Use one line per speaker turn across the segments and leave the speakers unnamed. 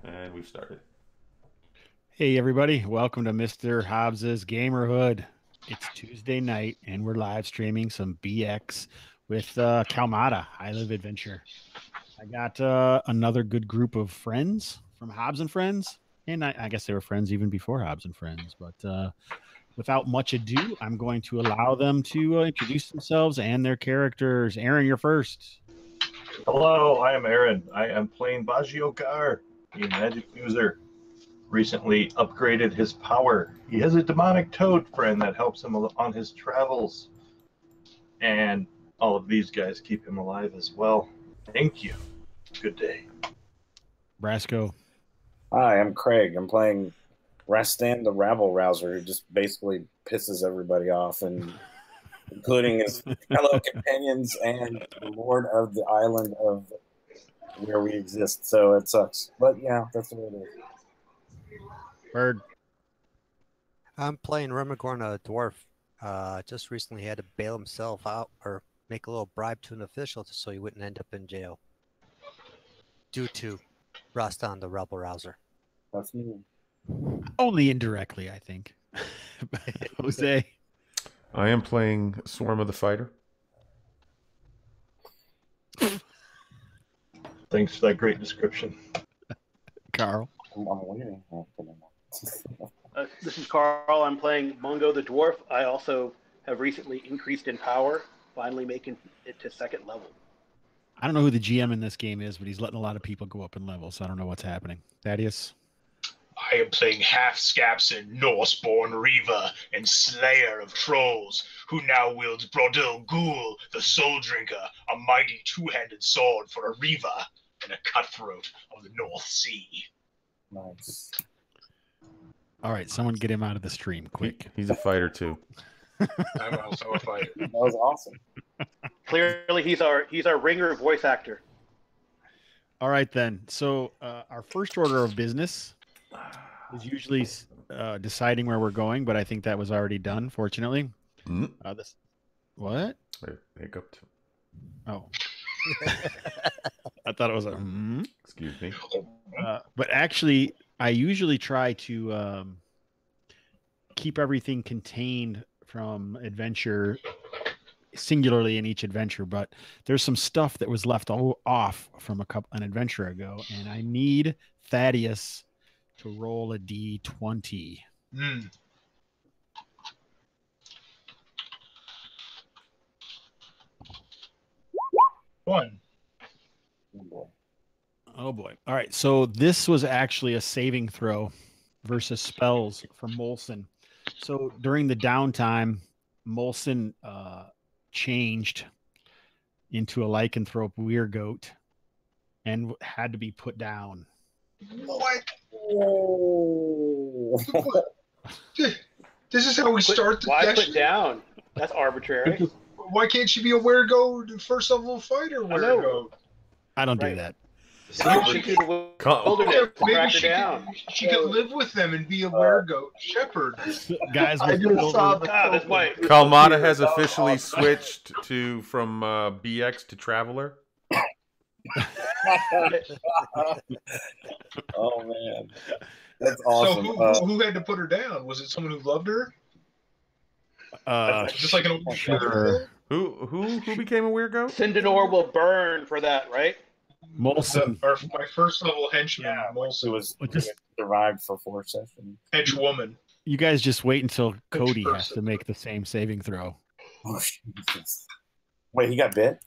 And we've started.
Hey everybody, welcome to Mr. Hobbs's Gamerhood. It's Tuesday night and we're live streaming some BX with Kalmatta, I Live Adventure. I got another good group of friends from Hobbs and Friends, and I guess they were friends even before Hobbs and Friends, but without much ado, I'm going to allow them to introduce themselves and their characters. Aaron, you're first.
Hello, I am Aaron. I am playing Baggio Gar, a magic user. Recently upgraded his power. He has a demonic toad friend that helps him on his travels. And all of these guys keep him alive as well. Thank you. Good day.
Brasco.
Hi, I'm Craig. I'm playing Rastan the Rabble Rouser, who just basically pisses everybody off, and including his fellow companions and the lord of the island of where we exist. So it sucks. But yeah, that's what it is.
Bird.
I'm playing Remagorn, a dwarf. Just recently had to bail himself out or make a little bribe to an official so he wouldn't end up in jail due to Rastan the Rebel Rouser.
That's me.
Only indirectly, I think. Jose.
I am playing Swarm of the Fighter.
Thanks for that great description.
Carl.
I'm waiting.
This is Carl. I'm playing Mungo the Dwarf. I also have recently increased in power, finally making it to second level.
I don't know who the GM in this game is, but he's letting a lot of people go up in level, so I don't know what's happening. Thaddeus?
I am playing half-Scapson, Norseborn Reaver, and Slayer of Trolls, who now wields Brodil Ghoul, the Soul Drinker, a mighty two-handed sword for a Reaver and a cutthroat of the North Sea.
Nice.
All right, someone get him out of the stream quick.
He's a fighter too.
I'm also a fighter.
That was awesome.
Clearly, he's our ringer voice actor.
All right, then. So our first order of business is usually deciding where we're going, but I think that was already done, fortunately. This what?
I hiccuped.
Oh. I thought it was a
Excuse me.
but actually, I usually try to keep everything contained from adventure singularly in each adventure, but there's some stuff that was left off from an adventure ago, and I need Thaddeus to roll a D20.
One.
Oh boy. All right. So this was actually a saving throw versus spells for Molson. So during the downtime, Molson changed into a lycanthrope weirgoat and had to be put down.
What?
Oh.
This is how we start the
Why
session?
put down? That's arbitrary.
Why can't she be a weregoat first level fighter weregoat?
I don't do
Right.
that.
She through the wilderness,
Maybe
track her
she
down.
could live with them and be a weregoat shepherd.
Guys,
I just saw the
God, that's why.
Kalmatta has officially switched from BX to Traveler.
Oh man, that's
So
awesome.
who had to put her down? Was it someone who loved her? Just like an old
sure.
Who became a weirdo?
Cindanor will burn for that, right?
Molson.
My first level henchman,
it
Molson,
was
just-
survived for 4 sessions.
henchwoman.
You guys just wait until Cody has to make the same saving throw.
Oh, Jesus. Wait, he got bit?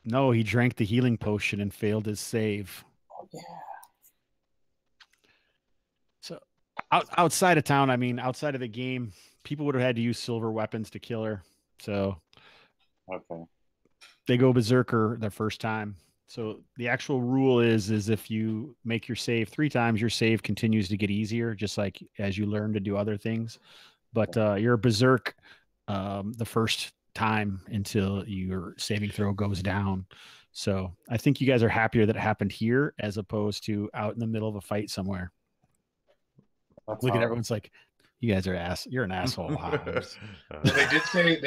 No, he drank the healing potion and failed his save.
Oh yeah.
So outside of town, I mean, outside of the game, people would have had to use silver weapons to kill her. So
Okay.
they go berserker their first time. So the actual rule is if you make your save 3 times, your save continues to get easier, just like as you learn to do other things. But you're a berserk the first time until your saving throw goes down. So I think you guys are happier that it happened here as opposed to out in the middle of a fight somewhere.
That's
Look at
hard.
everyone's like, you guys are you're an asshole. Hobbs.
They did say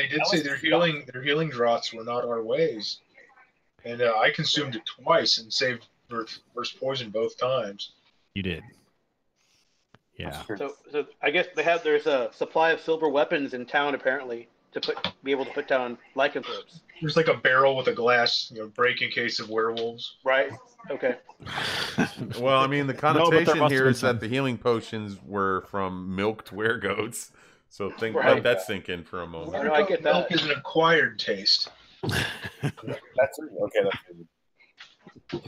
their healing draughts were not our ways, and I consumed it twice and saved First poison both times.
You did. Yeah.
So I guess there's a supply of silver weapons in town apparently to be able to put down lycanthropes.
There's like a barrel with a glass, break in case of werewolves.
Right. Okay.
Well, I mean, the
No, but there
connotation
must have
here
been
is that
some.
the healing potions were from milked weregoats. So let
Right.
that sink in for a moment.
No, I get that.
Milk is an acquired taste.
That's okay. That's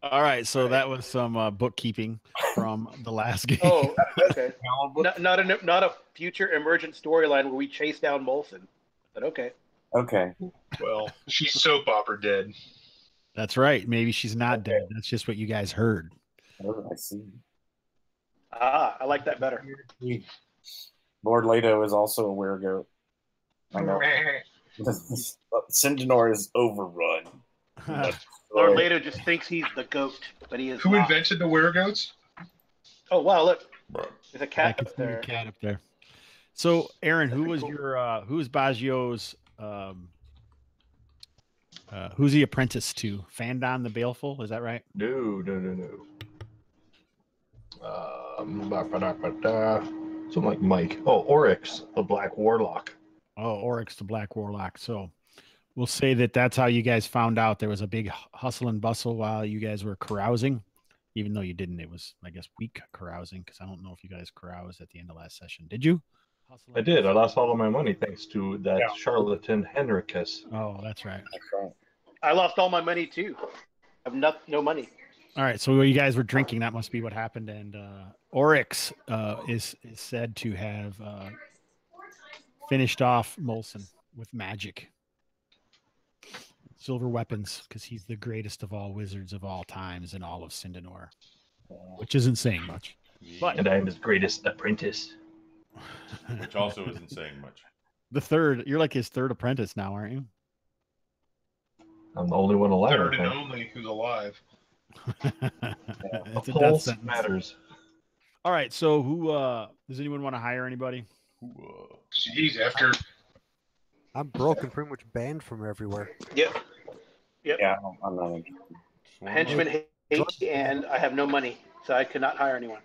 All right, so that was some bookkeeping from the last game.
Oh, okay. Not a future emergent storyline where we chase down Molson, but okay.
okay.
Well, she's soap opera dead.
That's right. Maybe she's not dead. That's just what you guys heard.
Oh, I see.
I like that better.
Lord Leto is also a weregoat. I know. Sindanor is overrun.
Lord Leto just thinks he's the goat, but he is
Who
not.
invented the weregoats?
Oh wow! Look,
Bro.
there's a
I
cat
can
up
see the
there.
cat up there. So, Aaron, who was who's Baggio's who's he apprentice to? Fandon the Baleful, is that right?
No. Something like Mike. Oh, Oryx, the Black Warlock.
Oh, Oryx the Black Warlock. So we'll say that's how you guys found out there was a big hustle and bustle while you guys were carousing. Even though you didn't, it was, I guess, weak carousing, because I don't know if you guys caroused at the end of last session. Did you?
I did. I lost all of my money thanks to that charlatan Henricus.
Oh, that's right.
I lost all my money too. I have no money.
All right, so you guys were drinking. That must be what happened. And Oryx is said to have finished off Molson with magic. Silver weapons, because he's the greatest of all wizards of all times in all of Sindanor, which isn't saying much. But
And I am his greatest apprentice.
Which also isn't saying much.
you're like his third apprentice now, aren't you?
I'm the only one alive.
Third
I
and
think.
only who's alive.
That's a death
Pulse
sentence.
matters.
All right, so who does anyone want to hire anybody?
Jeez, after
I'm broken, pretty much banned from everywhere.
Yep.
Yeah, I'm not interested.
Henchman hate, and I have no money, so I could not hire anyone.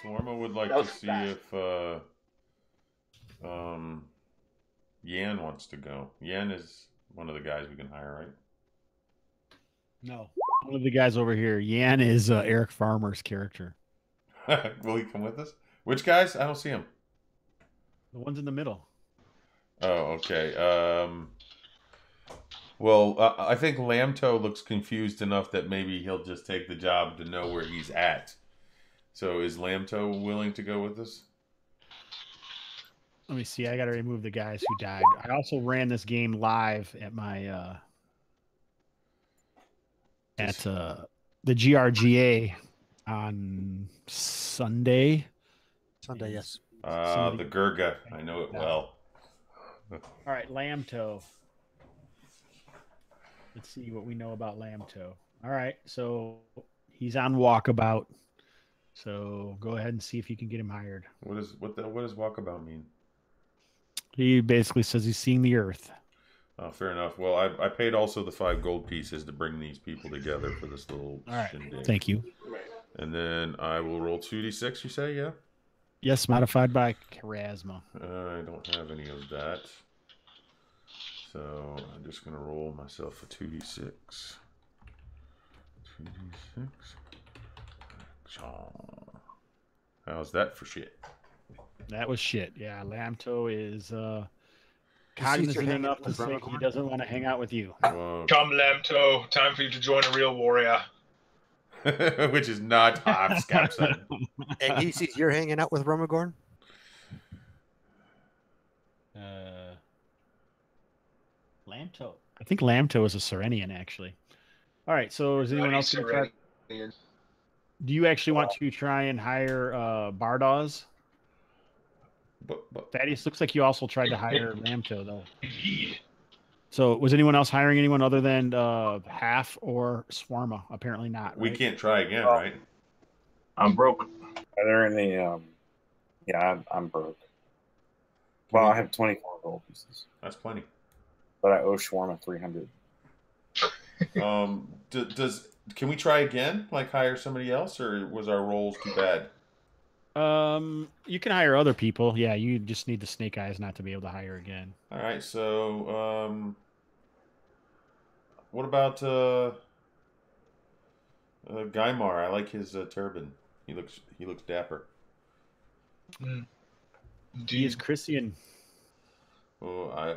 Swarma would like
That
to
was
see
fast.
if Yan wants to go. Yan is one of the guys we can hire, right?
No. One of the guys over here, Yan, is Eric Farmer's character.
Will he come with us? Which guys? I don't see him.
The ones in the middle.
Oh, okay. Well, I think Lamto looks confused enough that maybe he'll just take the job to know where he's at. So is Lamto willing to go with us?
Let me see. I got to remove the guys who died. I also ran this game live at my the GRGA on Sunday.
Sunday, yes.
The Gurga. I know it well.
All right, Lamto. Let's see what we know about Lamto. All right, so he's on walkabout. So go ahead and see if you can get him hired.
What does walkabout mean?
He basically says he's seeing the earth.
Oh, fair enough. Well, I paid also the 5 gold pieces to bring these people together for this little
All right,
shindig.
thank you.
And then I will roll 2d6, you say, yeah?
Yes, modified by charisma.
I don't have any of that. So I'm just going to roll myself a 2d6. 2d6. How's that for shit?
That was shit. Yeah, Lamto is
you're
cognizant
hanging
enough
out
to
with
say he
Ramacorn?
doesn't want to hang out with you.
Well,
come Lamto, time for you to join a real warrior.
which is not Hobbs, Capson.
And he sees you're hanging out with Rumagorn?
Lamto. I think Lamto is a Serenian, actually. All right, so is anyone else going to try? Do you actually want to try and hire Bardaws?
But
Thaddeus, looks like you also tried to hire Lamto, though.
Indeed.
So was anyone else hiring anyone other than Half or Swarma? Apparently not.
we
right?
can't try again, right?
I'm broke.
They're in the yeah, I'm broke. Well, I have 24 gold pieces,
That's plenty.
but I owe Shawarma 300.
Can we try again? Like hire somebody else, or was our rolls too bad?
You can hire other people. Yeah, you just need the snake eyes not to be able to hire again.
All right. So what about Guymar? I like his turban. He looks dapper.
He is Christian.
Oh,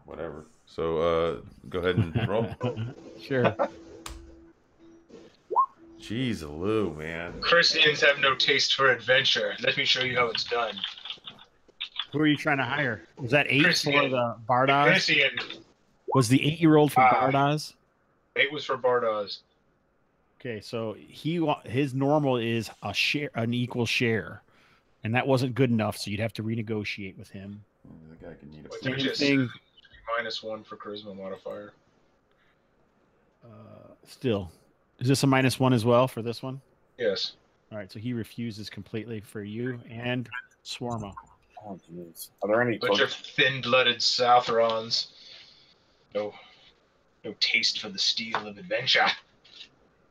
whatever. So go ahead and roll.
Sure.
Jeez, Lou, man.
Christians have no taste for adventure. Let me show you how it's done.
Who are you trying to hire? Was that 8
Christian.
for the Bardas?
Christian.
Was the 8-year-old for Bardas?
8 was for Bardas.
Okay, so his normal is an equal share, and that wasn't good enough, so you'd have to renegotiate with him.
The guy can need
Same thing. -1 for charisma modifier.
Still, is this a -1 as well for this one?
Yes.
All right, so he refuses completely for you and Swarma.
Oh, jeez. Are there any
Bunch of thin-blooded Southrons. No taste for the steel of adventure.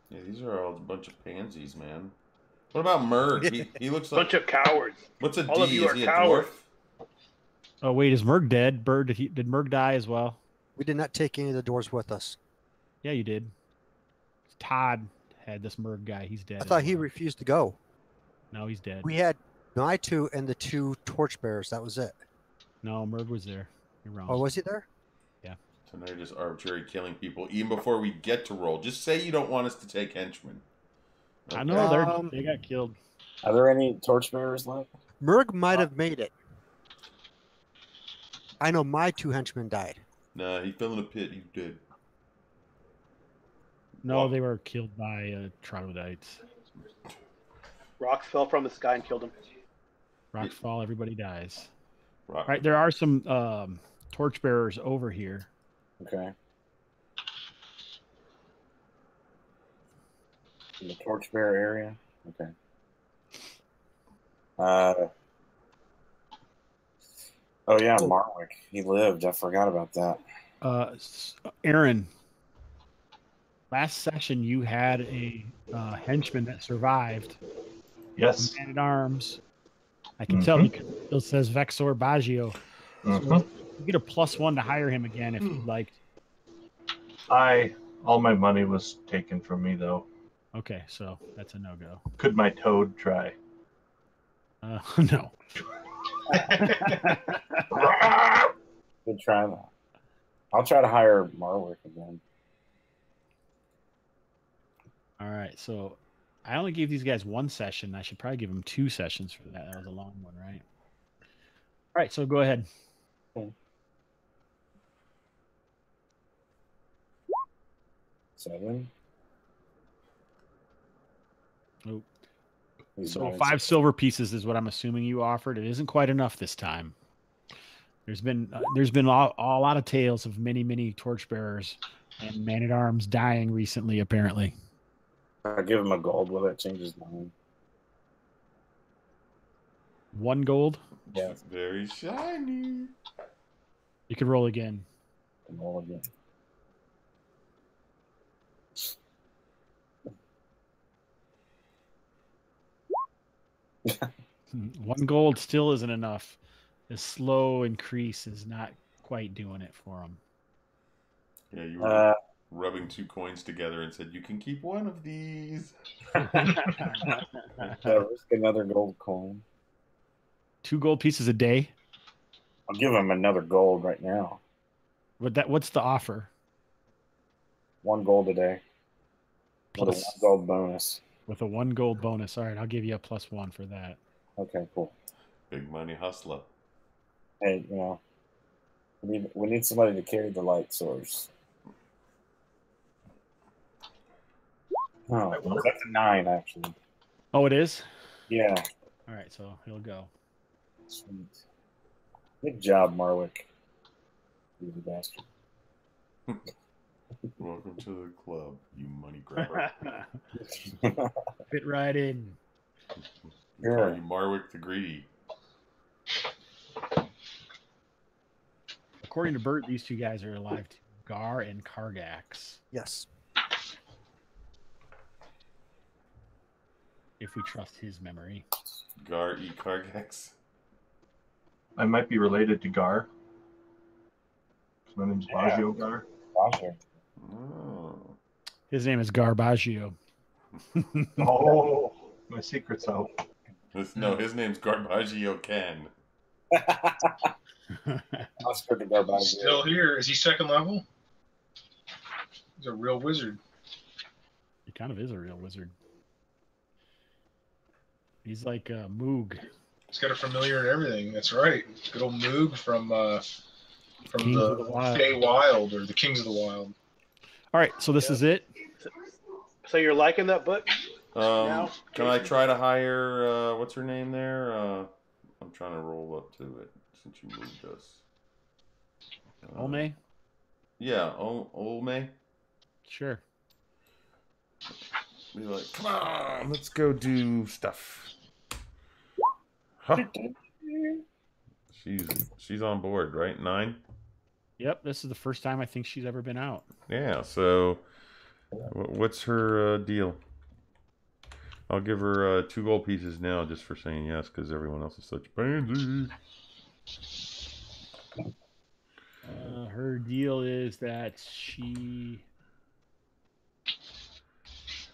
Yeah, these are all a bunch of pansies, man. What about Murg? He looks like
Bunch of cowards.
What's a
All
D?
of you
Is
are
he a
cowards.
dwarf?
Oh wait, is Murg dead? Did Murg die as well?
We did not take any of the doors with us.
Yeah, you did. Todd had this Murg guy. He's dead.
I thought
as
he
well.
refused to go.
No, he's dead.
We had my 2 and the 2 torchbearers. That was it.
No, Murg was there. You're wrong.
Oh, was he there?
So now you're just arbitrary killing people even before we get to roll. Just say you don't want us to take henchmen.
I know they got killed.
Are there any torchbearers left?
Murg might have made it. I know my 2 henchmen died.
Nah, he fell in a pit. He's dead.
No, they were killed by troglodytes.
Rocks fell from the sky and killed him.
Rocks fall, everybody dies.
Rock.
All right, there are some torchbearers over here.
Okay. In the torchbearer area? Okay. Oh, yeah, Marwick. He lived. I forgot about that.
Aaron, last session you had a henchman that survived.
Yes.
Man at arms. I can tell because it still says Vexor Baggio. So you get a +1 to hire him again if you'd like.
All my money was taken from me though.
Okay, so that's a no-go.
Could my toad try?
No.
Good try that. I'll try to hire Marwick again.
All right, so I only gave these guys 1 session. I should probably give them 2 sessions for that. That was a long one, right? All right, so go ahead.
Okay. 7.
Oh.
He's
So
not
5 silver pieces is what I'm assuming you offered. It isn't quite enough this time. There's been a lot of tales of many torchbearers and man-at-arms dying recently, apparently.
I'll give him a gold. Will that change his mind?
1 gold.
Yeah.
It's very shiny.
You could roll again.
Roll again.
1 gold still isn't enough. The slow increase is not quite doing it for him.
Yeah, you were rubbing 2 coins together and said, you can keep one of these.
Risk another gold coin.
2 gold pieces a day.
I'll give him another gold right now.
What's the offer?
1 gold a day. With a 1 gold bonus.
With a 1 gold bonus. All right, I'll give you a +1 for that.
Okay, cool.
Big money hustler.
Hey, we need somebody to carry the light source. Oh, that's a 9 actually.
Oh, it is?
Yeah.
All right, so he'll go.
Sweet. Good job, Marwick. You the bastard.
Welcome to the club, you money grabber.
Fit right in.
Sure. You Marwick the Greedy.
According to Bert, these 2 guys are alive too. Gar and Kargax.
Yes.
If we trust his memory.
Gar E Kargax.
I might be related to Gar. My name's Baggio Gar.
Roger.
Oh.
His name is Garbaggio.
Oh, my secret's out.
No, his name's Garbaggio Ken.
Oscar the Garbaggio.
Still here. Is he second level? He's a real wizard.
He kind of is a real wizard. He's like Moog.
He's got a familiar and everything. That's right. Good old Moog from
Kings of the
the
Wild.
Fey Wild or the Kings of the Wild.
All right, so this is it.
So you're liking that book?
Can I try to hire what's her name there? I'm trying to roll up to it since you moved us.
Olme?
Yeah, Olme.
Sure.
Be like, come on, let's go do stuff. Huh. She's on board, right? 9.
Yep, this is the first time I think she's ever been out.
Yeah. So, what's her deal? I'll give her 2 gold pieces now just for saying yes, because everyone else is such pansy.
Her deal is that she,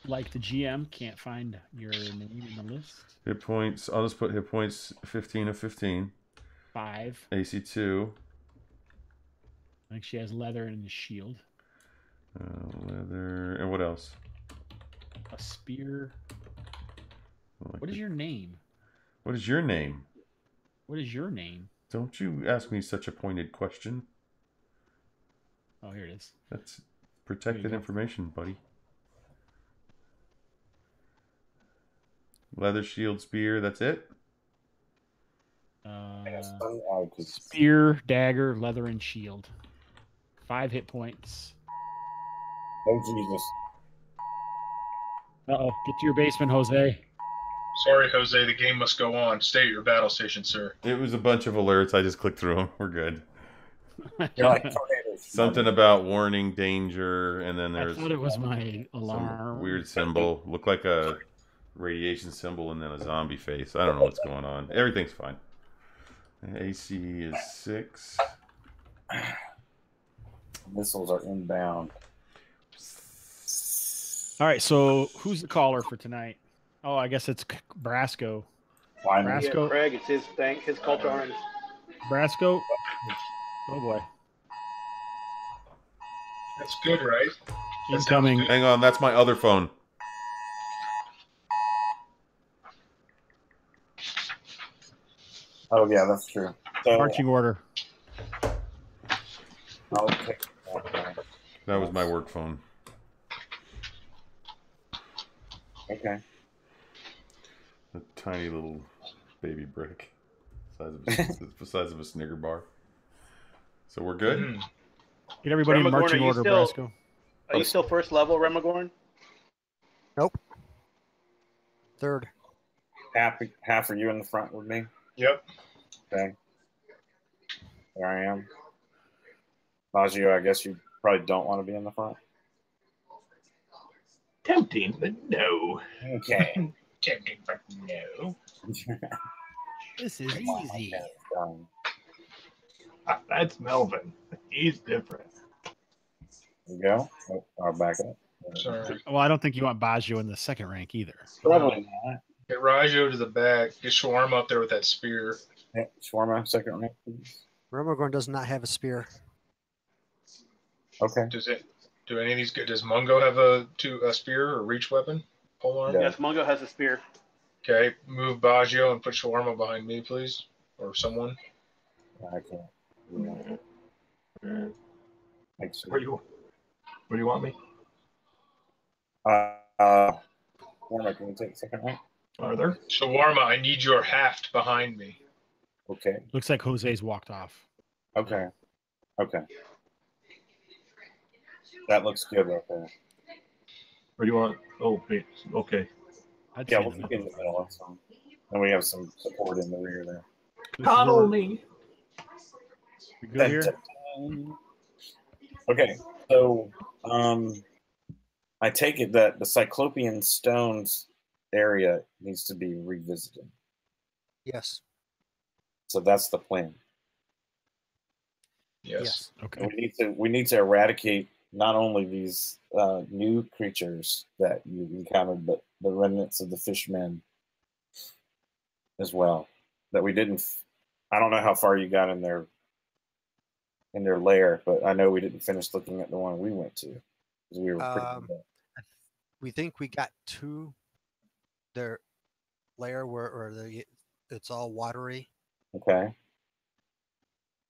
like the GM, can't find your name in the list.
Hit points. I'll just put hit points 15 of 15.
5.
AC 2.
I think she has leather and a shield.
Leather. And what else?
A spear.
Like
What is your name?
What is your name?
What is your name?
Don't you ask me such a pointed question.
Oh, here it is.
That's protected information, buddy. Leather, shield, spear, that's it?
Spear, dagger, leather, and shield. 5 hit points.
Oh, Jesus.
Uh-oh. Get to your basement, Jose.
Sorry, Jose. The game must go on. Stay at your battle station, sir.
It was a bunch of alerts. I just clicked through them. We're good.
You're like tornadoes.
Something about warning, danger, and then
I
there's
thought it was my
some
alarm.
weird symbol. Looked like a radiation symbol and then a zombie face. I don't know what's going on. Everything's fine. AC is 6.
Missiles are inbound.
All right, so who's the caller for tonight? Oh, I guess it's Brasco.
Why not?
Brasco.
Yeah, Craig, it's his thing, his culture arms.
Brasco. Oh boy.
That's good, right?
Incoming.
Hang on, that's my other phone.
Oh, yeah, that's true. So,
Marching order.
okay.
That was my work phone.
Okay.
A tiny little baby brick, the size of a Snicker bar. So we're good.
Mm.
Get everybody in
Remagorn,
marching
are you
order,
still-
Brasco.
Are you still first level, Remagorn?
Nope. 3rd.
Half are you in the front with me?
Yep.
Okay. There I am. Baggio, I guess you probably don't want to be in the front.
Tempting, but no.
Okay.
Tempting, but no.
This is
Come on,
easy.
okay, done.
That's Melvin. He's different.
There you go. Oh, I'll back up.
Sorry.
Well, I don't think you want Baggio in the second rank either.
Probably not.
Get Rajo to the back. Get Shawarma up there with that spear.
Yeah, Shawarma, second rank, please.
Remagorn does not have a spear.
Okay.
Do any of these good? Does Mungo have a spear or reach weapon? Polearm?
Yeah.
Yes, Mungo has a spear.
Okay. Move Baggio and put Shawarma behind me, please. Or someone.
I can't. Yeah. Thanks.
Where do you want me?
Shawarma, can you take second rank?
Are there?
Shawarma, I need your haft behind me.
Okay.
Looks like Jose's walked off.
Okay. Okay. That looks good right there.
Where do you want? Oh, wait. Okay.
I'd
Yeah,
say
we'll keep it in the middle. That's fine. And we have some support in the rear there.
Coddle me.
We good here?
Okay. So, I take it that the Cyclopean Stones area needs to be revisited.
Yes.
So that's the plan.
Yes.
Okay.
We need to eradicate not only these new creatures that you encountered, but the remnants of the fishmen as well. That we didn't. I don't know how far you got in their lair, but I know we didn't finish looking at the one we went to because we were pretty.
We think we got to their lair where it's all watery,
Okay.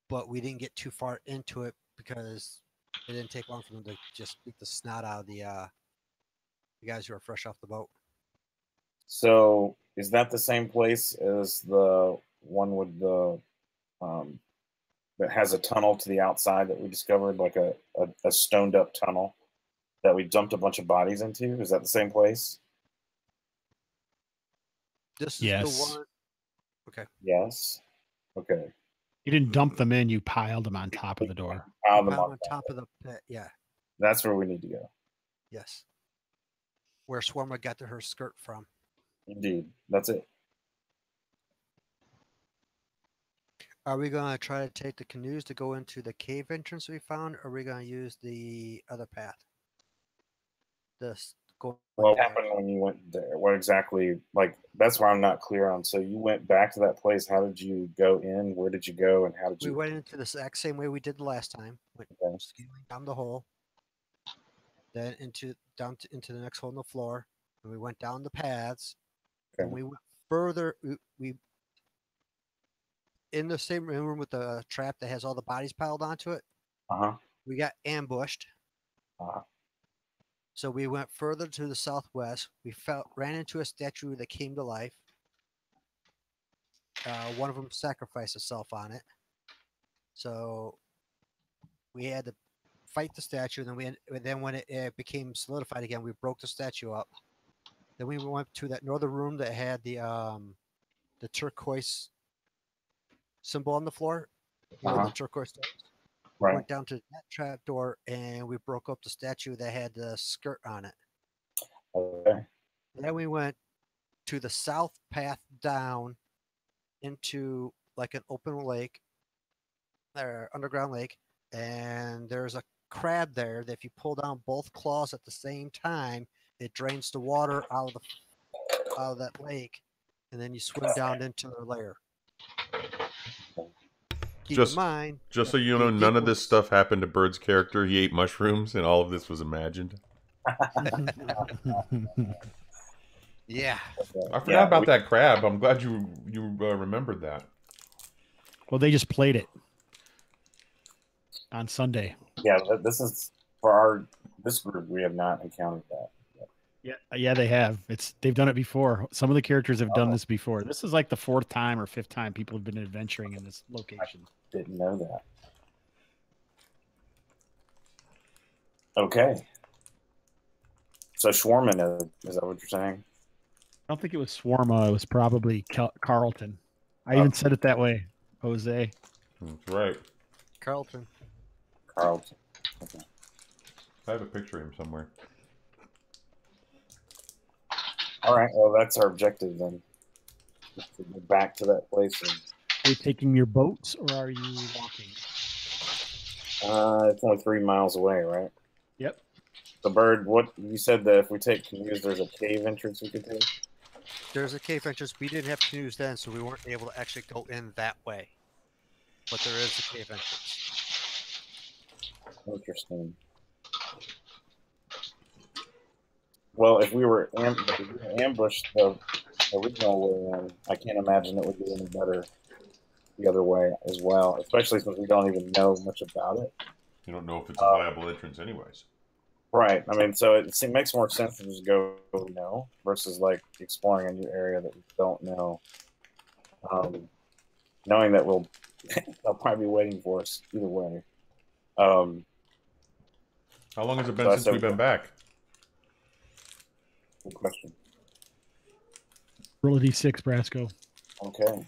but we didn't get too far into it because it didn't take long for them to just beat the snot out of the guys who are fresh off the boat.
So is that the same place as the one with the that has a tunnel to the outside that we discovered, like a stoned up tunnel that we dumped a bunch of bodies into? Is that the same place?
This is
Yes.
the one. Okay.
Yes. Okay.
You didn't dump them in, you piled them on top of the door.
Piled them
On top of the pit. Yeah.
That's where we need to go.
Yes. Where Swarma got to her skirt from.
Indeed. That's it.
Are we going to try to take the canoes to go into the cave entrance we found, or are we going to use the other path?
What happened when you went there? What exactly, like, that's why I'm not clear on. So you went back to that place. How did you go in? Where did you go? And how did you?
We went into the exact same way we did the last time. Went scaling down the hole, then into the next hole in the floor, and we went down the paths.
Okay.
And we went further. We in the same room with the trap that has all the bodies piled onto it. We got ambushed. So we went further to the southwest. We ran into a statue that came to life. One of them sacrificed itself on it. So we had to fight the statue. And then when it became solidified again, we broke the statue up. Then we went to that northern room that had the turquoise symbol on the floor. The turquoise stones.
Right.
Went down to that trap door and we broke up the statue that had the skirt on it.
Okay.
Then we went to the south path down into like an open lake, or underground lake, and there's a crab there that if you pull down both claws at the same time, it drains the water out of that lake, and then you swim down into their lair. Keep in mind,
just so you know, none of this stuff happened to Bird's character. He ate mushrooms, and all of this was imagined.
Yeah.
I forgot about that crab. I'm glad you remembered that.
Well, they just played it on Sunday.
Yeah, this is for this group. We have not encountered that.
Yeah, they have. They've done it before. Some of the characters have done this before. This is like the 4th time or 5th time people have been adventuring in this location.
I didn't know that. Okay. So Schwarman, is that what you're saying?
I don't think it was Swarma. It was probably Carlton. I even said it that way, Jose.
That's right.
Carlton.
Okay.
I have a picture of him somewhere.
All right. Well, that's our objective then. To go back to that place.
Are you taking your boats or are you walking?
It's only 3 miles away, right?
Yep.
The Bird, what you said that if we take canoes, there's a cave entrance we could take?
There's a cave entrance. We didn't have canoes then, so we weren't able to actually go in that way. But there is a cave entrance.
Interesting. Well, if we were ambushed the original way in, I can't imagine it would be any better the other way as well, especially since we don't even know much about it.
You don't know if it's a viable entrance anyways.
Right. I mean, so it makes more sense to just go versus like exploring a new area that we don't know. Knowing that they'll probably be waiting for us either way.
How long has it been since we've been back?
Good question.
Roll a d6, Brasco.
Okay.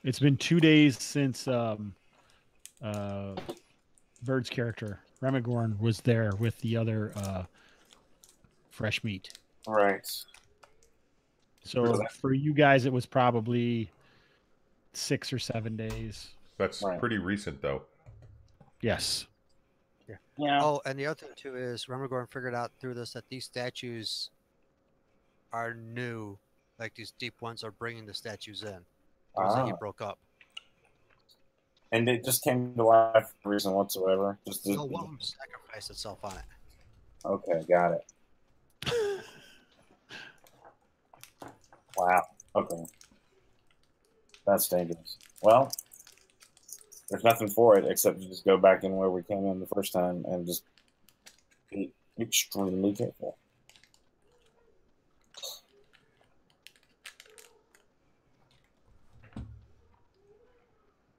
It's been 2 days since Bird's character Remigorn was there with the other fresh meat.
Right.
So for you guys, it was probably 6 or 7 days.
That's
Right.
pretty recent, though.
Yes.
Yeah.
Oh, and the other thing too is Remigorn figured out through this that these statues are new. Like these deep ones are bringing the statues in. The ones that he broke up.
And it just came to life for no reason whatsoever. Just
No, one of them sacrificed itself on it.
Okay, got it. Wow. Okay. That's dangerous. Well, there's nothing for it except to just go back in where we came in the first time and just be extremely careful.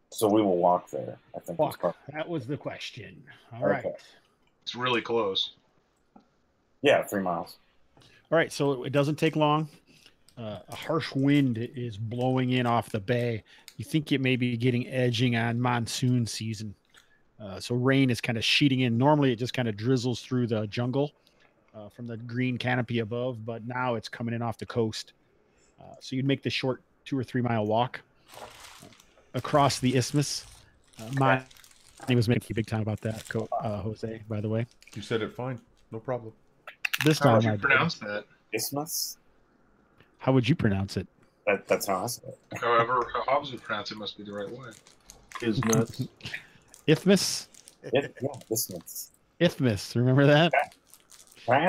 So we will walk there, I think.
Walk. That was the question. All right.
It's really close.
Yeah, 3 miles.
All right. So it doesn't take long. A harsh wind is blowing in off the bay. You think it may be edging on monsoon season. So rain is kind of sheeting in. Normally it just kind of drizzles through the jungle from the green canopy above, but now it's coming in off the coast. So you'd make the short 2 or 3 mile walk across the isthmus. He was making a big time about that, Jose, by the way.
You said it fine. No problem.
This
How
time
would you pronounce that?
Isthmus?
How would you pronounce it?
That's how I said it.
However, how Hobbs would pronounce it must be the right way.
Is nuts.
Isthmus?
Yeah, isthmus.
Isthmus. Remember that?
Can I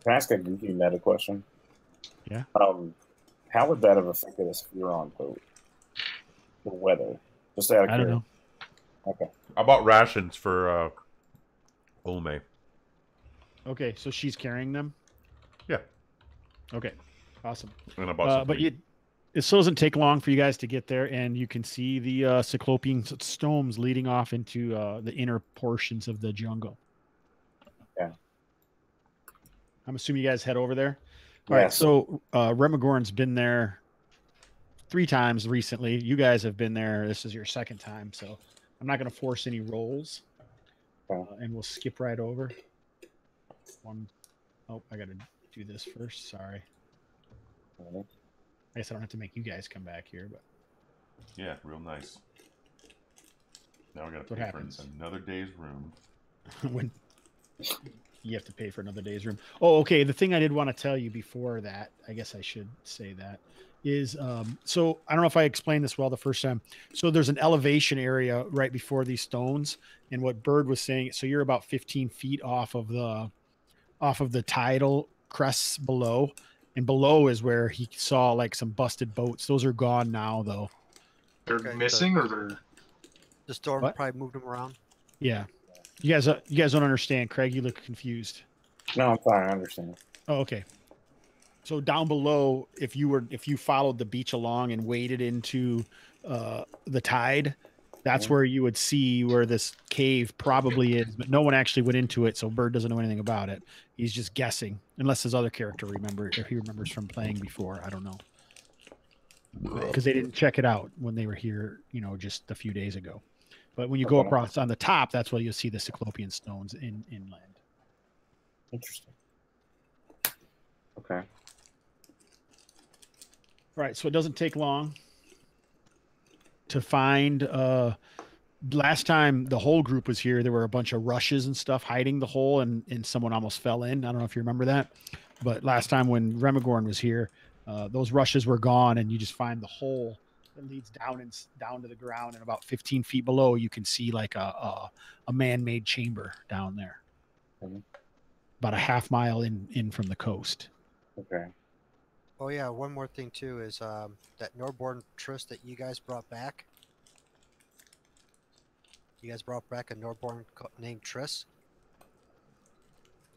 ask a goofy meta question?
Yeah.
How would that have affected us if we were on boat? The weather. Just out of
I don't know.
Okay.
How about rations for Ome?
Okay, so she's carrying them?
Yeah.
Okay, awesome.
And about
but it still doesn't take long for you guys to get there, and you can see the Cyclopean stones leading off into the inner portions of the jungle.
Yeah.
I'm assuming you guys head over there. All right, so Remigorn's been there 3 times recently. You guys have been there. This is your 2nd time, so I'm not going to force any rolls, and we'll skip right over. Oh, I got to do this first. Sorry. I guess I don't have to make you guys come back here, but
yeah, real nice. Now we got to
What
pay
happens?
for another day's room.
when you have to pay for another day's room. Oh, okay. The thing I did want to tell you before that, I guess I should say that, is so I don't know if I explained this well the first time. So there's an elevation area right before these stones, and what Bird was saying, so you're about 15 feet off of the tidal crests below, and below is where he saw like some busted boats. Those are gone now, though.
They're missing, or they're
The storm
What?
probably moved them around.
Yeah, you guys don't understand. Craig, you look confused.
No, I'm fine. I understand.
Oh, okay. So down below, if you followed the beach along and waded into the tide, that's where you would see where this cave probably is. But no one actually went into it, so Bird doesn't know anything about it. He's just guessing, unless his other character if he remembers from playing before. I don't know, because they didn't check it out when they were here, just a few days ago. But when you go across on the top, that's where you'll see the Cyclopean stones inland.
Interesting. Okay.
Right, so it doesn't take long to find. Last time the whole group was here, there were a bunch of rushes and stuff hiding the hole, and someone almost fell in. I don't know if you remember that, but last time when Remigorn was here, those rushes were gone, and you just find the hole that leads down to the ground, and about 15 feet below, you can see like a man-made chamber down there, about a half mile in from the coast.
Okay.
Oh yeah, one more thing too is that Norborn Trist that you guys brought back. You guys brought back a Norborn named Triss.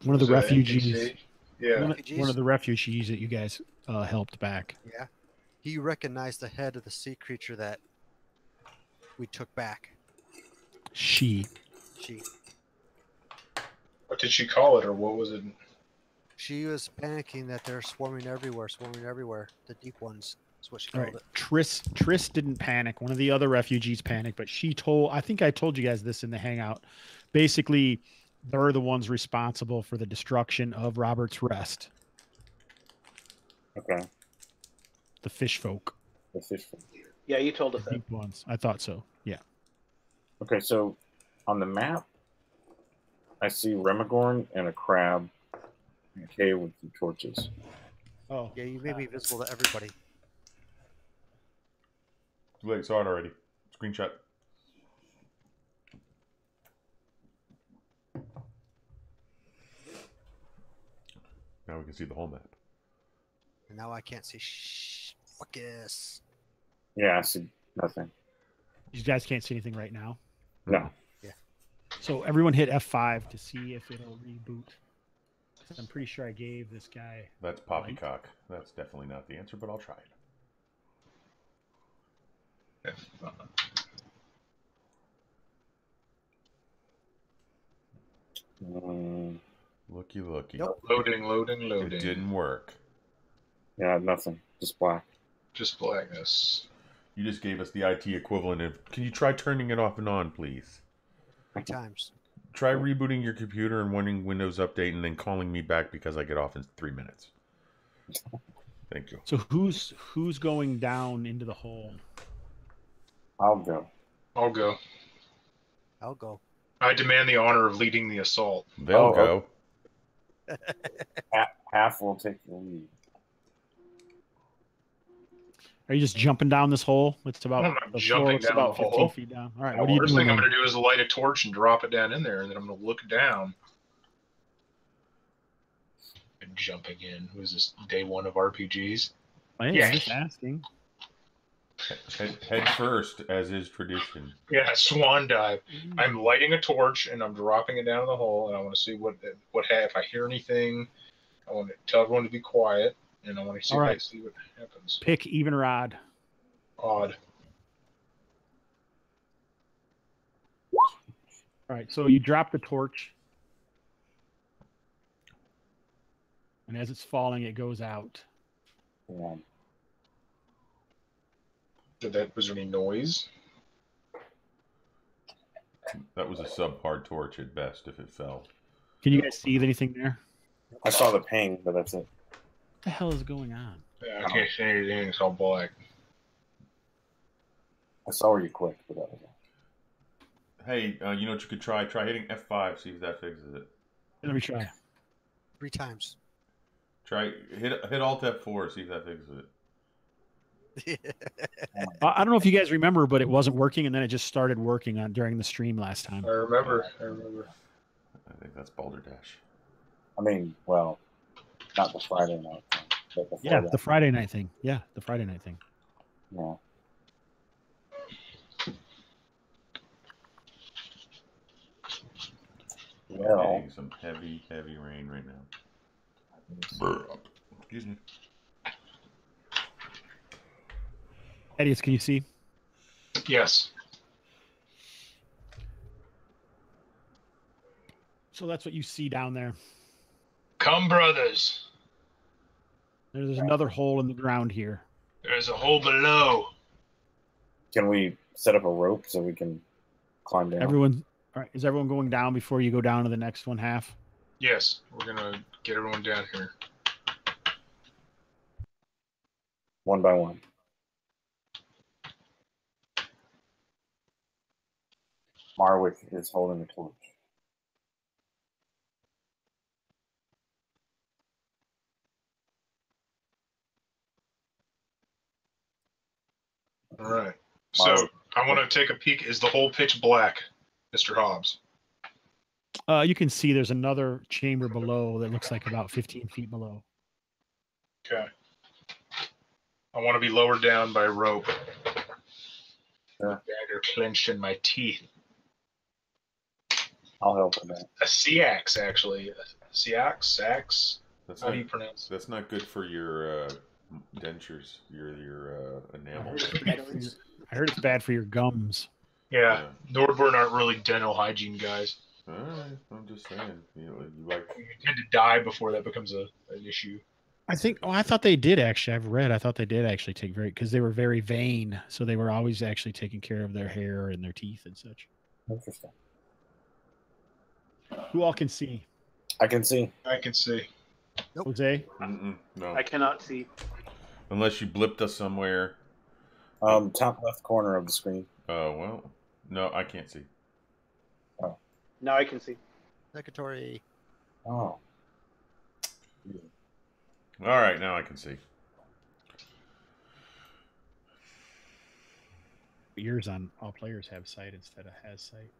One of the
Was it
refugees.
NPC? Yeah.
One of the refugees that you guys helped back.
Yeah. He recognized the head of the sea creature that we took back.
She.
What did she call it, or what was it?
She was panicking that they're swarming everywhere, the deep ones. That's what she
All
called
right.
it.
Tris didn't panic. One of the other refugees panicked, but I think I told you guys this in the hangout. Basically, they're the ones responsible for the destruction of Robert's Rest,
Okay.
the fish folk.
The fish.
Yeah, you told
The
us that.
deep ones. I thought so. Yeah.
Okay, so on the map, I see Remagorn and a crab in a cave with some torches.
Oh.
Yeah, you may be visible to everybody.
Too late. Saw it already. Screenshot. Now we can see the whole map.
And now I can't see focus.
Yeah, I see nothing.
You guys can't see anything right now.
No.
So everyone hit F5 to see if it'll reboot. 'Cause I'm pretty sure I gave this guy.
That's poppycock. That's definitely not the answer, but I'll try it. Looky, looky.
Nope.
Loading.
It didn't work.
Yeah, nothing. Just black.
Just blackness.
You just gave us the IT equivalent of, can you try turning it off and on, please?
3 times.
Try rebooting your computer and wanting Windows Update and then calling me back because I get off in 3 minutes. Thank you.
So who's going down into the hole?
I'll go.
I'll go.
I'll go.
I demand the honor of leading the assault.
They'll go.
Half will take the lead.
Are you just jumping down this hole? It's about
I'm not
the
jumping
floor looks
down
about
the
15
hole.
feet down. All right,
The
what are you
first
doing?
thing I'm
then?
going to do is light a torch and drop it down in there, and then I'm going to look down. And jump again. Who's this? Day 1 of RPGs?
Hey,
Yeah.
I'm just asking.
Head first, as is tradition.
Yeah, swan dive. I'm lighting a torch and I'm dropping it down in the hole, and I want to see if I hear anything. I want to tell everyone to be quiet, and I want to see
All
if I
right.
see what happens.
Pick even or odd.
Odd.
All right, so you drop the torch, and as it's falling, it goes out.
Yeah.
Was there any noise?
That was a subpar torch at best if it fell.
Can you guys see anything there?
I saw the ping, but that's it.
What the hell is going on?
Yeah, I can't see anything. It's all black.
I saw where you clicked, but that was it.
Hey, you know what you could try? Try hitting F5, see if that fixes it.
Let me try.
3 times.
Try hit Alt F4, see if that fixes it.
I don't know if you guys remember, but it wasn't working, and then it just started working during the stream last time.
I remember.
I think that's Balderdash.
I mean, well, not the Friday night thing, but before
Yeah,
that.
the Friday night thing. Yeah, the Friday night thing.
Yeah. Well,
Getting some heavy rain right now. Excuse me.
Edius, can you see?
Yes.
So that's what you see down there.
Come, brothers.
There's another hole in the ground here.
There's a hole below.
can we set up a rope so we can climb down?
Everyone, all right. Is everyone going down before you go down to the next one half?
Yes, we're gonna get everyone down here.
One by one. Marwick is holding the torch.
All right. So I want to take a peek. Is the hole pitch black, Mr. Hobbs?
You can see there's another chamber below that looks like about 15 feet below.
Okay. I want to be lowered down by rope.
Sure.
Dagger clenched in my teeth.
I'll help with that.
A seax, actually. A seax?
That's
How do
not,
you pronounce it?
that's not good for your dentures, your enamel.
I heard it's bad for your gums.
Yeah. Nordborn aren't really dental hygiene guys.
All right, I'm just saying. You know, you like.
You tend to die before that becomes an issue.
I think. Oh, I thought they did actually. I thought they did actually take because they were very vain, so they were always actually taking care of their hair and their teeth and such.
Interesting.
Who all can see?
I can see.
I can see.
Jose?
No.
I cannot see.
Unless you blipped us somewhere.
Top left corner of the screen.
Oh, well. No, I can't see.
Now I can see.
Secretary.
Oh.
All right, now I can see.
Yours on all players have sight instead of has sight.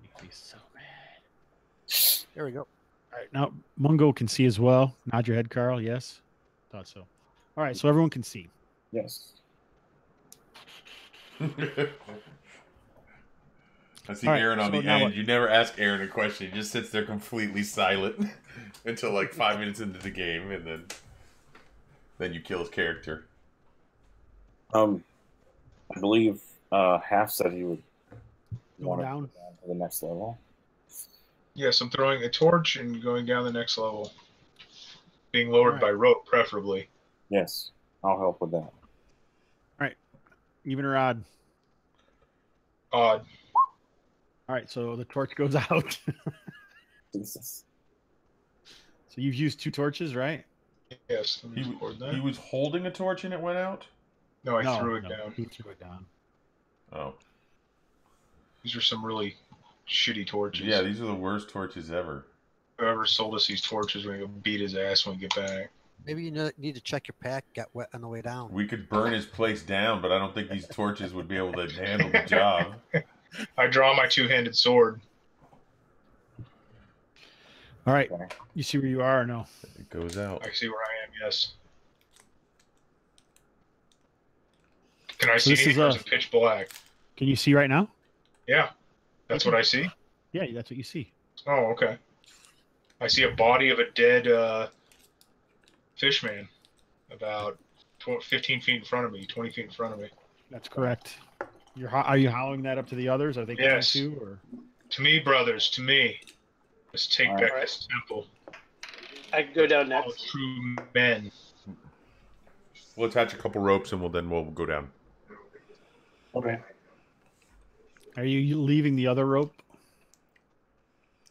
Makes me so mad.
There we go.
All right, now Mungo can see as well. Nod your head, Carl. Yes, thought so. All right, so everyone can see.
Yes.
I see
All right,
Aaron on
so
the
now
end.
what?
You never ask Aaron a question. He just sits there completely silent until like 5 minutes into the game, and then you kill his character.
I believe Half said he would
Go
want
down.
to go down to the next level.
Yes, I'm throwing a torch and going down the next level. Being lowered
Alright.
by rope, preferably.
Yes, I'll help with that.
Even or odd.
Odd.
All right, so the torch goes out.
Jesus.
So you've used 2 torches, right?
Yes, let me record that.
He was holding a torch and it went out?
No, I threw it down.
He threw it down.
Oh.
These are some really shitty torches.
Yeah, these are the worst torches ever.
Whoever sold us these torches, we're going to beat his ass when we get back.
Maybe you need to check your pack. Got wet on the way down.
We could burn his place down, but I don't think these torches would be able to handle the job.
I draw my two-handed sword.
All right,
Okay.
you see where you are or no?
It goes out.
I see where I am, yes. Can I
So
see
this
it?
is
Or is it pitch black?
Can you see right now?
Yeah, that's what I see.
Yeah, that's what you see.
Oh, okay. I see a body of a dead fishman about 15 feet in front of me, 20 feet in front of me.
That's correct. Are you hollowing that up to the others? Are they going
Yes.
to? Or
To me, brothers, to me. Let's take
All
back
right.
this temple.
I can go down
All
next.
true men.
We'll attach a couple ropes and we'll go down.
Okay.
are you leaving the other rope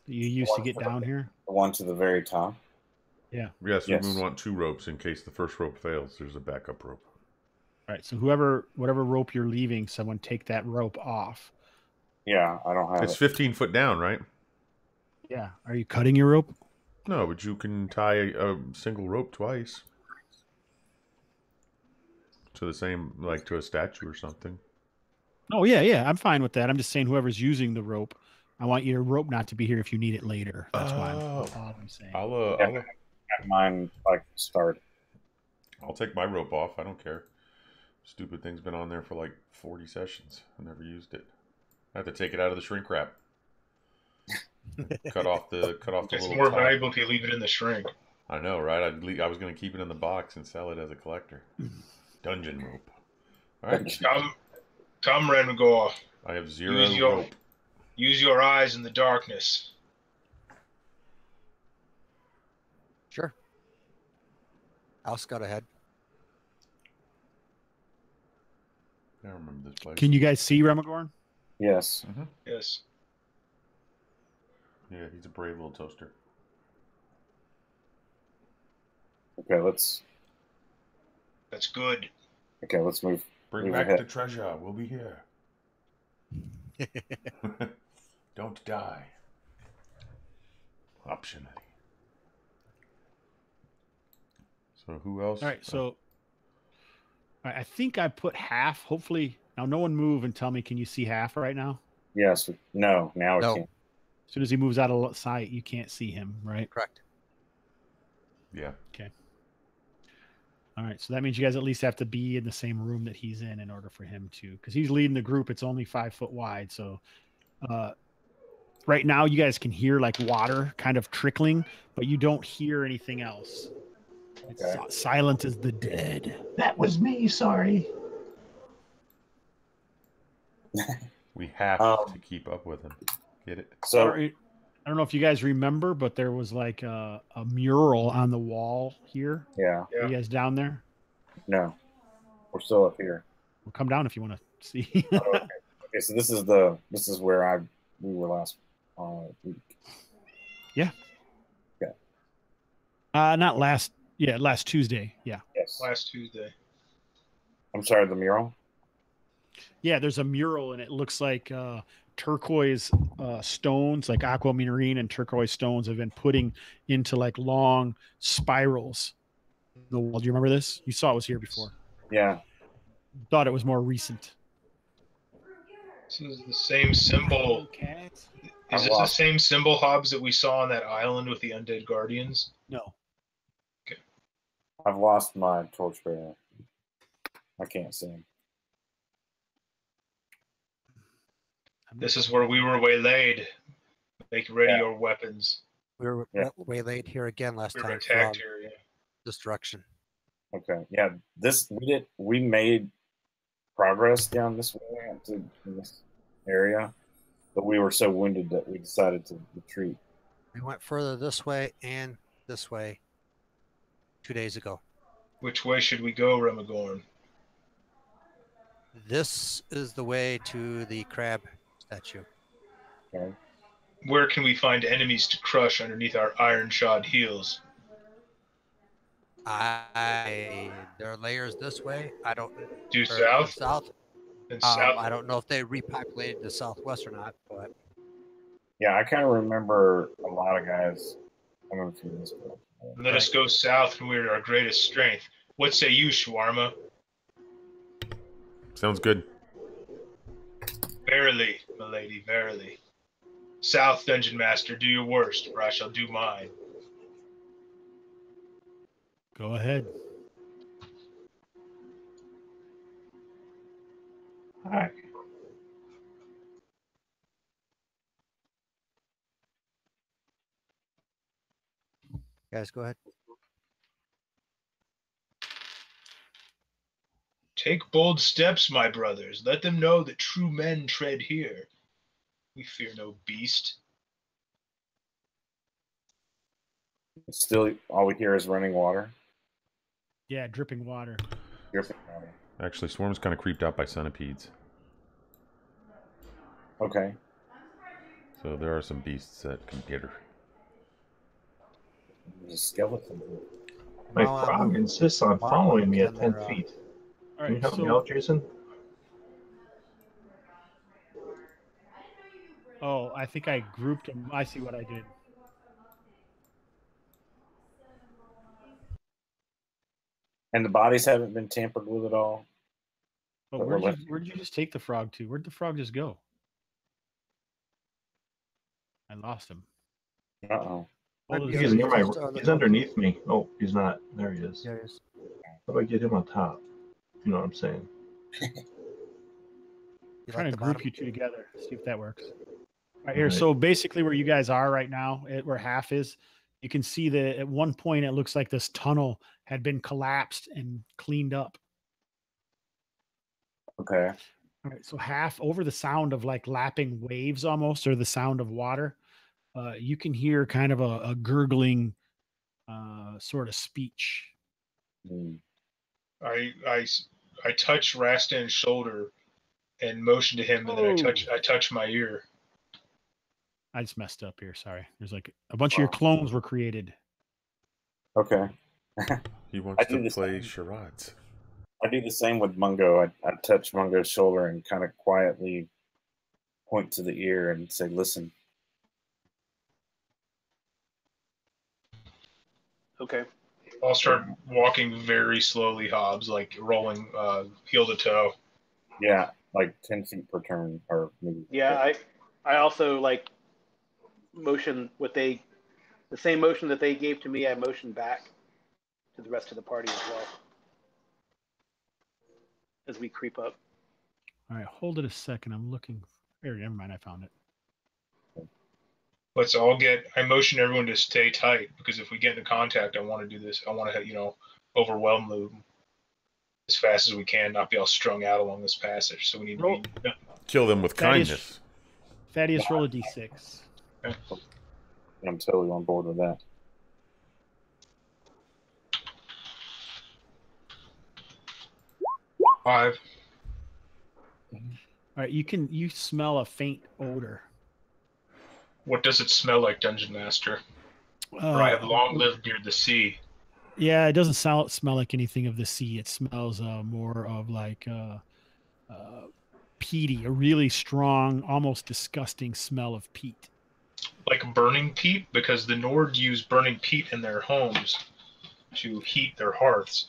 that you used to get down here?
The one to the very top.
Yes,
Yes.
we would want 2 ropes in case the first rope fails. There's a backup rope.
All right, so whatever rope you're leaving, someone take that rope off.
Yeah, I don't have
It's
it.
15 foot down, right?
Yeah. Are you cutting your rope?
No, but you can tie a single rope twice. To the same, like to a statue or something.
Oh, yeah. I'm fine with that. I'm just saying whoever's using the rope, I want your rope not to be here if you need it later. That's why that's all I'm saying.
I'll
Have mine like start.
I'll take my rope off. I don't care. Stupid thing's been on there for like 40 sessions. I never used it. I have to take it out of the shrink wrap. cut off the
It's
little
more
top.
valuable if you leave it in the shrink.
I know, right? I was going to keep it in the box and sell it as a collector. Dungeon rope. All right.
Come, Renmagor.
I have 0
Use your-
rope.
Use your eyes in the darkness.
Sure. I'll scout ahead.
I remember this place.
Can you guys see Remagorn?
Yes.
Yes.
Yeah, he's a brave little toaster.
Okay, let's
That's good.
move.
Bring
Move
back
ahead.
the treasure. We'll be here. Don't die. Optionally. So who else?
All right, so all right, I think I put half. Hopefully, now no one move and tell me, can you see half right now?
Yes. No. Now
No.
it can't.
As soon as he moves out of sight, you can't see him, right?
Correct.
Yeah.
All right, so that means you guys at least have to be in the same room that he's in order for him to, because he's leading the group. It's only 5 foot wide, so right now you guys can hear like water kind of trickling, but you don't hear anything else. It's
Okay.
silent as the dead.
That was me, sorry.
We have to keep up with him. Get it?
So
I don't know if you guys remember, but there was like a mural on the wall here.
yeah,
Are you guys down there?
no, we're still up here.
Well, come down if you want to see.
Okay, so this is where we were last week.
Yeah.
Okay.
Not last. Yeah, last Tuesday. Yeah.
Yes.
Last Tuesday.
I'm sorry, the mural.
Yeah, there's a mural and it looks like turquoise stones, like aquamarine and turquoise stones, have been putting into like long spirals in the wall. Do you remember this? You saw it was here before.
Yeah.
Thought it was more recent.
This is the same symbol. Is this the same symbol, Hobbs, that we saw on that island with the undead guardians?
No.
Okay.
I've lost my torchbearer. I can't see him.
This is where we were waylaid. Make ready your weapons.
We were waylaid here again last
We were
time.
attacked here, yeah.
Destruction.
Okay. Yeah. We made progress down this way into this area, but we were so wounded that we decided to retreat.
We went further this way and this way 2 days ago.
Which way should we go, Remagorn?
This is the way to the crab statue.
Okay.
Where can we find enemies to crush underneath our iron-shod heels?
There are layers this way. I don't.
Due south?
South.
And south.
I don't know if they repopulated the southwest or not, but
Yeah, I kind of remember a lot of guys coming from this way.
Let us go south when we're at our greatest strength. What say you, Shawarma?
Sounds good.
Verily, milady, verily. South, Dungeon Master, do your worst, or I shall do mine.
Go ahead.
Hi.
guys, go ahead.
Take bold steps, my brothers. Let them know that true men tread here. We fear no beast.
Still, all we hear is running water.
Yeah, dripping water.
Dripping water.
Actually, Swarm's kind of creeped out by centipedes.
Okay.
So there are some beasts that can get her.
There's a skeleton.
My frog insists on following me at 10 feet.
All
Can you
right,
help me out, Jason?
oh, I think I grouped them. I see what I did.
And the bodies haven't been tampered with at all.
But where'd you just take the frog to? Where'd the frog just go? I lost him.
Uh-oh.
He's near he's underneath me. Oh, he's not. There he is.
There he is.
How do I get him on top? You know what I'm saying?
Trying to group you two together. See if that works. All right, here. So basically where you guys are right now, where half is, you can see that at one point it looks like this tunnel had been collapsed and cleaned up.
Okay.
All right, so half over the sound of like lapping waves almost, or the sound of water, you can hear kind of a gurgling sort of speech.
Mm.
I touch Rastan's shoulder and motion to him, and then I touch my ear.
I just messed up here. Sorry. There's like a bunch of your clones were created.
Okay.
He wants to play charades.
I do the same with Mungo. I touch Mungo's shoulder and kind of quietly point to the ear and say, listen.
Okay.
I'll start walking very slowly, Hobbs, like rolling heel to toe.
Yeah, like 10 feet per turn, or maybe.
Yeah, I also like motion the same motion that they gave to me. I motion back to the rest of the party as well as we creep up.
All right, hold it a second. I'm looking. Never mind. I found it.
Let's all I motion everyone to stay tight, because if we get into contact, I want to do this. I want to, overwhelm them. as fast as we can, not be all strung out along this passage. So we need to be.
Kill them with kindness.
Thaddeus, roll a d6.
I'm totally on board with that.
Five.
All right, you smell a faint odor.
What does it smell like, Dungeon Master? For I have long lived near the sea.
Yeah, it doesn't smell like anything of the sea. It smells more of like peaty, a really strong, almost disgusting smell of peat.
Like burning peat, because the Nord use burning peat in their homes to heat their hearths.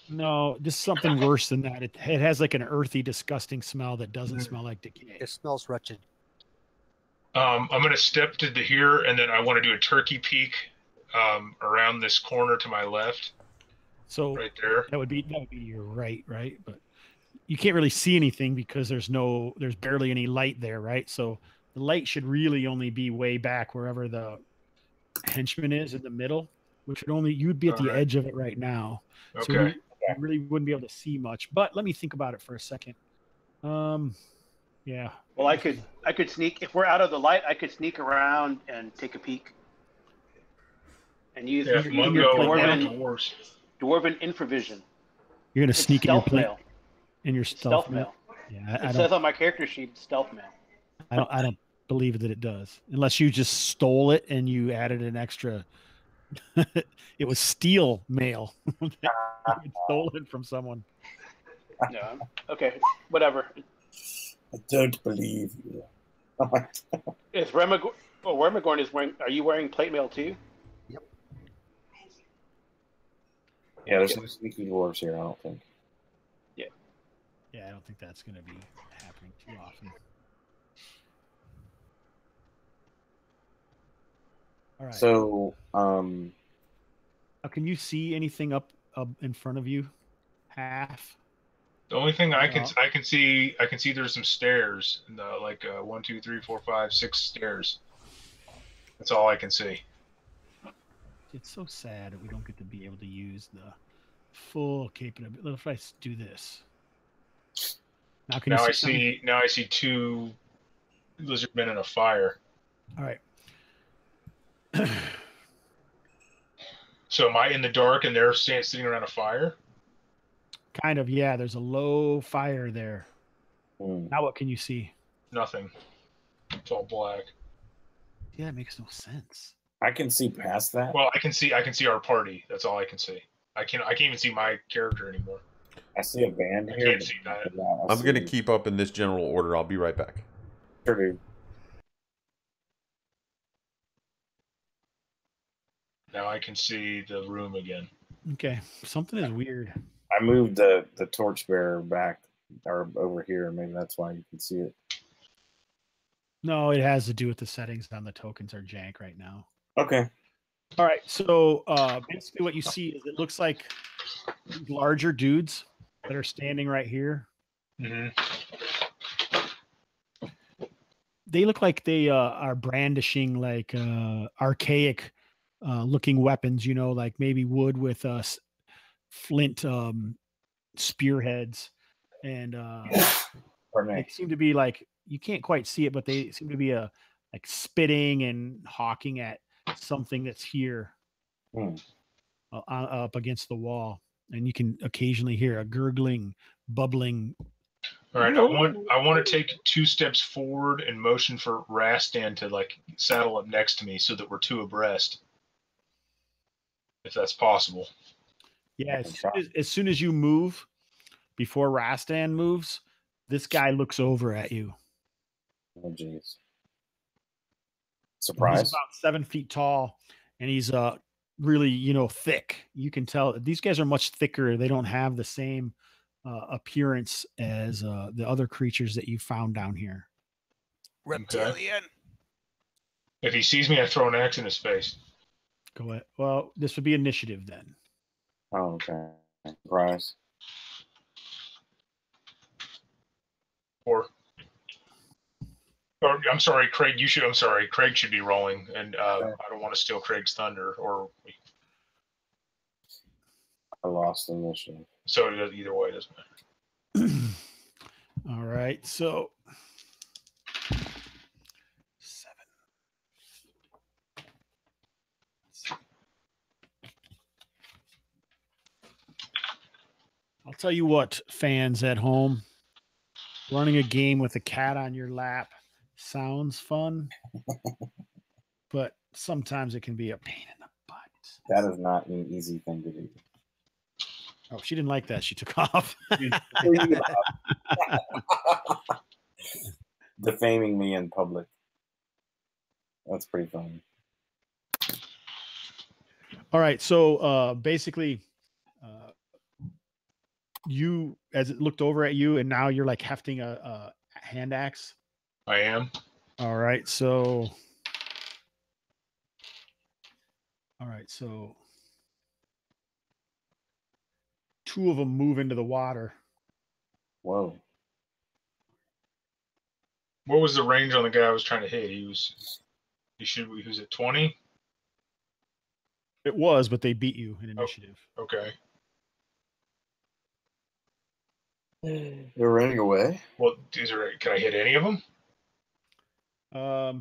No, this is something worse than that. It has like an earthy, disgusting smell that doesn't smell like decay.
It smells wretched.
I'm going to step to the here, and then I want to do a turkey peek around this corner to my left.
So
right there.
That would be your right, but you can't really see anything because there's barely any light there, right? So the light should really only be way back wherever the henchman is in the middle, which you'd be at the edge of it right now.
Okay.
So you really wouldn't be able to see much. But let me think about it for a second. Yeah.
Well, I could sneak, if we're out of the light, I could sneak around and take a peek. And use your dwarven infravision.
You're gonna sneak in your plate.
Mail.
In your stealth mail. Yeah,
it says on my character sheet, stealth mail.
I don't believe that it does, unless you just stole it and you added an extra. It was steal mail. You stole it from someone.
No. Okay. Whatever.
I don't believe you.
Is Remigorn is wearing? Are you wearing plate mail too?
Yep.
Yeah, there's no sneaky dwarves here. I don't think.
Yeah, I don't think that's going to be happening too often. All right.
So,
can you see anything up in front of you? Half.
The only thing I can see there's some stairs, in the, like 1, 2, 3, 4, 5, 6 stairs. That's all I can see.
It's so sad that we don't get to be able to use the full capability. If I do this. Now
I see 2 lizard men in a fire.
All right.
So am I in the dark and they're sitting around a fire?
Kind of, yeah. There's a low fire there.
Mm.
Now what can you see?
Nothing. It's all black.
Yeah, it makes no sense.
I can see past that.
Well, I can see our party. That's all I can see. I can't even see my character anymore.
I see a band here.
I can't see that.
I'm going to keep up in this general order. I'll be right back.
Sure, dude.
Now I can see the room again.
Okay, something is weird.
I moved the torchbearer back or over here. Maybe that's why you can see it.
No, it has to do with the settings on the tokens are jank right now.
Okay.
All right, so basically what you see is it looks like larger dudes that are standing right here.
Mm-hmm.
They look like they are brandishing like archaic looking weapons, like maybe wood with flint spearheads, and they seem to be like, you can't quite see it, but they seem to be like spitting and hawking at something that's here up against the wall, and you can occasionally hear a gurgling, bubbling.
All right, I want to take 2 steps forward and motion for Rastan to like saddle up next to me so that we're 2 abreast, if that's possible.
Yeah, as soon as you move, before Rastan moves, this guy looks over at you.
Oh, jeez. Surprise.
He's about 7 feet tall, and he's really, thick. You can tell these guys are much thicker. They don't have the same appearance as the other creatures that you found down here.
Reptilian.
Okay. If he sees me, I throw an axe in his face.
Go ahead. Well, this would be initiative then.
Oh, okay. Surprise.
Or I'm sorry, Craig. Craig should be rolling, and I don't want to steal Craig's thunder. Or
I lost initiative.
So it does either way, it doesn't matter.
All right, so 7. I'll tell you what, fans at home, running a game with a cat on your lap sounds fun, but sometimes it can be a pain in the butt.
That is not an easy thing to do.
Oh, she didn't like that. She took off.
Defaming me in public. That's pretty funny.
All right, so basically, you, as it looked over at you, and now you're like hefting a hand axe.
I am.
All right, so two of them move into the water.
Whoa.
What was the range on the guy I was trying to hit? He was at 20?
It was, but they beat you in initiative.
Okay.
They're running away.
Well, can I hit any of them? I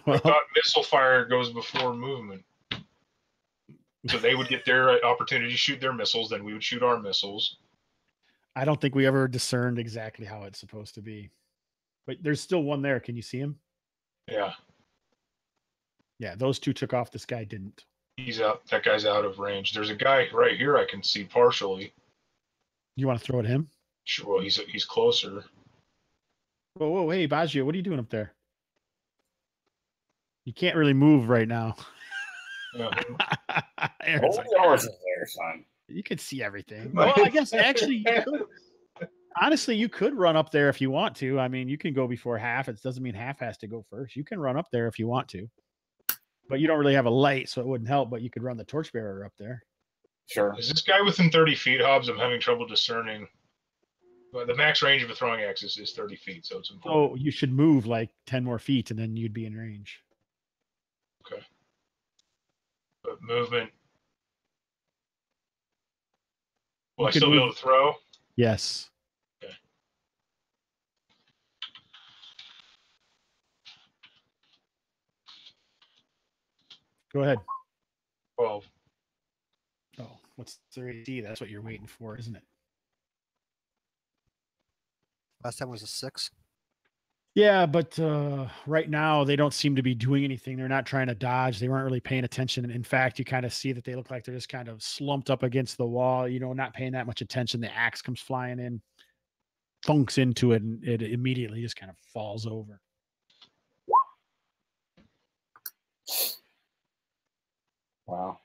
Well,
thought missile fire goes before movement. So they would get their opportunity to shoot their missiles, then we would shoot our missiles.
I don't think we ever discerned exactly how it's supposed to be. But there's still one there. Can you see him?
Yeah.
Yeah, those two took off. This guy didn't.
He's out. That guy's out of range. There's a guy right here I can see partially.
You want to throw at him?
Sure. Well, he's closer.
Whoa, hey, Baggio, what are you doing up there? You can't really move right now. Aaron's like,
yours is there, son.
you could see everything. Well, I guess actually you could. Honestly, you could run up there if you want to. I mean, you can go before half. It doesn't mean half has to go first. You can run up there if you want to. But you don't really have a light, so it wouldn't help. But you could run the torchbearer up there.
Sure.
Is this guy within 30 feet, Hobbs? I'm having trouble discerning. Well, the max range of a throwing axe is 30 feet, so it's important.
So you should move like 10 more feet, and then you'd be in range.
Okay. But movement. Will I still be able to throw?
Yes.
Okay.
Go ahead.
12.
Oh, what's their AC? That's what you're waiting for, isn't it?
Last time was a 6.
Yeah, but right now they don't seem to be doing anything. They're not trying to dodge. They weren't really paying attention. In fact, you kind of see that they look like they're just kind of slumped up against the wall, not paying that much attention. The axe comes flying in, thunks into it, and it immediately just kind of falls over.
Wow.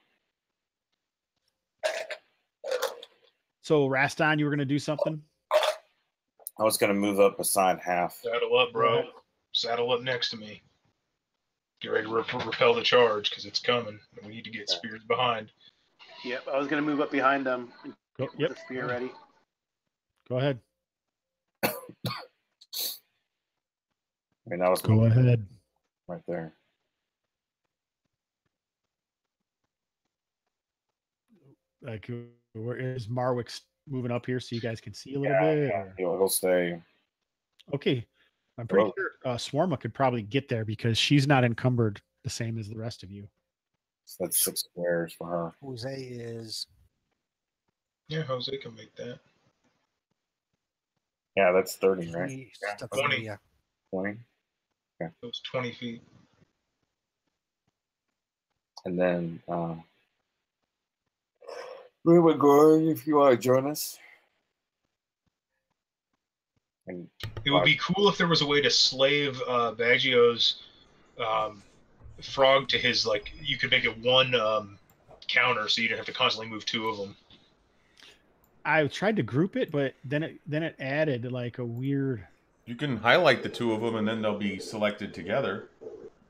So, Rastan, you were going to do something?
I was going to move up beside half.
Saddle up, bro. Saddle up next to me. Get ready to repel the charge because it's coming. We need to get spears behind.
Yep, I was going to move up behind them and get
Yep.
the spear ready.
Go ahead.
I mean, that was
Go ahead.
right there.
Like, where is Marwick moving up here so you guys can see a little bit?
Yeah. He'll stay.
Okay. I'm pretty sure Swarma could probably get there because she's not encumbered the same as the rest of you.
So that's 6 squares for her.
Jose is.
Yeah, Jose can make that.
Yeah, that's 30, right?
Yeah,
20.
Yeah.
20.
It was 20 feet.
And then Gordon, if you want to join us. And
it would be cool if there was a way to slave Baggio's frog to his, like, you could make it one counter so you didn't have to constantly move 2 of them.
I tried to group it, but then it added like a weird.
You can highlight the 2 of them and then they'll be selected together.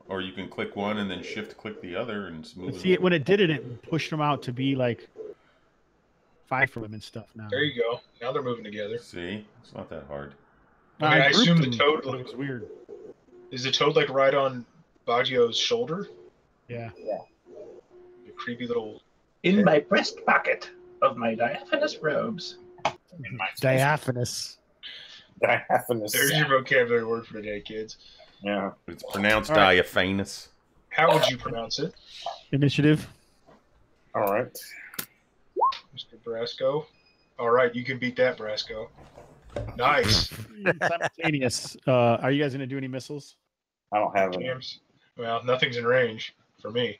Or you can click one and then shift click the other and move
See it when it did it, it pushed them out to be like 5 for them and stuff now.
There you go. Now they're moving together.
See? It's not that hard.
I mean, I assume the
grouped
toad
them, but it was weird.
Is the toad like right on Baggio's shoulder?
Yeah.
A creepy little
In my breast pocket of my diaphanous robes.
In my
Diaphanous.
diaphanous.
There's your vocabulary word for today, kids.
Yeah.
It's pronounced
All right.
diaphanous.
How would you pronounce it,
Initiative.
All right.
Mr. Brasco? All right, you can beat that, Brasco. Nice.
Simultaneous. Are you guys going to do any missiles?
I don't have any.
James. Well, nothing's in range for me.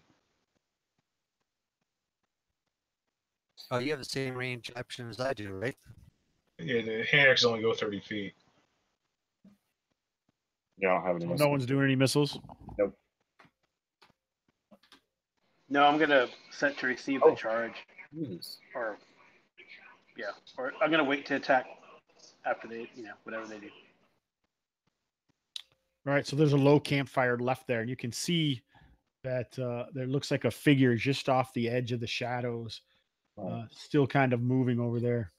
Oh, you have the same range option as I do, right?
Yeah, the hand axes only go 30 feet.
Yeah, I don't have any.
No one's doing any missiles.
No, I'm gonna set to receive the charge,
Jeez.
or I'm gonna wait to attack after they, whatever they do.
All right, so there's a low campfire left there, and you can see that there looks like a figure just off the edge of the shadows, still kind of moving over there.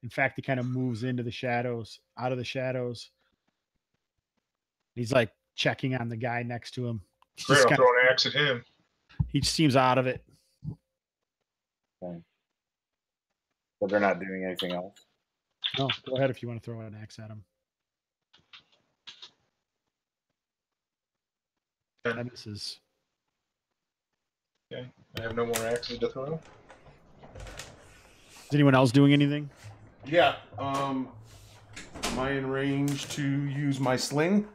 In fact, he kind of moves into the shadows, out of the shadows. He's like checking on the guy next to him.
Great, I'll throw an axe at him.
He seems out of it.
Okay. But they're not doing anything else.
No, go ahead if you want to throw an axe at him. That misses.
Okay, I have no more axes to throw.
Is anyone else doing anything?
Yeah. Am I in range to use my sling?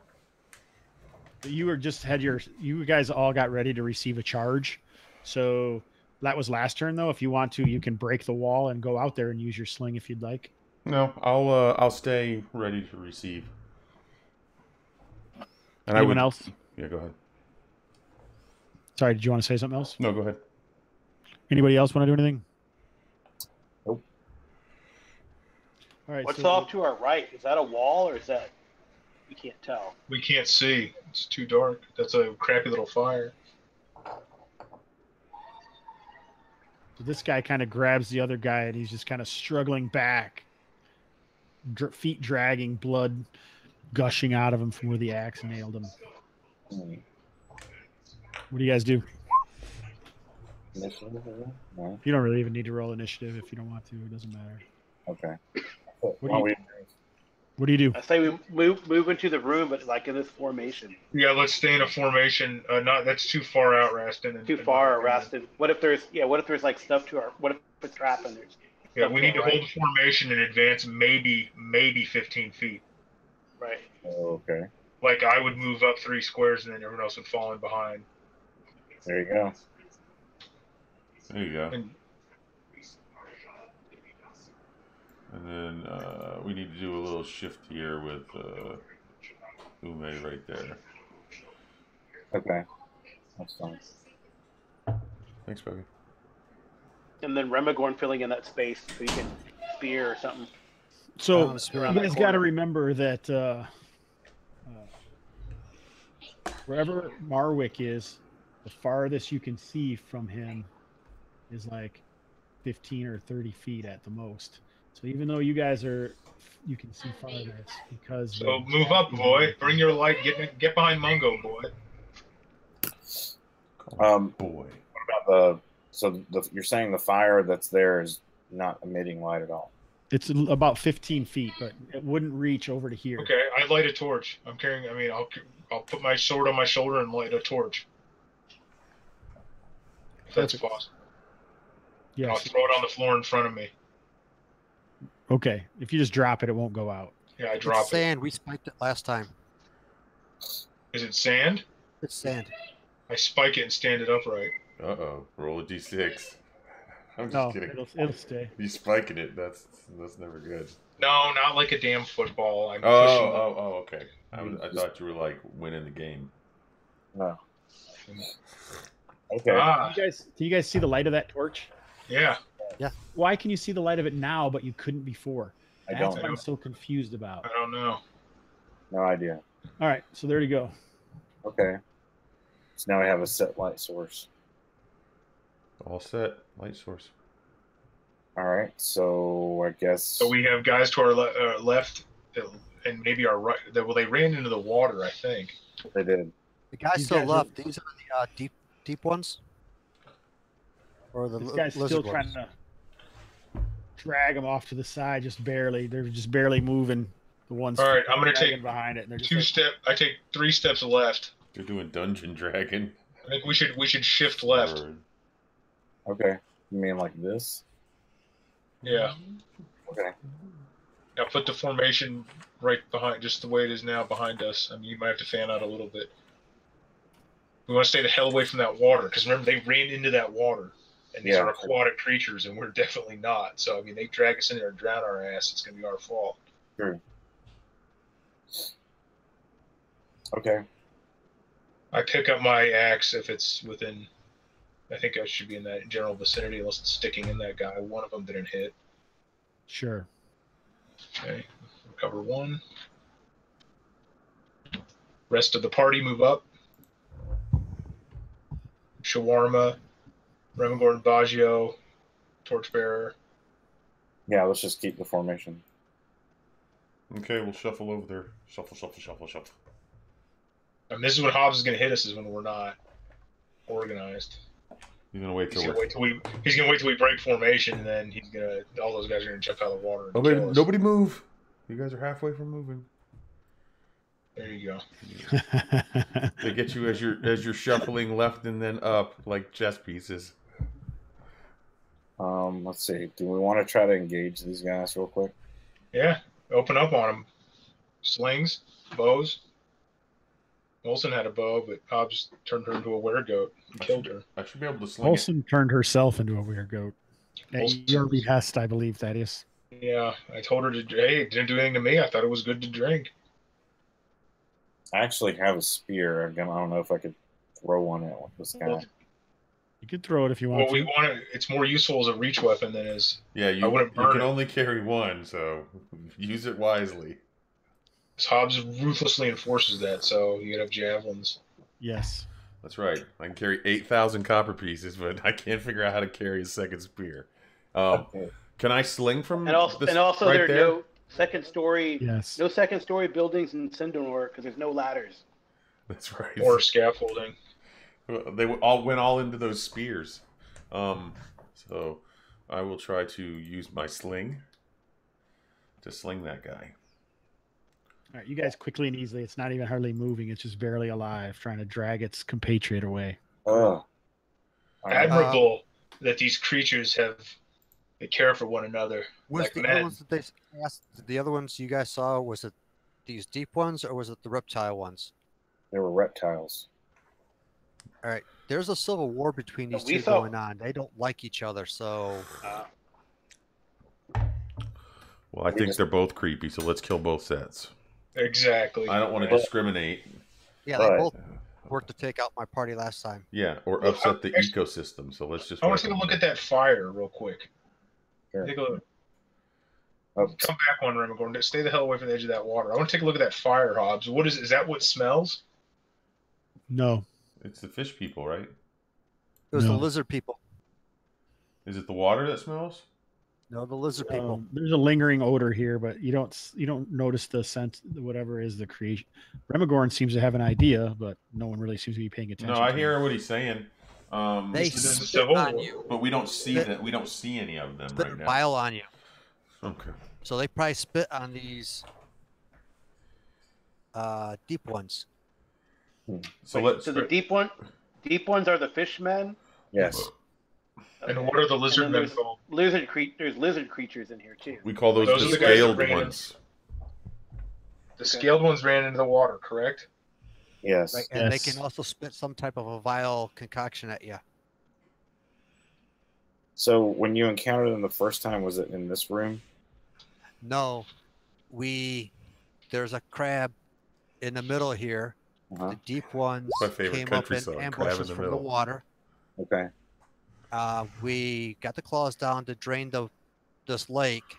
You guys all got ready to receive a charge. So that was last turn though. If you want to, you can break the wall and go out there and use your sling if you'd like.
No, I'll stay ready to receive. And
Anyone else?
Yeah, go ahead.
Sorry, did you want to say something else?
No, go ahead.
Anybody else want to do anything?
Nope.
All right.
What's
so
off to our right? Is that a wall or is that? We can't tell.
We can't see. It's too dark. That's a crappy little fire.
So this guy kind of grabs the other guy and he's just kind of struggling back, feet dragging, blood gushing out of him from where the axe nailed him. What do you guys do?
Initiative? No.
You don't really even need to roll initiative if you don't want to. It doesn't matter.
Okay.
What do you do?
I say we move into the room, but like in this formation.
Yeah, let's stay in a formation. That's too far out, Rastin.
Too far, Rastin. What if there's like stuff to our? What if it's trapping?
Yeah, we need to hold the formation and advance maybe 15 feet.
Right.
Oh, okay.
Like I would move up 3 squares and then everyone else would fall in behind.
There you go.
There you go.
And
And then we need to do a little shift here with Ume right there.
Okay. That's fine.
Thanks, Buggy.
And then Remagorn filling in that space so you can spear or something.
So you
around
guys
that
got to
corner.
remember that wherever Marwick is, the farthest you can see from him is like 15 or 30 feet at the most. So even though you guys you can see farthest because.
so move up, boy. Bring your light. Get behind Mungo, boy.
Boy.
What about you're saying the fire that's there is not emitting light at all?
It's about 15 feet, but it wouldn't reach over to here.
Okay, I light a torch. I'll put my sword on my shoulder and light a torch. If that's
Perfect.
possible.
Yes.
I'll throw it on the floor in front of me.
Okay. If you just drop it, it won't go out.
Yeah, I drop
It's sand. We spiked it last time.
it. Is it sand?
It's sand.
I spike it and stand it upright.
Uh-oh. Roll a d6. I'm just
No,
kidding.
it'll stay.
You spiking it. That's never good.
No, not like a damn football. I'm pushing
Oh, okay. I thought you were like winning the game.
No. Okay.
Can you guys see the light of that torch?
Yeah.
Why can you see the light of it now, but you couldn't before?
I
That's
don't
what
know.
I'm so confused about.
I don't know.
No idea.
All right, so there you go.
Okay. So now we have a set light source.
All set. Light source.
All right. So I guess.
So we have guys to our left and maybe our right. Well, they ran into the water, I think.
They did.
The guys
These
still
guys
left. These are the deep ones. Or the
This guy's
lizard
still
ones?
trying to drag them off to the side, just barely. They're just barely moving. The ones
All right, I'm gonna
dragging
take
behind it, and they're just
I take 3 steps left.
They're doing Dungeon Dragon.
I think we should shift left.
Okay. You mean like this?
Yeah.
Okay.
Now put the formation right behind, just the way it is now behind us. I mean, you might have to fan out a little bit. We want to stay the hell away from that water, because remember, they ran into that water. And these are aquatic creatures, and we're definitely not. So, I mean, they drag us in there and drown our ass. It's going to be our fault.
Sure. Okay.
I pick up my axe if it's within... I think I should be in that general vicinity, unless it's sticking in that guy. One of them didn't hit.
sure.
Okay, recover 1. Rest of the party move up. Shawarma, Remington Baggio, Torchbearer.
Yeah, let's just keep the formation.
Okay, we'll shuffle over there. Shuffle, shuffle, shuffle, shuffle.
And this is when Hobbs is going to hit us, is when we're not organized.
He's gonna wait till
He's gonna wait till we break formation, and then all those guys are gonna jump out of the water. And kill us.
Nobody move. You guys are halfway from moving.
There you go.
They get you as you're shuffling left and then up like chess pieces.
Let's see. Do we want to try to engage these guys real quick?
Yeah, open up on them. Slings, bows. Olsen had a bow, but Hobbs turned her into a weregoat and killed her.
I should be able to sling
Olsen turned herself into a weird goat. At
Olsen-
your behest, I believe that is.
Yeah, I told her hey, it didn't do anything to me. I thought it was good to drink.
I actually have a spear. Again, I don't know if I could throw one at this guy.
Well,
You could throw it if you want
Well, we
to.
want it. It's more useful as a reach weapon than as.
Yeah,
I
you
wouldn't burn
can
it.
only carry one, so use it wisely.
Hobbs ruthlessly enforces that, so you have javelins.
Yes.
That's right. I can carry 8,000 copper pieces, but I can't figure out how to carry a second spear.
Okay.
Can I sling from
And also,
this
there are
there?
no second story,
Yes.
no second story buildings in Cindanor because there's no ladders.
That's right.
Or scaffolding.
They went all into those spears. So I will try to use my sling to sling that guy.
All right, you guys quickly and easily. It's not even hardly moving. It's just barely alive, trying to drag its compatriot away.
Admirable that these creatures they care for one another.
Was
like
the
men.
other ones that they asked? The other ones you guys saw, was it these deep ones or was it the reptile ones?
They were reptiles.
All right, there's a civil war between these
We
two
saw-
going on. They don't like each other, so
Well, I think they're both creepy, so let's kill both sets.
Exactly.
I don't want to discriminate.
yeah, they
Right.
both worked to take out my party last time.
Yeah, or
Well,
upset the
actually-
ecosystem. So let's just.
I want to
wipe
take a
them.
look at that fire real quick.
Sure.
Take a look.
Oh,
Come back one, Remington. Stay the hell away from the edge of that water. I want to take a look at that fire, Hobbs. What is that? What smells?
No.
It's the fish people, right?
It was
No.
the lizard people.
Is it the water that smells?
No, the lizard people.
There's a lingering odor here, but you don't notice the scent, whatever is the creation. Remigorn seems to have an idea, but no one really seems to be paying attention.
No, I
to
hear
him.
what he's saying.
They
this is
spit
civil
on
war.
you.
But we don't see
Spit-
that. We don't see any of them
Spit
right now.
bile on you.
Okay.
So they probably spit on these deep ones.
So
Wait,
let's.
so the deep ones are the fishmen.
yes.
And what are the lizard
And then
men called?
There's lizard creatures in here too.
We call those
Those
the
are the guys that
scaled
bring in-
ones.
The scaled ones ran into the water, correct?
Yes.
Right? And they
Yes.
can also spit some type of a vile concoction at you.
So when you encountered them the first time, was it in this room?
No, there's a crab in the middle here.
Uh-huh.
The deep ones
My favorite
came up
country
and
song,
ambushed
crab in
us
the
from the
middle.
water.
Okay.
We got the claws down to drain this lake,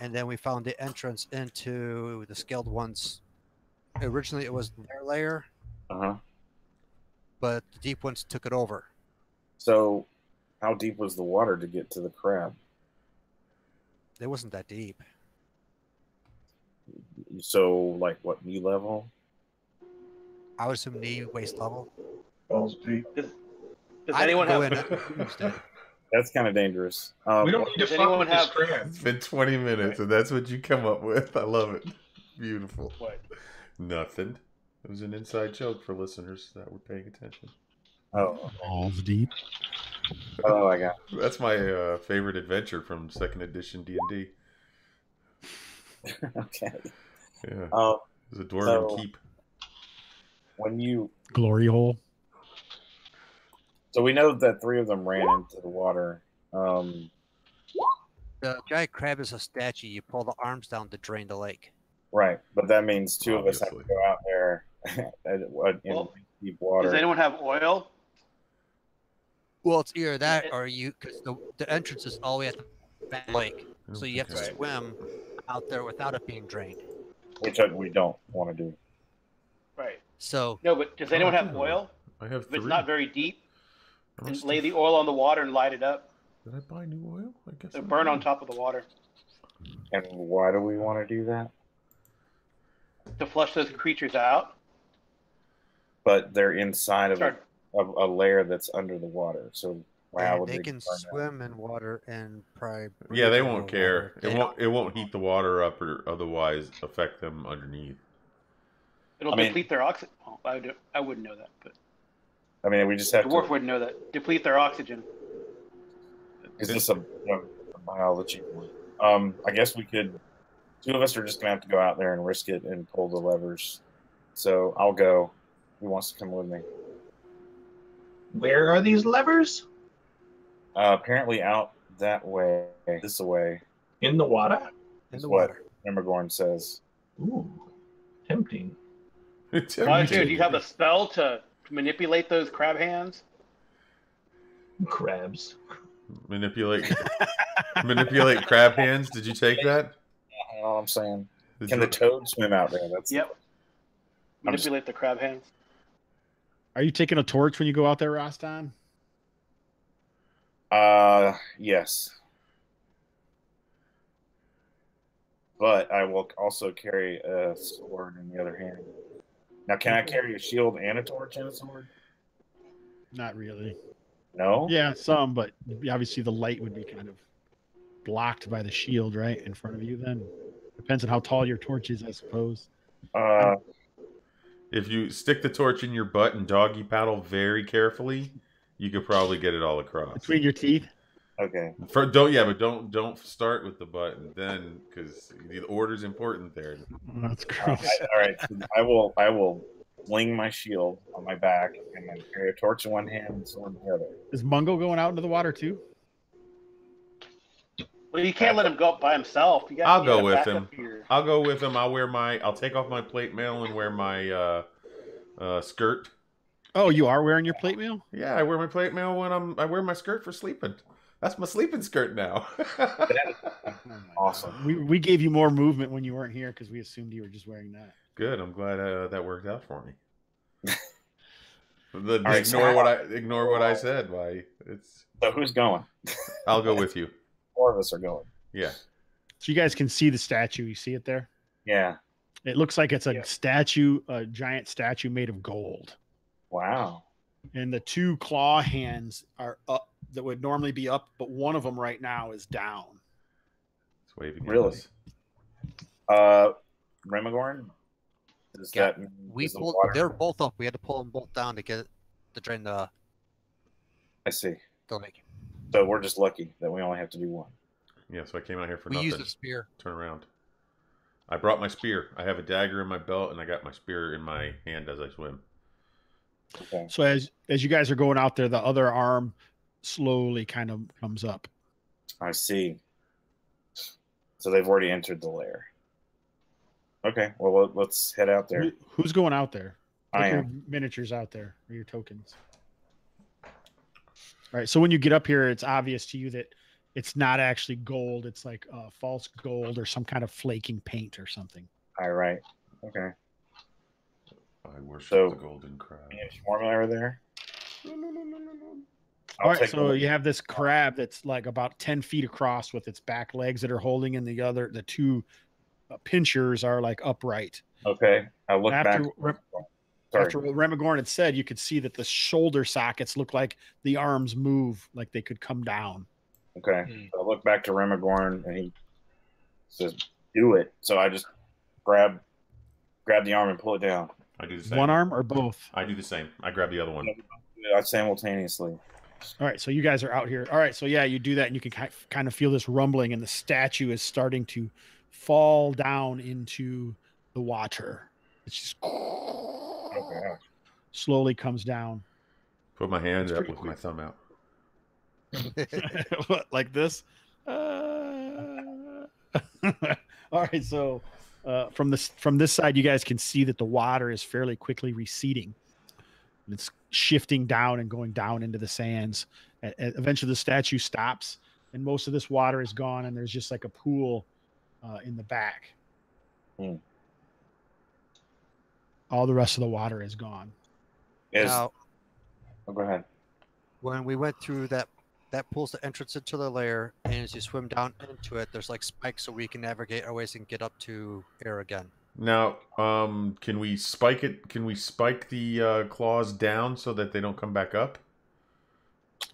and then we found the entrance into the scaled ones. Originally, it was their lair,
Uh-huh.
but the deep ones took it over.
So how deep was the water to get to the crab?
It wasn't that deep.
So like what, knee level?
I would assume knee waist level.
Balls deep.
Does
I didn't
anyone
go
have
in. Who's dead?
That's kind of dangerous.
We don't need to
Does
fuck
anyone
with this
have-
crab.
It's been 20 minutes, and that's what you come up with. I love it. Beautiful.
What?
Nothing. It was an inside joke for listeners that were paying attention.
Oh,
Balls deep.
oh, I got.
That's my favorite adventure from 2nd edition D&D.
Okay.
Yeah. It
Um,
was a dwarven
so-
keep.
when you
Glory hole.
so we know that 3 of them ran into the water.
The giant crab is a statue. You pull the arms down to drain the lake.
Right, but that means 2 of us have to
Obviously.
go out there in
Well,
deep water.
Does anyone have oil?
Well, it's either that or you, because the entrance is all the way at the back of the lake.
I don't
So you have to
think I-
swim out there without it being drained.
Which we don't want to do.
Right.
So
No, but does anyone
I
have
do.
oil?
I have
If
3.
it's not very deep,
I
just
must
lay
have-
the oil on the water and light it up.
Did I buy new oil? I guess
So
I
burn on
did.
top of the water
And why do we want to do that?
to flush those creatures out.
But they're inside of
Start.
a layer that's under the water. So wow,
and
would
they
they
can
burn that?
swim in water and probably.
Yeah, they
breathe in
won't
the
care.
water. They
It won't heat the water up or otherwise affect them underneath.
It'll
I mean-
deplete their oxygen. Oh, I wouldn't know that, but
I mean, we just have
dwarf
to.
wouldn't know that. Deplete their oxygen.
Is this a biology one? I guess we could. 2 of us are just gonna have to go out there and risk it and pull the levers. So I'll go. Who wants to come with me?
Where are these levers?
Apparently out that way, this way.
In the water?
in
is
the
what
water.
Remagorn says.
Ooh, tempting.
Roger, do you have a spell to manipulate those crab hands?
Crabs.
manipulate crab hands? Did you take that?
You know what I'm saying?
Did
Can
you-
the toad swim out there? That's
Yep. Manipulate the crab hands.
Are you taking a torch when you go out there, Rostan?
Yes. But I will also carry a sword in the other hand. Now, can I carry a shield and a torch and a sword?
Not really.
No?
Yeah, some, but obviously the light would be kind of blocked by the shield, right, in front of you. Then depends on how tall your torch is, I suppose.
If you stick the torch in your butt and doggy paddle very carefully, you could probably get it all across.
Between your teeth.
Okay.
But don't start with the butt and then because the order's important there.
Oh, that's gross.
All right. So I will fling my shield on my back and then carry a torch in one hand and sword in the other.
Is Mungo going out into the water too?
Well, you can't let him go up by himself. You got,
I'll
you
go
gotta
with
back
him.
up your-
I'll go with him. I'll take off my plate mail and wear my skirt.
Oh, you are wearing your plate mail?
Yeah, I wear my plate mail when I wear my skirt for sleeping. That's my sleeping skirt now.
Awesome.
We gave you more movement when you weren't here because we assumed you were just wearing that.
Good. I'm glad that worked out for me.
right,
Ignore what I said. Why?
So who's going?
I'll go with you.
4 of us are going.
Yeah.
So you guys can see the statue. You see it there?
Yeah.
It looks like it's a
Yeah.
statue, a giant statue made of gold.
Wow.
And the 2 claw hands are up that would normally be up, but one of them right now is down.
It's waving at
Really?
us.
Remagorn? Does
Yeah,
that mean
We
is the
pulled.
water-
They're both up. We had to pull them both down to get to drain the
I see.
lake.
So we're just lucky that we only have to do one.
Yeah, so I came out here for
We
nothing.
used a spear.
Turn around. I brought my spear. I have a dagger in my belt, and I got my spear in my hand as I swim.
Okay.
So as you guys are going out there, the other arm slowly kind of comes up.
I see. So they've already entered the lair. Okay. Well, let's head out there.
Who's going out there?
I
Put your
am.
miniatures out there, or your tokens. All right. So when you get up here, it's obvious to you that it's not actually gold. It's like false gold or some kind of flaking paint or something.
All right. Okay.
I worship
So-
the golden crab.
Any formula over there?
All right.
take
So
one.
you have this crab that's like about 10 feet across with its back legs that are holding, and the 2 pinchers are like upright.
Okay. I look
After
back. Sorry.
After what Remigorn had said, you could see that the shoulder sockets look like the arms move, like they could come down.
Okay. So I look back to Remigorn, and he says, "Do it." So I just grab the arm and pull it down.
I do the same.
One arm or both?
I do the same. I grab the other one.
I simultaneously.
All right, so you guys are out here. All right, so yeah, you do that, and you can kind of feel this rumbling, and the statue is starting to fall down into the water. It's just slowly comes down.
Put my hand up with my thumb out.
What, like this? All right, so from this side, you guys can see that the water is fairly quickly receding. It's shifting down and going down into the sands. Eventually, the statue stops, and most of this water is gone, and there's just like a pool in the back. All the rest of the water is gone.
Now,
go ahead.
when we went through that pool's the entrance into the lair, and as you swim down into it, there's like spikes so we can navigate our ways and get up to air again.
Now, can we spike it? Can we spike the claws down so that they don't come back up?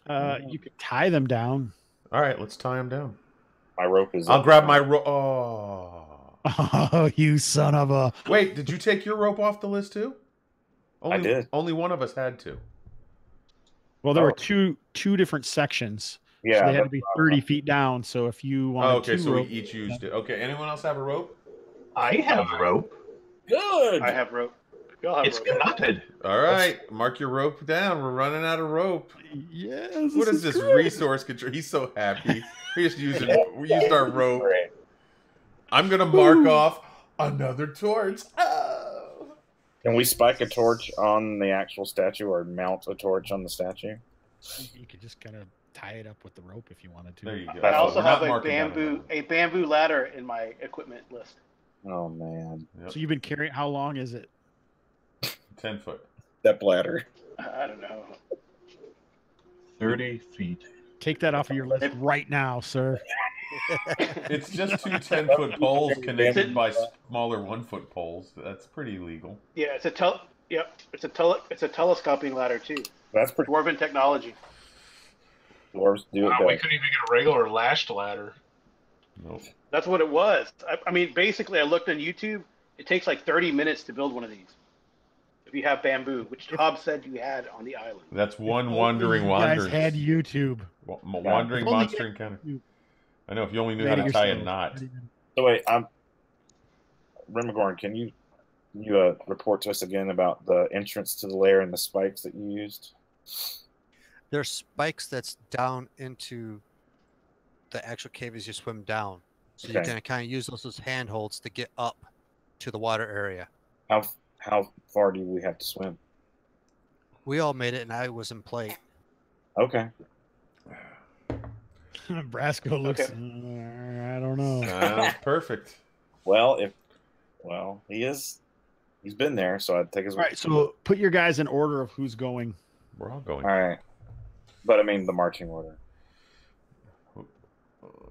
You could tie them down.
All right, let's tie them down.
My rope is.
I'll grab my rope. Oh.
Oh, you son of a!
Wait, did you take your rope off the list too?
I did.
Only one of us had to.
Well, there were two different sections.
Yeah,
so they had to be 30 feet down. So if you wanted
okay,
two
so we
rope,
each used it. Okay, anyone else have a rope?
I have rope.
Good.
I have rope. Y'all have
It's
rope.
knotted.
All right, mark your rope down. We're running out of rope.
yes.
What is this
great.
resource control? He's so happy. We just used it. We used our rope.
Great.
I'm gonna mark off another torch. Oh.
Can we spike a torch on the actual statue or mount a torch on the statue?
You could just kind of tie it up with the rope if you wanted to.
There you go.
I also
We're not
have
marking down
a bamboo ladder in my equipment list.
Oh man,
Yep.
So you've been carrying. How long is it?
10 foot.
step ladder.
I don't know.
30 feet.
Take that off of your list right now, sir.
It's just two 10-foot poles connected by smaller 1-foot poles. That's pretty legal.
Yeah, it's a telescoping ladder too.
That's pretty.
Dwarven technology.
Dwarves do it
Wow, we
better.
couldn't even get a regular lashed ladder.
Nope.
That's what it was. I mean, basically, I looked on YouTube. It takes like 30 minutes to build one of these. If you have bamboo, which Hobbs said you had on the island.
That's one
Only
wandering
you
wanderer.
guys had YouTube.
Wandering
If only
monster
you-
encounter. I know, if you only knew
Made
how
it
to tie a
yourself.
knot.
So wait, Remigorn, can you report to us again about the entrance to the lair and the spikes that you used?
There's spikes that's down into the actual cave as you swim down. So you
Okay.
can kind of use those as handholds to get up to the water area.
How far do we have to swim?
We all made it, and I was in plate.
Okay.
Brasco looks.
Okay.
I don't know.
Perfect.
Well, he's been there, so I'd take his.
All right, so put your guys in order of who's going.
We're all going.
All right. But I mean the marching order.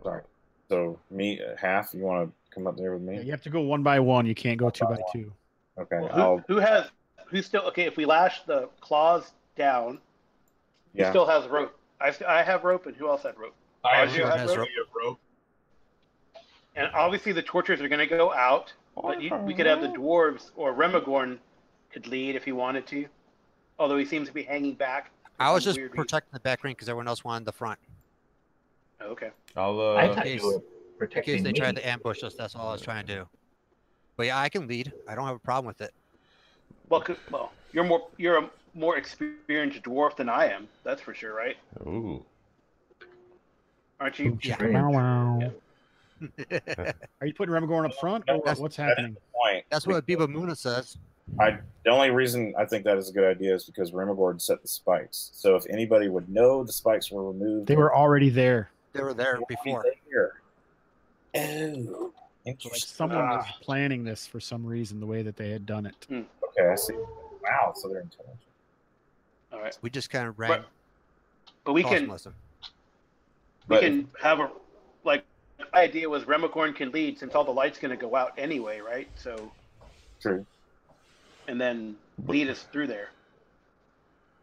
Sorry. So me, half. You want to come up there with me?
Yeah, you have to go one by one. You can't go two by two.
Okay.
Well, who's still okay? If we lash the claws down, who
Yeah.
still has rope? I have rope, and who else had rope?
I have
Arjun has
rope. rope.
And obviously the torches are going to go out, but we could have the dwarves or Remigorn could lead if he wanted to, although he seems to be hanging back. for
I was
some
just
weird
protecting the back ring because everyone else wanted the front.
reason. Okay.
I'll
I thought
case-
you were
In
protecting
case they
me.
tried to ambush us, that's all I was trying to do. But yeah, I can lead. I don't have a problem with it.
Well, you're a more experienced dwarf than I am. That's for sure, right?
Ooh.
Aren't you?
Yeah.
Wow, wow.
Yeah.
Are you putting Remigorn up front, or
That's-
what's happening?
Point.
That's what Biba Muna says.
The only reason I think that is a good idea is because Remigord set the spikes. So if anybody would know the spikes were removed,
They were already there.
They were there
they'd be
before.
Here. Oh,
So, like
interesting.
someone was planning this for some reason, the way that they had done it.
Okay, I see. Wow, so they're intelligent.
All right.
We just kind of ran.
But we
cross
can
listen.
But
have a like. My idea was Remigorn can lead since all the light's going to go out anyway, right? So
true.
and then lead us through there.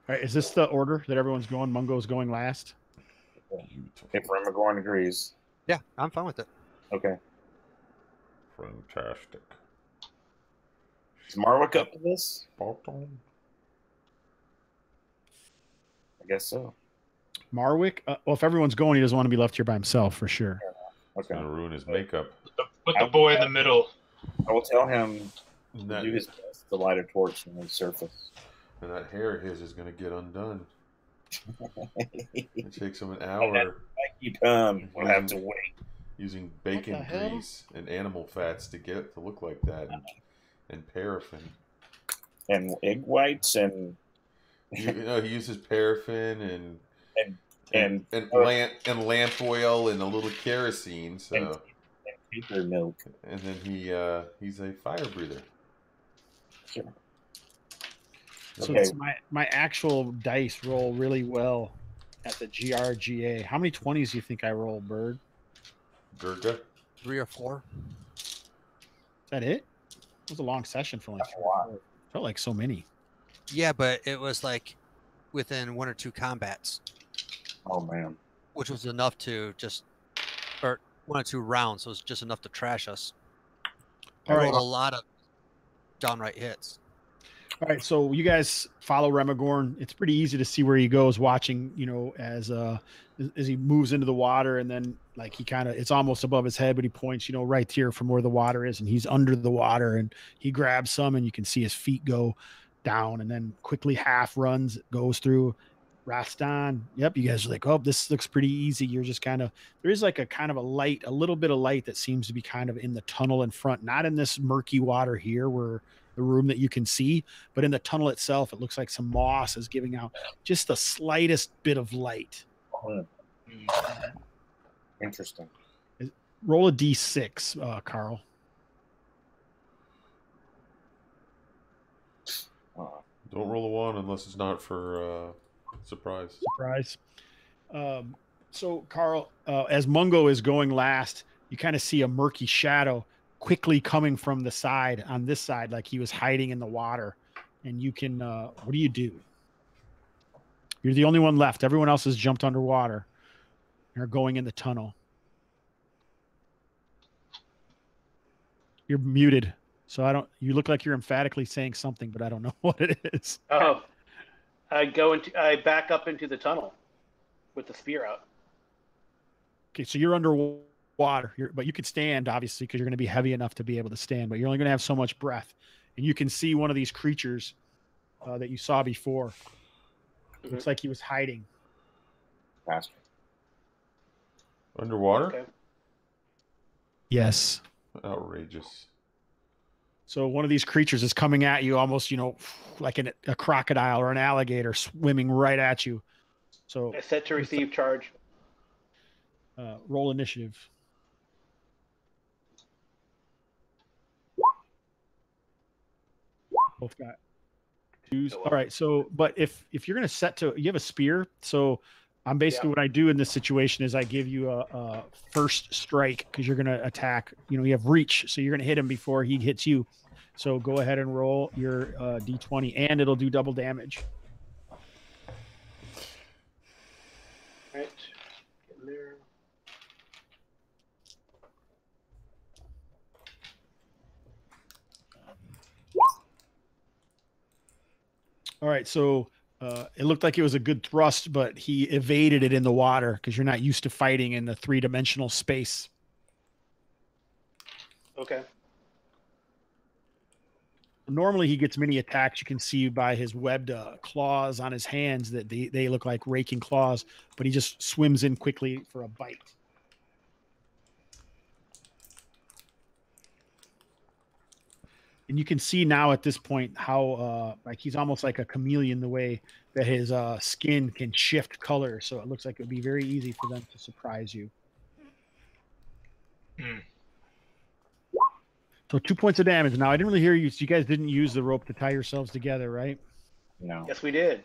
All right, is this the order that everyone's going? Mungo's going last.
If Remagorn agrees.
Yeah, I'm fine with it.
Okay.
Fantastic.
Is Marwick up to this? I guess so.
Marwick? Well, if everyone's going, he doesn't want to be left here by himself for sure.
It's going to ruin his makeup.
Put the boy in the middle.
I will tell him
And
to
that,
do his best to light a torch when we surface.
and that hair of his is going to get undone. It takes him an hour
We'll have to wait.
using bacon
What the hell?
grease and animal fats to get it to look like that, and paraffin.
And egg whites and
You know, he uses paraffin
and
lamp oil and a little kerosene. So
paper milk.
and then he's a fire breather.
Sure.
So
Okay.
it's my actual dice roll really well at the GRGA. How many 20s do you think I roll, Bird?
Gurga.
3 or 4.
Is that it? It was a long session for like
That's a lot.
felt like so many.
Yeah, but it was like within 1 or 2 combats,
Oh man.
which was enough to just, or 1 or 2 rounds, so it was just enough to trash us. I
All
rolled
right.
a lot of downright hits.
All right, so you guys follow Remagorn. It's pretty easy to see where he goes, watching, as he moves into the water, and then like he kind of, it's almost above his head, but he points, right here from where the water is, and he's under the water, and he grabs some, and you can see his feet go down, and then quickly half runs, goes through Rastan. Yep, you guys are like, oh, this looks pretty easy. You're just kind of, there is like a kind of a little bit of light that seems to be kind of in the tunnel in front, not in this murky water here where the room that you can see, but in the tunnel itself, it looks like some moss is giving out just the slightest bit of light.
Interesting.
Roll a D6, Carl.
Don't roll a 1 unless it's not for surprise.
Surprise. So, Carl, as Mungo is going last, you kind of see a murky shadow quickly coming from the side on this side, like he was hiding in the water. And you can, what do you do? You're the only one left. Everyone else has jumped underwater. You're going in the tunnel. You're muted. So you look like you're emphatically saying something, but I don't know what it is.
Oh, I back up into the tunnel with the spear out.
Okay, so you're underwater, but you could stand, obviously, because you're going to be heavy enough to be able to stand, but you're only going to have so much breath. And you can see one of these creatures that you saw before.
Mhm.
Looks like he was hiding.
Faster.
Underwater?
Okay.
Yes.
Outrageous.
So one of these creatures is coming at you almost, like a crocodile or an alligator swimming right at you. So
I set to receive charge.
roll initiative. Both got 2s.
Oh, well.
All right. So, but if you're going to set to, you have a spear. So I'm basically what I do in this situation is I give you a first strike because you're going to attack. You have reach, so you're going to hit him before he hits you. So go ahead and roll your d20, and it'll do double damage.
Right. Getting there.
All right. So it looked like it was a good thrust, but he evaded it in the water because you're not used to fighting in the 3-dimensional space.
Okay.
Normally he gets many attacks. You can see by his webbed claws on his hands that they look like raking claws, but he just swims in quickly for a bite. And you can see now at this point how like he's almost like a chameleon, the way that his skin can shift color. So it looks like it would be very easy for them to surprise you.
Hmm.
So 2 points of damage. Now, I didn't really hear you. You guys didn't use the rope to tie yourselves together, right?
No.
Yes, we did.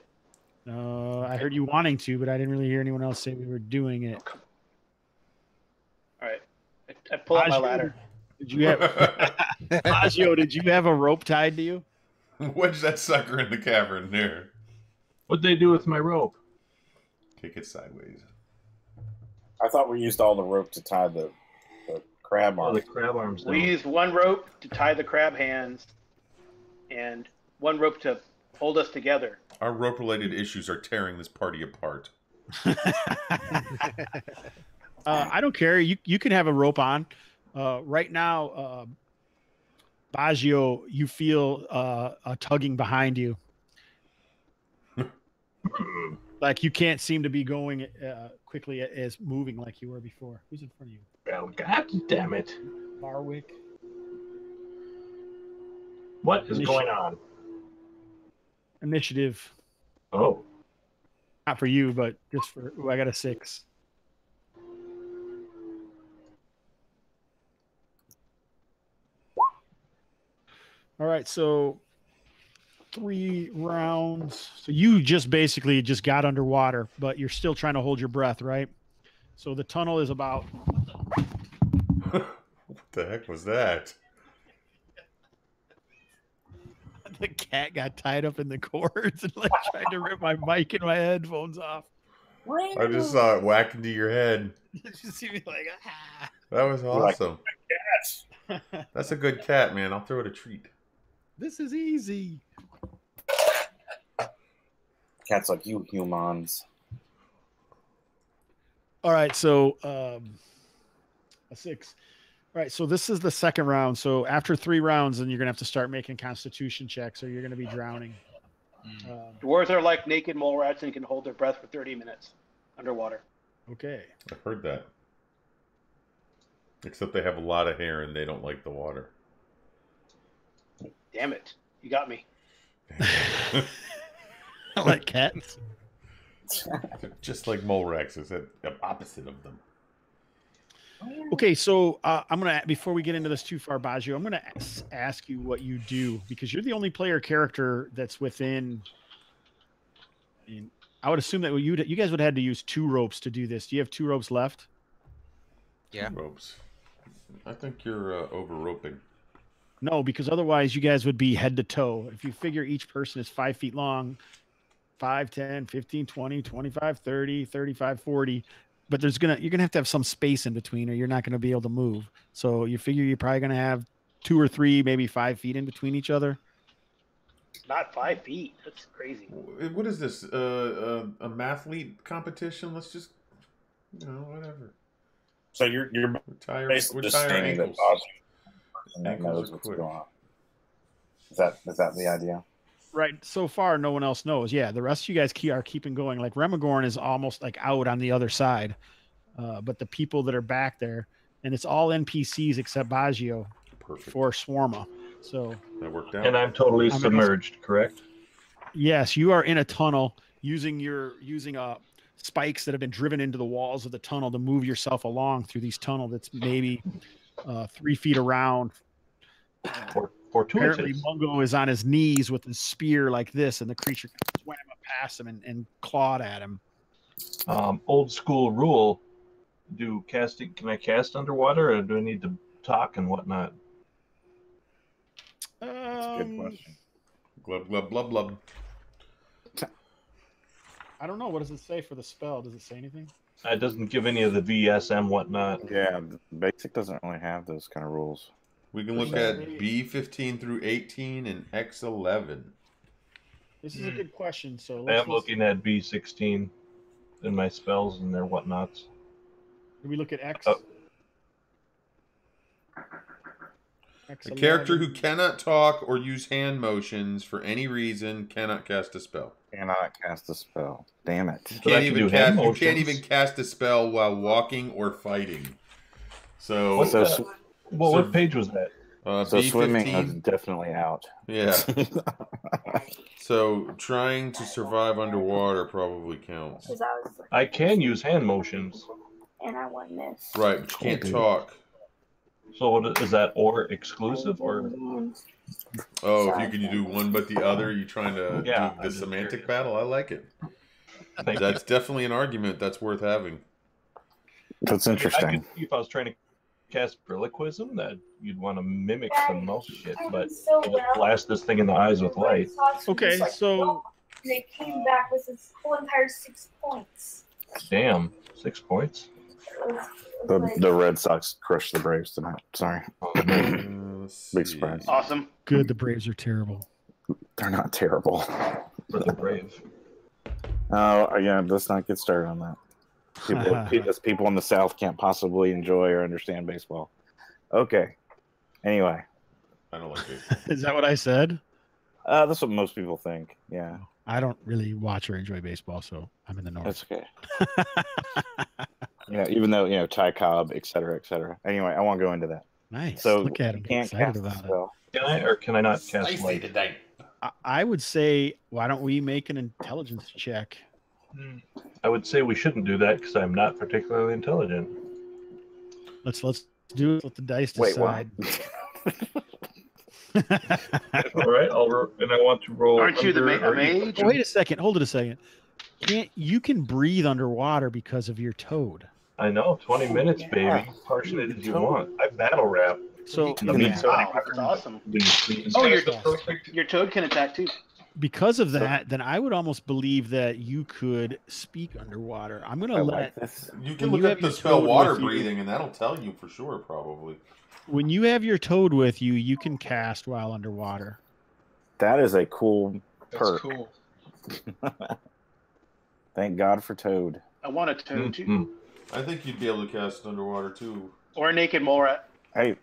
I heard you wanting to, but I didn't really hear anyone else say we were doing it.
All right. I pull out my
Agio,
ladder.
Did you have Agio, did you have a rope tied to you?
Wedge that sucker in the cavern there.
What'd they do with my rope?
Kick it sideways.
I thought we used all the rope to tie the crab
Oh,
arm.
the crab arms.
We
down.
used one rope to tie the crab hands, and one rope to hold us together.
Our rope-related issues are tearing this party apart.
I don't care. You can have a rope on. Right now, Baggio, you feel a tugging behind you. Like you can't seem to be going quickly as moving like you were before. Who's in front of you?
Well, God damn it!
Barwick.
What is going on?
Initiative.
Oh,
Not for you, but just for. Ooh, I got a 6. All right, so 3 rounds. So you just basically just got underwater, but you're still trying to hold your breath, right? So the tunnel is about.
What the heck was that?
The cat got tied up in the cords and like tried to rip my mic and my headphones off.
I just saw it whack into your head.
You see me like, ah.
That was
Like-
awesome. That's a good cat, man. I'll throw it a treat.
This is easy.
Cats like you humans.
All right, so a 6. All right, so this is the second round. So after 3 rounds, then you're gonna have to start making Constitution checks, or you're gonna be drowning.
Dwarves are like naked mole rats and can hold their breath for 30 minutes underwater.
Okay.
I've heard that. Except they have a lot of hair and they don't like the water.
Damn it. You got me.
I like cats.
Just like mole rats, is the opposite of them.
Okay, so I'm gonna before we get into this too far, Baggio, I'm gonna ask you what you do because you're the only player character that's within. I would assume that you guys would have had to use 2 ropes to do this. Do you have 2 ropes left?
Yeah.
Ropes. I think you're over roping.
No, because otherwise you guys would be head to toe. If you figure each person is 5 feet long, 5, 10, 15, 20, 25, 30, 35, 40. But you're gonna have to have some space in between, or you're not gonna be able to move. So you figure you're probably gonna have 2 or 3, maybe 5 feet in between each other.
Not 5 feet. That's crazy.
What is this? A mathlete competition? Let's just, whatever.
So you're
Retire,
basically just
retire
saying that
ankles.
Baggio
Ankles
knows
are
what's
quick.
going on. Is that the idea?
Right. So far, no one else knows. Yeah, the rest of you guys are keeping going. Like Remagorn is almost like out on the other side, but the people that are back there, and it's all NPCs except Baggio
Perfect.
for Swarma. So
That worked out.
and I'm totally
I'm
submerged, correct?
yes, you are in a tunnel using spikes that have been driven into the walls of the tunnel to move yourself along through these tunnel that's maybe 3 feet around. Apparently,
Fortuitous.
Mungo is on his knees with his spear like this, and the creature swam up past him and clawed at him.
Old school rule: can I cast underwater, or do I need to talk and whatnot?
That's a good question.
Glub, glub, blub, blub.
I don't know. What does it say for the spell? Does it say anything?
It doesn't give any of the VSM whatnot.
Yeah, basic doesn't really have those kind of rules.
We can look at B15 through 18 and X11.
This is a good question. So
I
let's
am looking at B16 in my spells and their whatnots.
Do we look at X?
Oh.
A character who cannot talk or use hand motions for any reason cannot cast a spell.
Cannot cast a spell. Damn it.
You
But I
can't,
can
even
do hand
cast, you can't
motions.
even cast a spell while walking or fighting. So,
What's
So,
that? Well, what page was that?
so swimming is
B15.
definitely out.
Yeah. So trying to survive underwater probably counts.
Because I was
I can use hand motions.
and I won this.
Right, but you can't talk.
So what is that, or exclusive, or
Oh, if you can do one but the other, you trying to
Yeah,
do
I'm
the
just
semantic
curious.
battle? I like it.
Thank
That's definitely an argument that's worth having.
That's
you. I
interesting.
could see if I was trying to cast Brilliquism, that you'd want to mimic some mouse shit, but you just blast this thing in the eyes with light.
Okay, so
They came back with this whole entire 6 points.
Damn, 6 points.
The Red Sox crushed the Braves tonight. Sorry. Big surprise.
Awesome.
good. The Braves are terrible.
They're not terrible.
But they're brave.
Oh, yeah, let's not get started on that. People in the South can't possibly enjoy or understand baseball. Okay. Anyway.
I don't like baseball.
Is that what I said?
That's what most people think. Yeah.
I don't really watch or enjoy baseball, so I'm in the north.
That's okay. Even though, Ty Cobb, et cetera, et cetera. Anyway, I won't go into that.
Nice.
So
Look at him.
you can't
Excited
cast
about
the
it.
spell.
Can I or can I not cast
Spicy
light?
today.
I would say, why don't we make an intelligence check?
I would say we shouldn't do that because I'm not particularly intelligent.
Let's do it. Let the dice
Wait, what?
decide.
All right, and I want to roll.
Aren't you the
under-
a mage?
Wait a second. Hold it a second. You can breathe underwater because of your toad.
I know, 20 minutes, baby. Partially as you want. I battle rap.
So
In the meantime,
Wow, that's awesome.
when you sleep.
Oh,
That's the perfect.
your toad can attack too.
because of that, then I would almost believe that you could speak underwater. I'm gonna
I
let
like this.
You can
When
look
you
up
have
the
your
spell
toad
water
with you-
breathing, and that'll tell you for sure, probably.
when you have your toad with you, you can cast while underwater.
That is a cool
That's
perk.
cool.
Thank God for Toad.
I want a toad too,
Mhm.
I think you'd be able to cast underwater too.
or a naked mole rat.
Hey,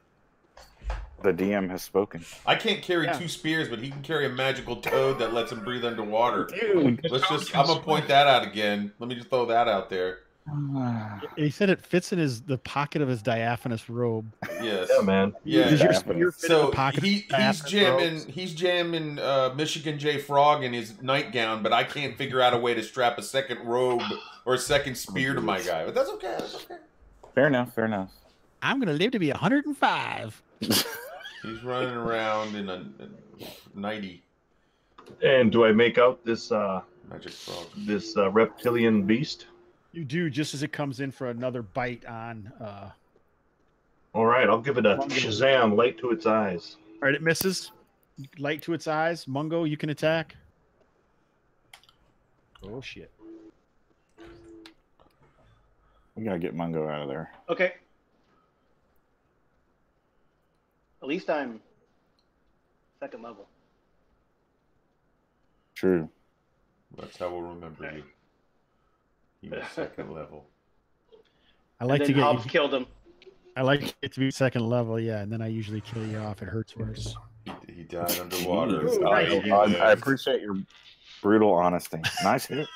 the DM has spoken.
I can't carry
Yeah.
2 spears, but he can carry a magical toad that lets him breathe underwater.
Dude,
I'm gonna point that out again. Let me just throw that out there.
he said it fits in the pocket of his diaphanous robe.
Yes.
Yeah, man.
Yeah.
Does your
diaphanous.
spear fit in
So
the pocket? of his
he's
diaphanous robes?
jamming Michigan J Frog in his nightgown, but I can't figure out a way to strap a second robe or a second spear to my guy. But that's okay. That's okay.
Fair enough. Fair enough.
I'm gonna live to be 105.
He's running around in a 90
And do I make out this
magic frog.
reptilian beast?
You do, just as it comes in for another bite on.
All right, I'll give it a Shazam, light to its eyes.
All right, it misses. Light to its eyes. Mungo, you can attack. Oh shit!
We gotta get Mungo out of there.
Okay. At least I'm second level.
True.
That's how we'll remember you. He was second level.
I like
and
to
then
get.
Hobbs
You,
killed him.
I like it to be second level, yeah, and then I usually kill you off. It hurts worse.
He died underwater.
Jeez.
nice.
I appreciate your brutal honesty. Nice hit.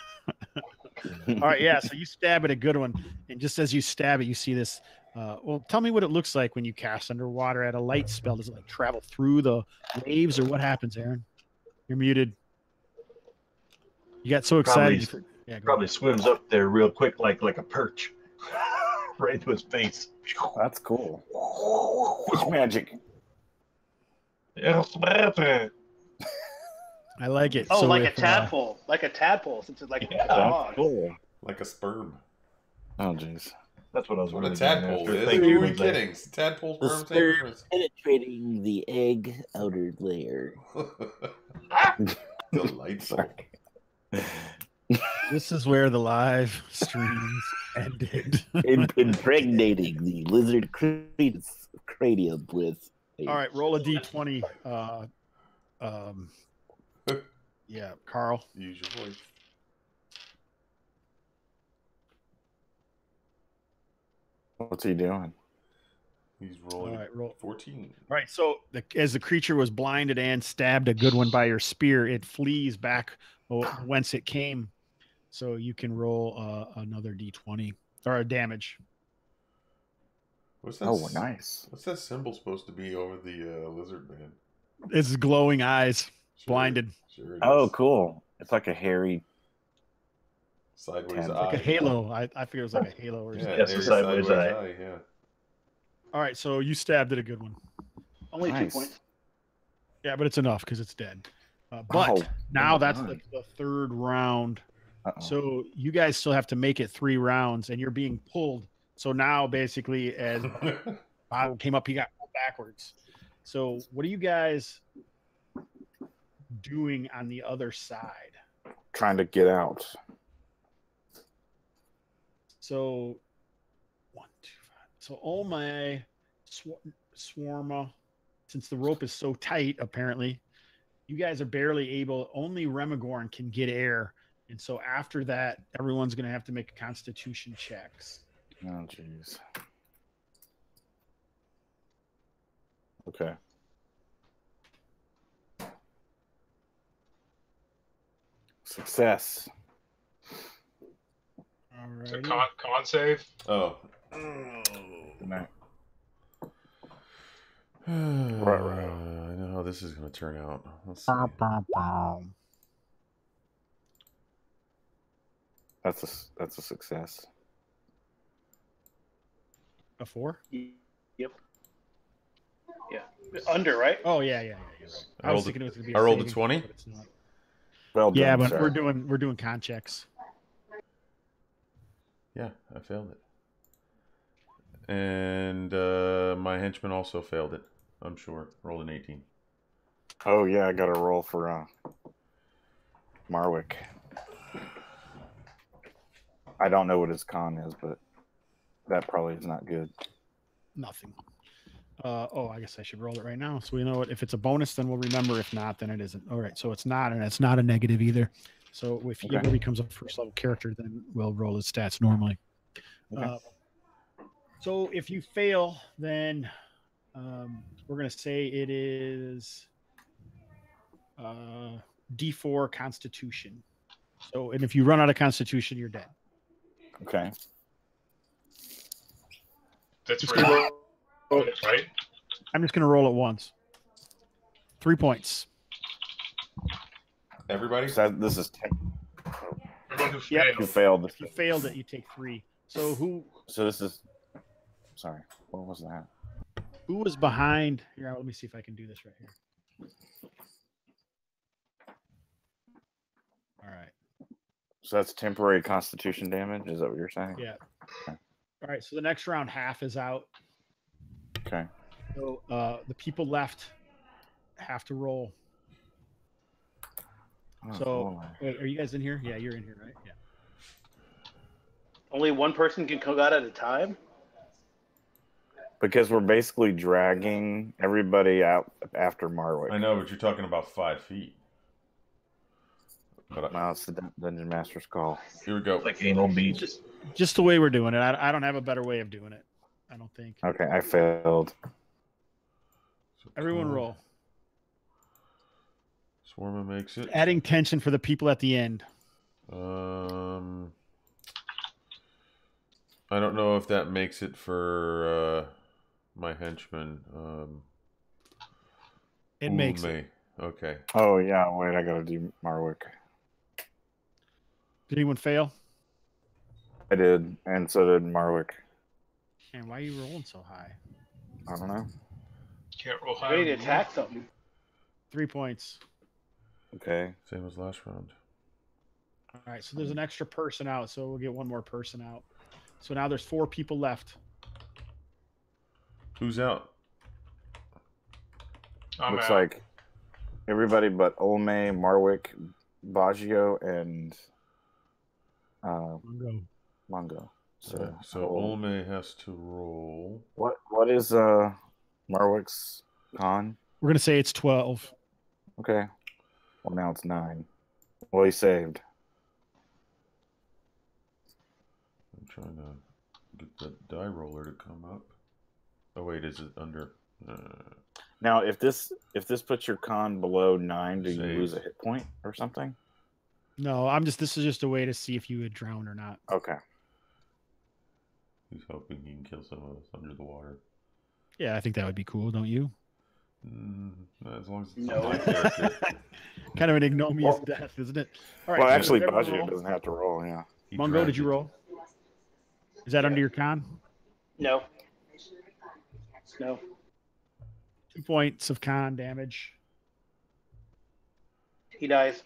All right, yeah. So you stab at a good one, and just as you stab it, you see this. Well, tell me what it looks like when you cast underwater at a light spell. Does it like travel through the waves, or what happens, Aaron? You're muted. You got so excited. Yeah, go
Probably swims up there real quick like a perch. Right into his face.
That's cool. It's magic.
Yes, man.
I like it.
Oh,
So
like
if,
a tadpole. Like a tadpole, since it's like a
That's
dog.
cool.
Like a sperm.
Oh, jeez.
That's what I was
What
really
a tadpole
getting
is.
after. Thank
Who
you,
are you
Jose.
kidding? Tadpole's
The
sperm
sperm
difference.
penetrating the egg outer layer.
Delightful.
This is where the live streams ended.
Impregnating the lizard cranium with.
All right, roll a d20. Yeah, Carl.
Use your voice.
What's he doing?
He's rolling.
All right, roll.
14.
All right, so as the creature was blinded and stabbed a good one by your spear, it flees back whence it came. So you can roll another d20 or a damage.
What's that?
Oh, nice.
What's that symbol supposed to be over the lizard man?
It's glowing eyes,
Sure,
blinded.
Sure it
Oh,
is.
cool. It's like a hairy.
Sideways
It's
eye.
Like a halo. I figured it was like a halo or
Yeah,
something.
Yes,
hairy
a sideways
yeah.
All right, so you stabbed at a good one.
Only
Nice.
2 points.
Yeah, but it's enough because it's dead. But
Oh,
now
oh
that's
my.
the third round.
Uh-oh.
So you guys still have to make it 3 rounds, and you're being pulled. So now, basically, as bottom came up, he got pulled backwards. So what are you guys doing on the other side?
Trying to get out.
So 1, 2, 5. So Olme, Swarma, since the rope is so tight, apparently, you guys are barely able. Only Remigorn can get air, and so after that, everyone's going to have to make Constitution checks.
Oh, jeez. Okay. Success.
It's a
Alrighty.
con save.
Oh.
Good night.
I know how this is going to turn out. Let's see.
That's a success.
A 4?
Yep. Yeah. Under, right?
Oh yeah. You're right. I was thinking it was going to be.
I rolled a
saving
20.
throw, but it's not.
Well done,
Yeah, but
sir.
we're doing con checks.
Yeah, I failed it. And my henchman also failed it. I'm sure. Rolled an 18.
Oh yeah, I got a roll for Marwick. I don't know what his con is, but that probably is not good.
Nothing. I guess I should roll it right now, so we know it. If it's a bonus, then we'll remember. If not, then it isn't. All right, so it's not, and it's not a negative either. So if he ever becomes a first level character, then we'll roll his stats normally.
Okay.
So if you fail, then we're going to say it is D4 Constitution. So, and if you run out of Constitution, you're dead.
Okay.
That's right. Right?
I'm just going to roll it once. 3 points.
Everybody?
So this is 10.
Everyone who
Yep.
failed.
Who failed?
If you failed it, you take 3. So
So this is. Sorry. What was that?
who was behind here? Let me see if I can do this right here. All right.
So that's temporary Constitution damage. Is that what you're saying?
Yeah.
Okay.
All right. So the next round, half is out.
Okay.
So the people left have to roll.
Oh,
So
boy.
wait, are you guys in here? Yeah, you're in here, right? Yeah.
Only one person can come out at a time?
Because we're basically dragging everybody out after Marwick.
I know, but you're talking about 5 feet. But
No, it's the Dungeon Master's call.
here we go.
Like anal beads.
Just the way we're doing it. I don't have a better way of doing it. I don't think.
Okay, I failed.
So
Everyone
cool.
roll.
Swarma makes it.
Adding tension for the people at the end.
I don't know if that makes it for my henchman.
It makes it.
Okay.
Oh yeah, wait, I gotta do Marwick.
Did anyone fail?
I did, and so did Marwick.
And why are you rolling so high?
I don't know.
Can't roll high.
Ready to attack something.
3 points.
Okay.
Same as last round.
All right, so there's an extra person out, so we'll get one more person out. So now there's 4 people left.
Who's out?
I'm
Looks
out.
like everybody but Olme, Marwick, Baggio, and Mongo. So,
So Olme has to roll.
what is Marwick's con?
We're going to say it's 12.
Okay. Well, now it's 9. Well, he saved.
I'm trying to get the die roller to come up. Oh wait, is it under?
Now, if this puts your con below 9, do you
Save.
lose a hit point or something?
No, this is just a way to see if you would drown or not.
Okay.
He's hoping he can kill some of us under the water.
Yeah, I think that would be cool, don't you?
Not as long as it's
No.
my character.
Kind of an ignominious death, isn't it? All right.
Well,
so
actually,
did everyone
Baggio
roll?
doesn't have to roll, yeah.
He
Mungo,
dragged
did you
it.
roll? Is that under your con?
No. No.
2 points of con damage.
He dies.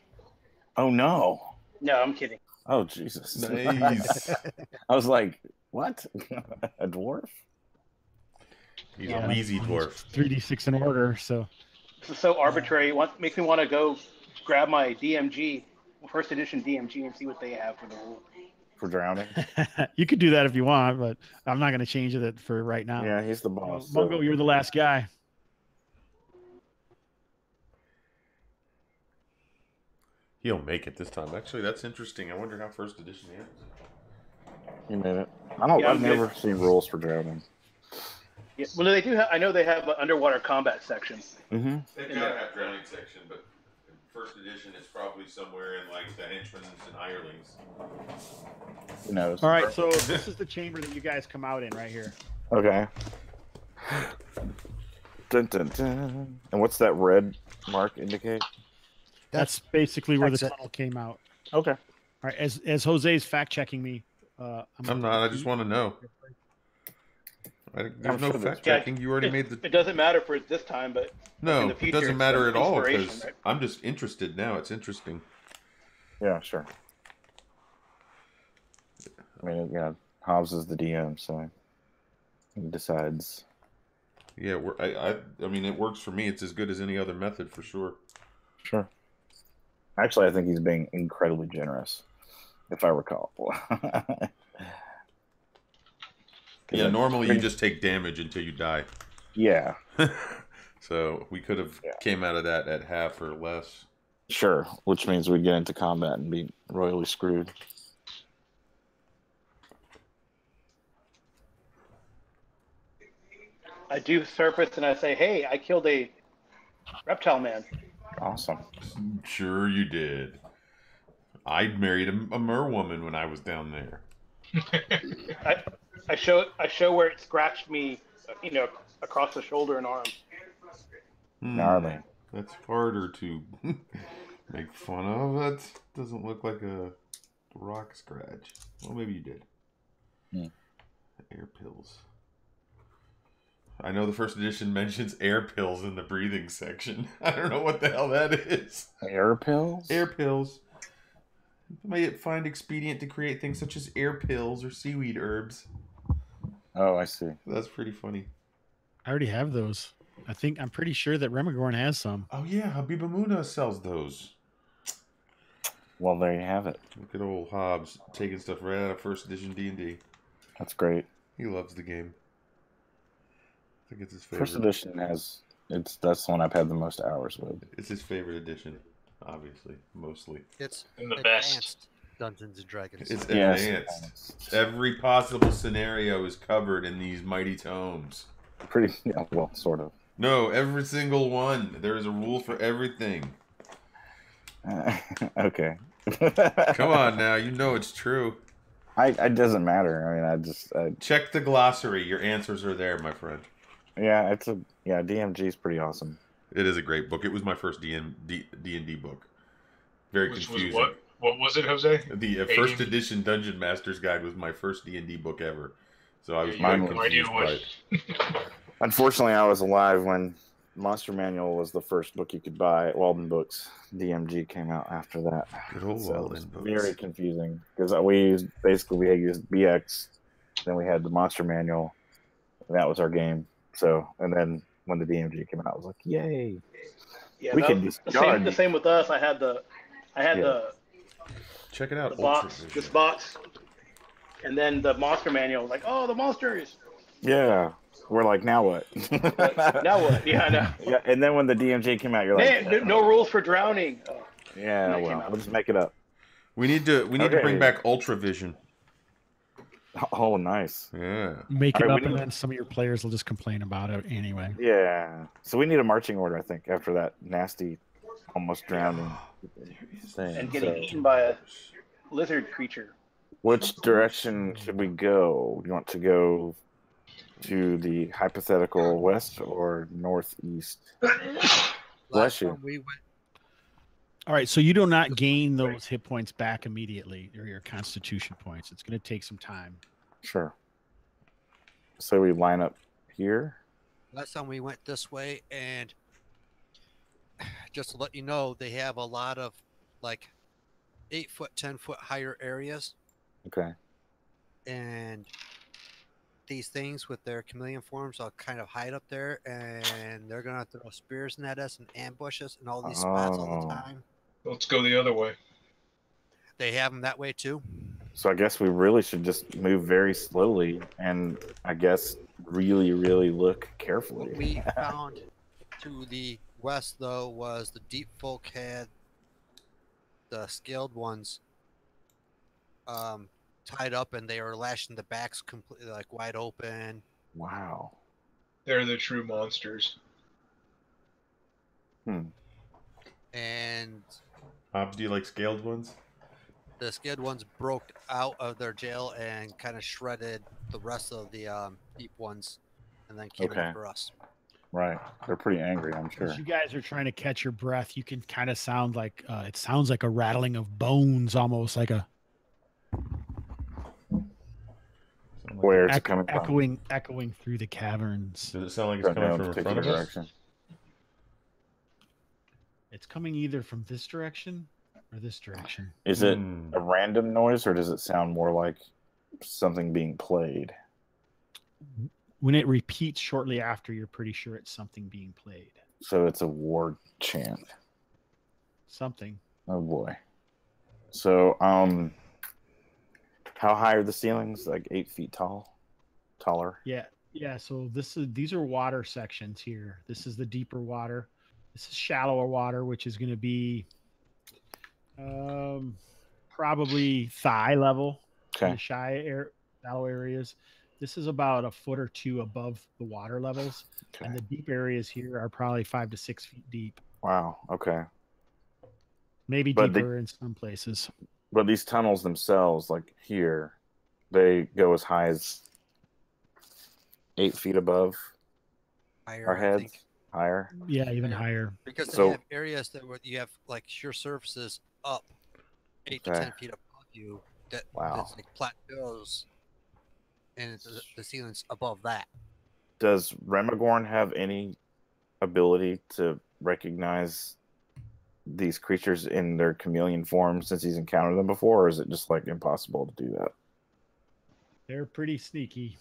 Oh, no.
No, I'm kidding.
Oh, Jesus.
Nice.
I was like, what? A dwarf?
He's a wheezy dwarf.
3d6 in order, so.
This is so arbitrary. It makes me want to go grab my DMG, first edition DMG, and see what they have for the rule.
For drowning.
You could do that if you want, but I'm not going to change it for right now.
Yeah, he's the boss.
Mungo, you're the last guy.
He'll make it this time. Actually, that's interesting. I wonder how first edition ends.
You made it. I've never seen rules for drowning.
Yeah, well, they do. I know they have an underwater combat section.
Mm-hmm.
They've got to have drowning section, but first edition is probably somewhere in like the henchmen and hirelings.
Who knows?
All right, so this is the chamber that you guys come out in right here.
Okay. Dun, dun, dun. And what's that red mark indicate?
That's basically where the
exit.
tunnel came out.
Okay.
All right, as Jose's fact checking me,
I'm not. I just want to know. There's no fact checking. You already made the.
It doesn't matter for this time, but
No,
in the
it
future,
doesn't
it's
matter
an
at all
inspiration,
because
right?
I'm just interested now. It's interesting.
Yeah, sure. I mean, yeah, Hobbs is the DM, so he decides.
Yeah, I mean, it works for me. It's as good as any other method for sure.
Sure. Actually, I think he's being incredibly generous, if I recall.
Yeah, normally you just take damage until you die.
Yeah.
So we could have came out of that at half or less.
Sure, which means we get into combat and be royally screwed.
I do surface and I say, "Hey, I killed a reptile man."
Awesome.
Sure you did. I married a merwoman when I was down there.
I show where it scratched me, across the shoulder and arm.
Gnarly.
That's harder to make fun of. That doesn't look like a rock scratch. Well, maybe you did. Air pills. I know the first edition mentions air pills in the breathing section. I don't know what the hell that is.
Air pills?
Air pills. You may find expedient to create things such as air pills or seaweed herbs.
Oh, I see.
That's pretty funny.
I already have those. I'm pretty sure that Remigorn has some.
Oh yeah, Habibamuna sells those.
Well, there you have it.
Look at old Hobbs taking stuff right out of first edition D&D.
That's great.
He loves the game. I think it's his favorite.
First edition that's the one I've had the most hours with.
It's his favorite edition, obviously, mostly.
It's
And the
advanced
best.
Dungeons and Dragons.
It's
Yes.
advanced. Every possible scenario is covered in these mighty tomes.
Pretty, yeah, well, sort of.
No, every single one. There is a rule for everything.
Okay.
Come on now, you know it's true.
It doesn't matter. I mean,
Check the glossary. Your answers are there, my friend.
yeah, DMG is pretty awesome.
It is a great book. It was my first D&D book. Very
Which
confusing.
was what? What was it, Jose?
The first edition Dungeon Master's Guide was my first D&D book ever. So I was
Yeah,
quite
you have no idea
confused by
what-
it.
Unfortunately, I was alive when Monster Manual was the first book you could buy at Walden Books. DMG came out after that.
Good old
So it
Walden
was
Books.
very confusing because we used BX, then we had the Monster Manual, and that was our game. So, and then when the DMG came out, I was like, "Yay!"
Yeah,
We
that
can
was
discard.
the same with us. I had the
Check it out.
box,
Ultra
this
Vision.
box, and then the monster manual. Like, oh, the monsters.
Yeah, we're like, now what?
Now what? Yeah, I know.
Yeah, and then when the DMG came out, you're like,
Man, no rules for drowning. Oh,
yeah,
that came
well,
out.
we'll just make it up.
We need to
Okay.
bring back Ultra Vision.
Oh, nice.
Yeah.
Make it
All right,
up,
we
and
need-
then some of your players will just complain about it anyway.
Yeah. So we need a marching order, I think, after that nasty, almost drowning thing.
And getting
So,
eaten by a lizard creature.
which direction should we go? Do you want to go to the hypothetical west or northeast? Bless
Last
you.
time we went,
All right, so you do not gain those hit points back immediately, or your Constitution points. It's going to take some time.
Sure. So we line up here.
last time we went this way, and just to let you know, they have a lot of like 8-foot, 10-foot higher areas,
Okay.
and these things with their chameleon forms will kind of hide up there, and they're gonna throw spears at us and ambush us in all these spots all the time.
Let's go the other way.
They have them that way too.
So I guess we really should just move very slowly and I guess really, really look carefully.
What we found to the west, though, was the deep folk had the scaled ones tied up, and they were lashing the backs completely like wide open.
Wow.
They're the true monsters.
And
Hobbs, do you like scaled ones?
the scaled ones broke out of their jail and kind of shredded the rest of the deep ones, and then came after us.
Right. They're pretty angry, I'm sure.
As you guys are trying to catch your breath, you can kind of sound like it sounds like a rattling of bones, almost like a
Where's it coming from?
echoing through the caverns.
Does it sound like it's coming from in front of us?
Direction.
It's coming either from this direction or this direction.
Is it a random noise, or does it sound more like something being played?
When it repeats shortly after, you're pretty sure it's something being played.
So it's a war chant.
Something.
Oh boy. So how high are the ceilings? Like 8 feet tall? Taller?
Yeah. So these are water sections here. This is the deeper water. This is shallower water, which is going to be probably thigh level.
Okay.
The shallow areas. This is about a foot or two above the water levels, and the deep areas here are probably 5 to 6 feet deep.
Wow. Okay.
Maybe deeper in some places.
But these tunnels themselves, like here, they go as high as 8 feet above our heads. Higher.
Yeah, even higher.
Because they have areas that where you have like sheer surfaces up 8 to 10 feet above you. That's like plateaus, and the ceiling's above that.
Does Remagorn have any ability to recognize these creatures in their chameleon form since he's encountered them before, or is it just like impossible to do that?
They're pretty sneaky.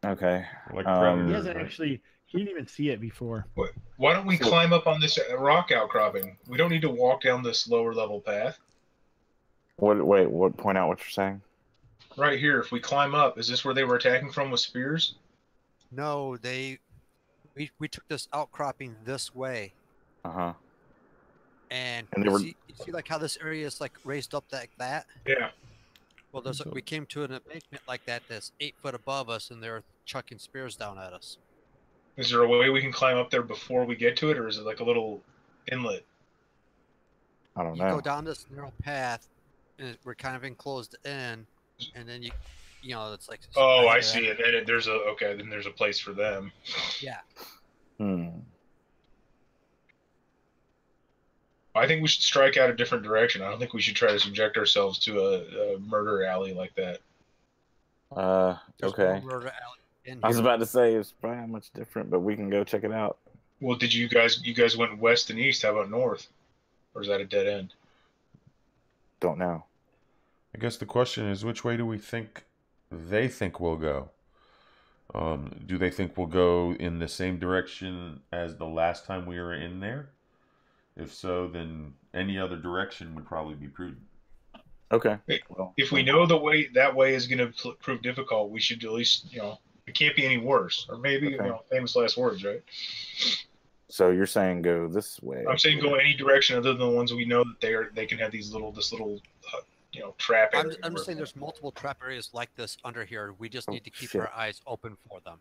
Okay.
He hasn't actually. He didn't even see it before.
Why don't we climb up on this rock outcropping? We don't need to walk down this lower level path.
What? Point out what you're saying.
Right here, if we climb up, is this where they were attacking from with spears?
No, we took this outcropping this way.
Uh-huh.
And you see like how this area is like raised up like that?
Yeah.
Well, we came to an embankment like that that's 8 foot above us, and they're chucking spears down at us.
Is there a way we can climb up there before we get to it, or is it like a little inlet?
I don't know.
You go down this narrow path, and we're kind of enclosed in, and then you know, it's like.
Oh, I see it. And then there's a place for them.
Yeah.
I think we should strike out a different direction. I don't think we should try to subject ourselves to a murder alley like that.
Okay.
No murder alley in
I was
here.
about to say it's probably not much different, but we can go check it out.
Well, did you guys went west and east? How about north? Or is that a dead end?
Don't know.
I guess the question is, which way do we think they think we'll go? Do they think we'll go in the same direction as the last time we were in there? If so, then any other direction would probably be prudent.
Okay.
If we know that way is going to prove difficult, we should at least, it can't be any worse. Or maybe, famous last words, right?
So you're saying go this way?
I'm saying go any direction other than the ones we know that they can have this little trap area.
I'm just saying there's multiple trap areas like this under here. We just need to keep our eyes open for them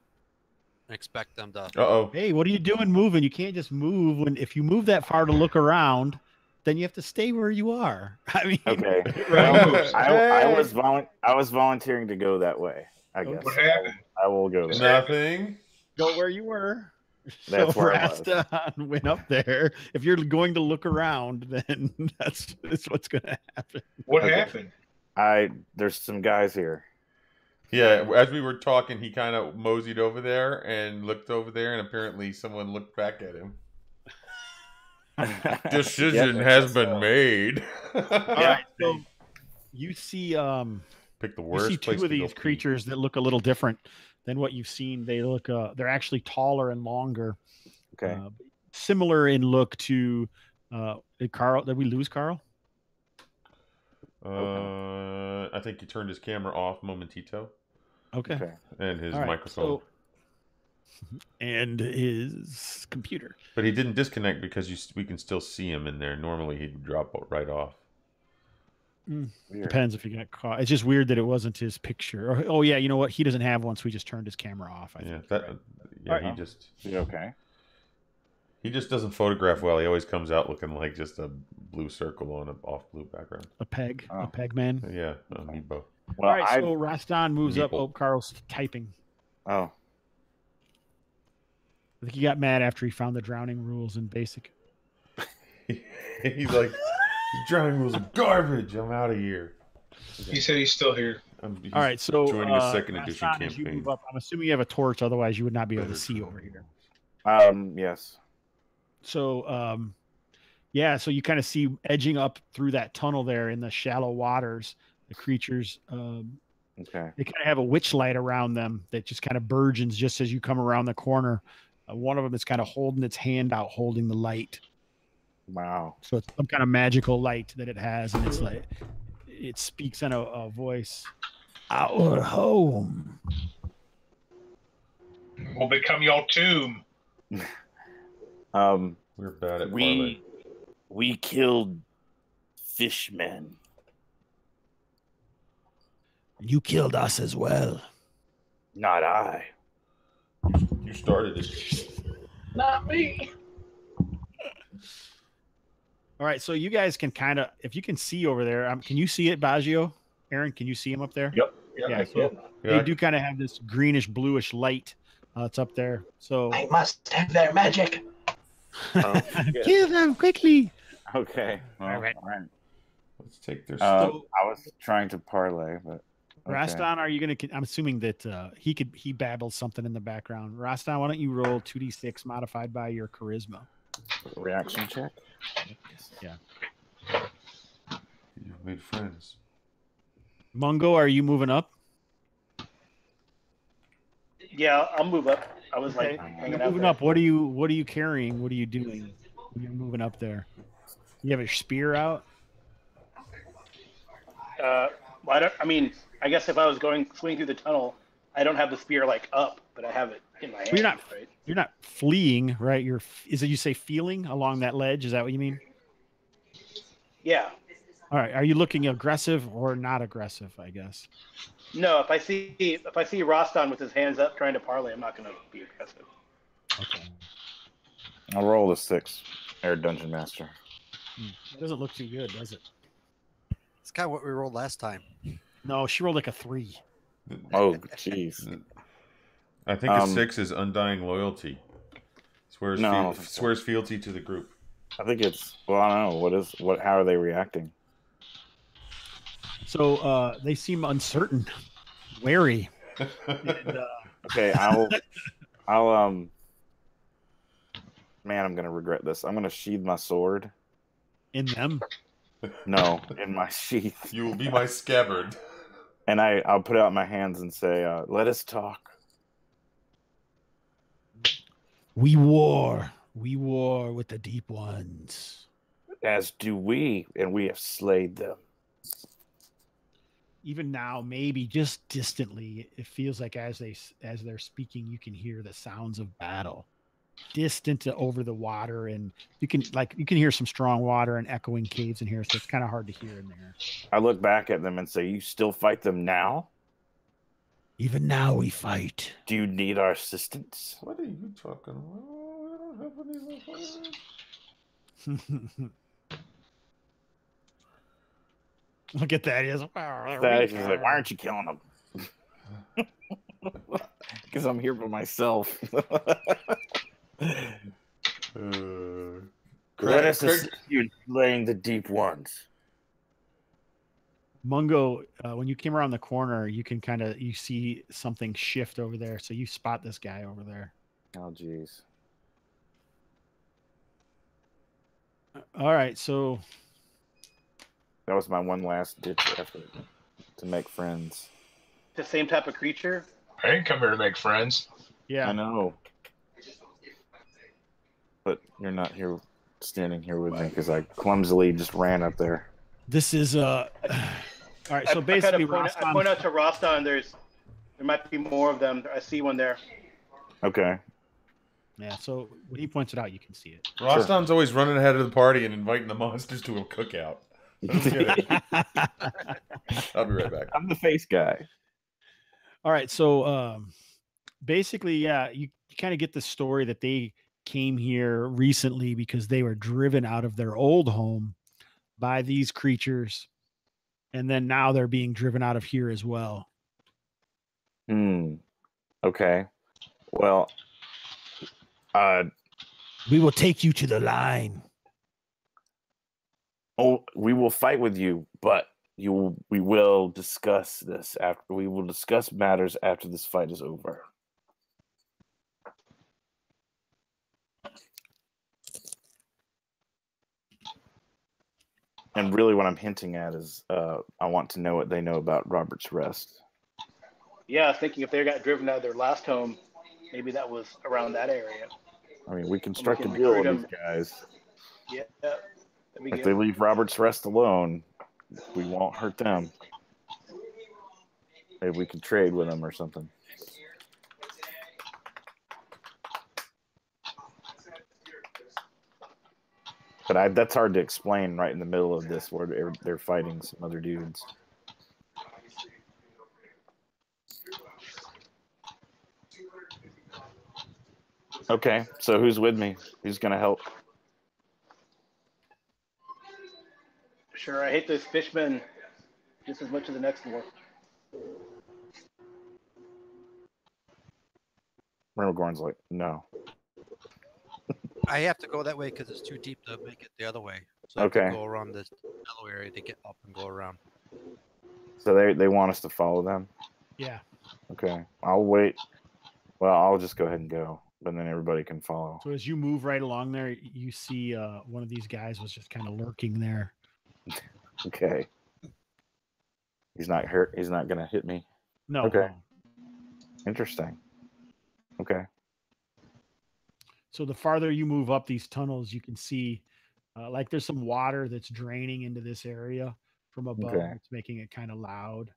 and expect them to.
Hey, what are you doing moving? You can't just move if you move that far to look around, then you have to stay where you are. I mean,
okay.
Right?
I was volunteering to go that way. I guess.
What happened?
I will go.
Nothing.
Go where you were.
That's
so
where I was.
Rastan went up there. If you're going to look around, then that's what's going to happen.
What happened?
There's some guys here.
Yeah, as we were talking, he kind of moseyed over there and looked over there, and apparently someone looked back at him. Decision has been made.
All right, so you see,
pick the worst
you see two of these creatures that look a little different. than what you've seen. They look they're actually taller and longer.
Okay.
Similar in look to Carl. Did we lose Carl?
I think he turned his camera off momentito.
Okay.
And his
All right,
microphone.
And his computer.
But he didn't disconnect because we can still see him in there. Normally he'd drop right off.
Depends if he got caught. It's just weird that it wasn't his picture. Or, oh yeah, you know what? He doesn't have one, so he just turned his camera off. I think.
He just.
Okay.
He just doesn't photograph well. He always comes out looking like just a blue circle on an off blue background.
A peg man.
Yeah, amiibo.
Well, all right, so Rastan moves up. Oh, Carl's typing.
Oh.
I think he got mad after he found the drowning rules in basic.
He's like, drowning rules are garbage. I'm out of here.
He said he's still here.
All right, so
joining a second edition
Rastan, as you
campaign.
move up, I'm assuming you have a torch, otherwise you would not be able to see over here.
Yes.
So, yeah, so you kind of see edging up through that tunnel there in the shallow waters, the creatures.
Okay.
They kind of have a witch light around them that just kind of burgeons just as you come around the corner. One of them is kind of holding its hand out, holding the light.
Wow.
So it's some kind of magical light that it has, and it's like it speaks in a voice. Our home
will become your tomb.
We're bad at parlay.
We killed fishmen.
You killed us as well.
Not I.
You started it.
Not me.
All right, so you guys can kind of, if you can see over there, can you see it, Baggio? Aaron, can you see him up there?
Yep.
Yeah, so they do kind of have this greenish bluish light. It's up there. So
I must have their magic.
Kill them quickly.
Okay. Well,
All right.
Let's take their
I was trying to parlay, but okay.
Rastan, are you gonna? I'm assuming that he babbles something in the background. Rastan, why don't you roll 2d6 modified by your charisma?
Reaction check.
Yeah.
You've made friends.
Mungo, are you moving up?
Yeah, I'll move up. I was like hanging
You're
out
moving
there.
up. What are you carrying? What are you doing? You're moving up there. You have a spear out.
I guess if I was swinging through the tunnel, I don't have the spear like up, but I have it in my hand.
You're not.
Right?
You're not fleeing, right? Is it you say feeling along that ledge? Is that what you mean?
Yeah.
All right. Are you looking aggressive or not aggressive? I guess.
No, if I see Rastan with his hands up trying to parlay, I'm not going to be aggressive.
Okay.
I'll roll the 6, Air Dungeon Master.
It doesn't look too good, does it?
It's kind of what we rolled last time.
No, she rolled like a 3.
Oh, jeez.
I think a 6 is undying loyalty. Swears fealty to the group.
I think it's I don't know. How are they reacting?
So they seem uncertain, wary. And,
okay, man, I'm gonna regret this. I'm gonna sheathe my sword.
In them?
No, in my sheath.
You will be my scabbard.
And I'll put out my hands and say, "Let us talk."
We war with the deep ones.
As do we, and we have slayed them.
Even now, maybe just distantly, it feels like as they're speaking, you can hear the sounds of battle, distant over the water, and you can hear some strong water and echoing caves in here. So it's kind of hard to hear in there.
I look back at them and say, "You still fight them now?
Even now, we fight.
Do you need our assistance?"
What are you talking about? I don't have any more.
Look at that. He's
like, "Why aren't you killing them?" Because I'm here by myself. Let us assist you in slaying the deep ones.
Mungo, when you came around the corner, you can you see something shift over there. So you spot this guy over there.
Oh, jeez.
All right, so
that was my one last ditch effort to make friends.
The same type of creature?
I didn't come here to make friends.
Yeah.
I know. But you're not here standing here with me because I clumsily just ran up there.
This is all right. So basically,
I point out to Rostan. There might be more of them. I see one there.
Okay.
Yeah. So when he points it out, you can see it.
Rostan's always running ahead of the party and inviting the monsters to a cookout. I don't get it. I'll be right back.
I'm the face guy.
All right. So basically, yeah, you kind of get the story that they came here recently because they were driven out of their old home by these creatures. And then now they're being driven out of here as well.
Okay. Well,
we will take you to the line.
Oh, we will fight with you, but we will discuss this after. We will discuss matters after this fight is over. And really what I'm hinting at is I want to know what they know about Robert's Rest.
Yeah, I was thinking if they got driven out of their last home, maybe that was around that area.
I mean, we can strike a deal with these guys.
Yeah,
if they leave Robert's Rest alone, we won't hurt them. Maybe we can trade with them or something. But that's hard to explain right in the middle of this where they're fighting some other dudes. Okay, so who's with me? Who's going to help?
Sure, I hate those fishmen just as much as the next one.
Remogorn's like, no.
I have to go that way because it's too deep to make it the other way. So I have to go around this yellow area to get up and go around.
So they want us to follow them?
Yeah.
Okay. I'll wait. Well, I'll just go ahead and go, but then everybody can follow.
So as you move right along there, you see one of these guys was just kind of lurking there.
Okay. He's not hurt. He's not going to hit me.
No.
Okay.
No.
Interesting. Okay.
So the farther you move up these tunnels, you can see like there's some water that's draining into this area from above.
Okay.
It's making it kind of loud.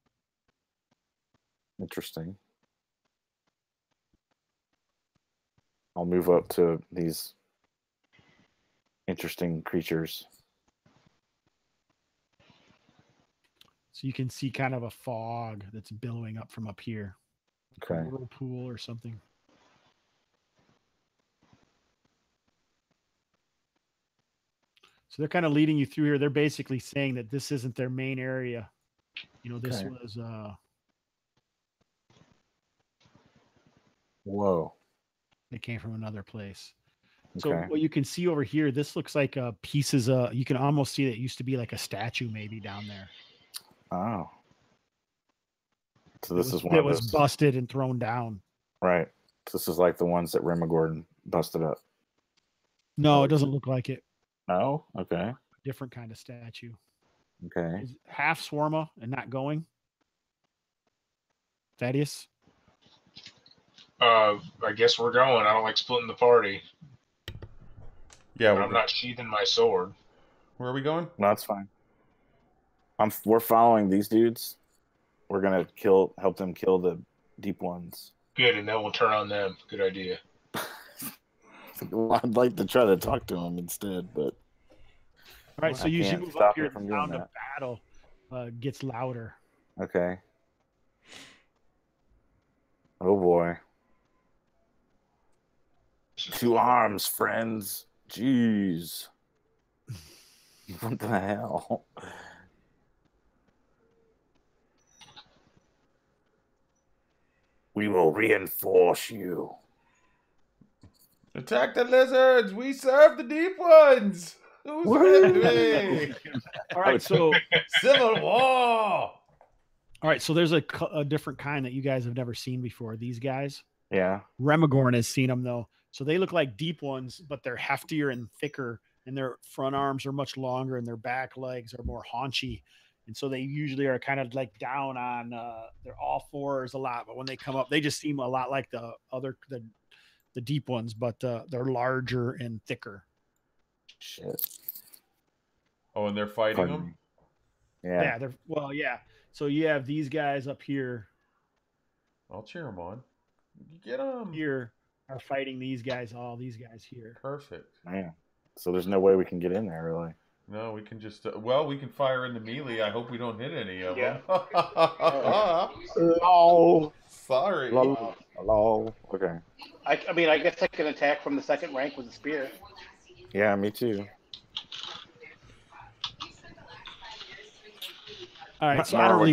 Interesting. I'll move up to these interesting creatures.
So you can see kind of a fog that's billowing up from up here.
Okay.
A whirlpool or something. So they're kind of leading you through here. They're basically saying that this isn't their main area. You know, this was
whoa.
They came from another place.
Okay.
So what you can see over here, this looks like pieces of, you can almost see that it used to be like a statue maybe down there.
Oh. So this is one
that
of
was
those
busted and thrown down.
Right. So this is like the ones that Remogorgon busted up.
No, it doesn't look like it.
No? Okay.
Different kind of statue.
Okay.
Is half Swarma and not going? Thaddeus?
I guess we're going. I don't like splitting the party.
Yeah,
but I'm not sheathing my sword.
Where are we going?
No, that's fine. We're following these dudes. We're gonna help them kill the deep ones.
Good, and then we'll turn on them. Good idea.
Well, I'd like to try to talk to them instead, but
all right. So you move up here. The sound of battle gets louder.
Okay. Oh boy. To arms, friends. Jeez. What the hell? We will reinforce you.
Attack the lizards! We serve the deep ones! Who's with me?
All right, so
Civil War!
All right, so there's a different kind that you guys have never seen before. These guys.
Yeah.
Remogorn has seen them, though. So they look like deep ones, but they're heftier and thicker, and their front arms are much longer, and their back legs are more haunchy. And so they usually are kind of like down on they're all fours a lot, but when they come up, they just seem a lot like the deep ones, but they're larger and thicker.
Shit.
Oh, and they're fighting
Pardon
them?
me. Yeah.
Yeah. So you have these guys up here.
I'll cheer them on. Get them.
Here are fighting these guys, all these guys here.
Perfect.
Man. So there's no way we can get in there, really.
No, we can just we can fire in the melee. I hope we don't hit any of them.
Lol.
Sorry.
Lol. Okay.
I mean, I guess I can attack from the second rank with a spear.
Yeah, me too.
All right, so I don't really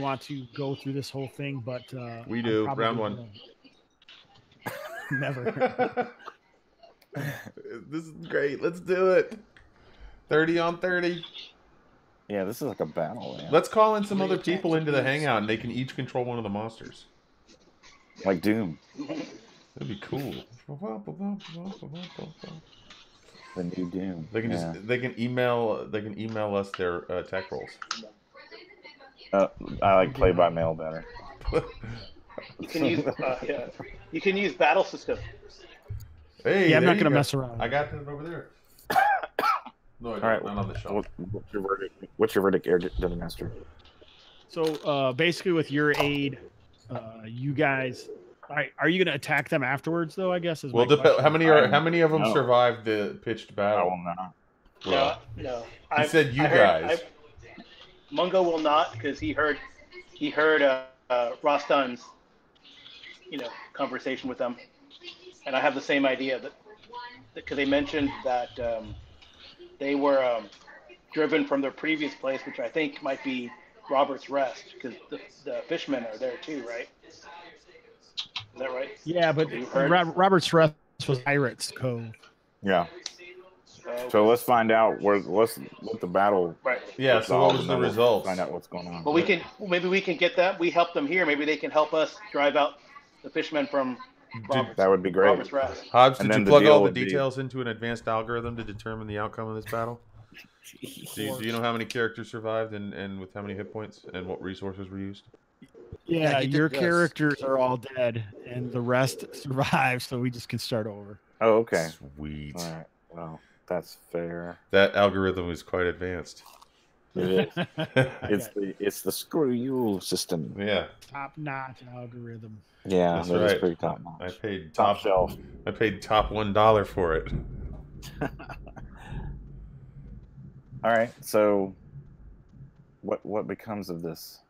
want to go through this whole thing, but
we do. Round one.
Never.
This is great. Let's do it. 30 on 30.
Yeah, this is like a battle. Man.
Let's call in some other people into the hangout, and they can each control one of the monsters.
Like Doom.
That'd be cool.
The new Doom.
They can they can email us their attack rolls.
I like play by mail better.
You can use battle system.
Hey,
yeah, I'm not going to mess around.
I got it over there. No,
all right,
not on the shelf.
What's your verdict, Air Dungeon Master?
So basically, with your aid, you guys, are you going to attack them afterwards? Though I guess is
well, how many of them survived the pitched battle?
I will not.
Well,
No.
He said you guys.
Mungo will not because he heard Rostun's conversation with them, and I have the same idea that because they mentioned that they were driven from their previous place, which I think might be Robert's Rest, because the fishmen are there too, right? Is that right?
Yeah, but Robert's Rest was Pirates Cove.
Yeah. So let's find out what the battle.
Right.
Yeah. So what was the result?
Find out what's going on.
But maybe we can get that. We help them here. Maybe they can help us drive out the fishmen from Robert's.
That would be great.
Robert's Rest.
Hobbs, did you plug all the details into an advanced algorithm to determine the outcome of this battle? Do you know how many characters survived and with how many hit points and what resources were used?
Yeah, your characters are all dead and the rest survive, so we just can start over.
Oh, okay.
Sweet.
All right. Well, that's fair.
That algorithm is quite advanced.
It is. It's the screw you system.
Yeah.
Top-notch algorithm.
Yeah,
that's
that
right.
is pretty top notch.
I paid
top shelf.
I paid top $1 for it.
All right. So, what becomes of this?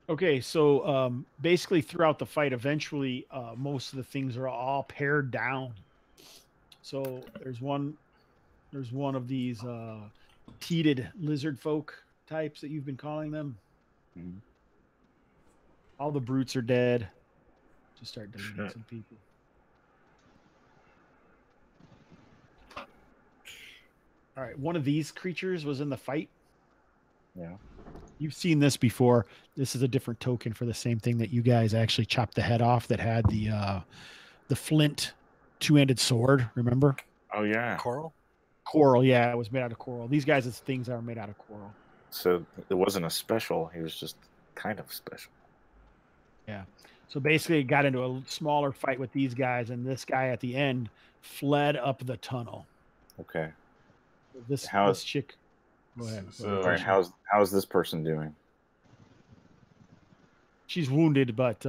Okay, so basically throughout the fight, eventually most of the things are all pared down. So there's one of these teated lizard folk types that you've been calling them.
Mm-hmm.
All the brutes are dead. Just start deleting some people. All right, one of these creatures was in the fight.
Yeah.
You've seen this before. This is a different token for the same thing that you guys actually chopped the head off that had the flint two-handed sword, remember?
Oh, yeah.
Coral, yeah. It was made out of coral. These guys' things are made out of coral.
So it wasn't a special. He was just kind of special.
Yeah. So basically it got into a smaller fight with these guys, and this guy at the end fled up the tunnel.
Okay.
This chick... Go ahead.
So,
all right, how's this person doing?
She's wounded, but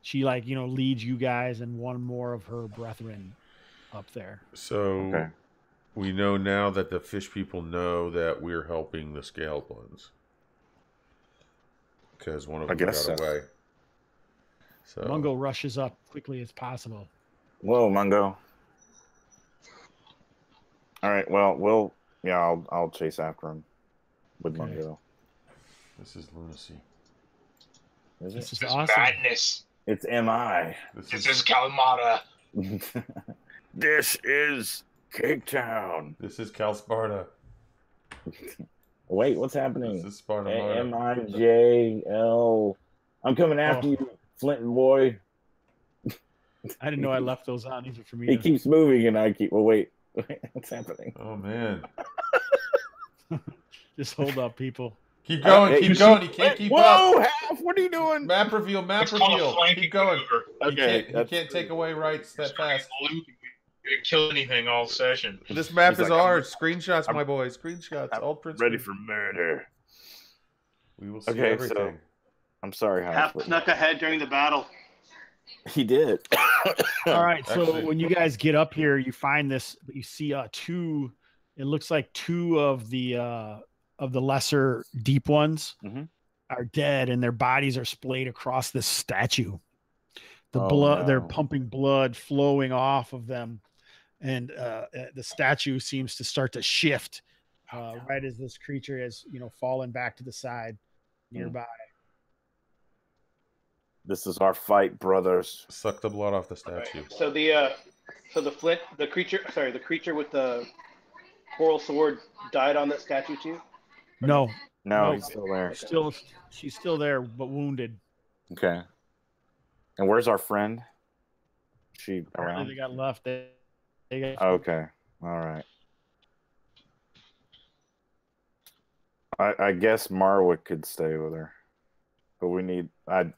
she leads you guys and one more of her brethren up there.
So we know now that the fish people know that we're helping the scaled ones because one of them got away. So
Mungo rushes up quickly as possible.
Whoa, Mungo! All right, well, I'll chase after him with Mungo.
This is lunacy.
This is
This
awesome.
madness.
It's MI.
This is Kalmatta.
This is Cake Town.
This is Cal Sparta.
Wait, what's happening?
This is Sparta.
MIJL. I'm coming after you, Flinton boy.
I didn't know I left those on. These are for me.
He keeps moving, and I keep. Well, wait. What's happening?
Oh man.
Just hold up, people.
Keep going, keep going. He can't keep up.
Whoa, Half! What are you doing?
Map reveal, map
It's called a
reveal.
flanking
Keep going.
maneuver.
Okay,
He can't take away rights that fast.
Luke didn't kill anything all session.
This map
He's
is
like,
ours. Screenshots,
I'm-
my boys. Screenshots.
I'm
All print
ready
screen.
for murder.
We will see
Okay,
everything.
so I'm sorry, Half.
Half
but
snuck ahead during the battle.
He did.
All right, so
Actually-
when you guys get up here, you find this. You see two. It looks like two of the lesser deep ones
Mhm.
are dead, and their bodies are splayed across this statue. The
Oh,
blood, they're
no.
pumping blood flowing off of them, and the statue seems to start to shift right as this creature has fallen back to the side nearby.
This is our fight, brothers.
Suck the blood off the
Right.
statue.
So the creature with the coral sword died on that statue too.
No,
No,
No.
he's still there.
she's still there, but wounded.
Okay. And where's our friend? She
Apparently
around?
they got left. They got
Okay. All right. I guess Marwick could stay with her, but we need. No,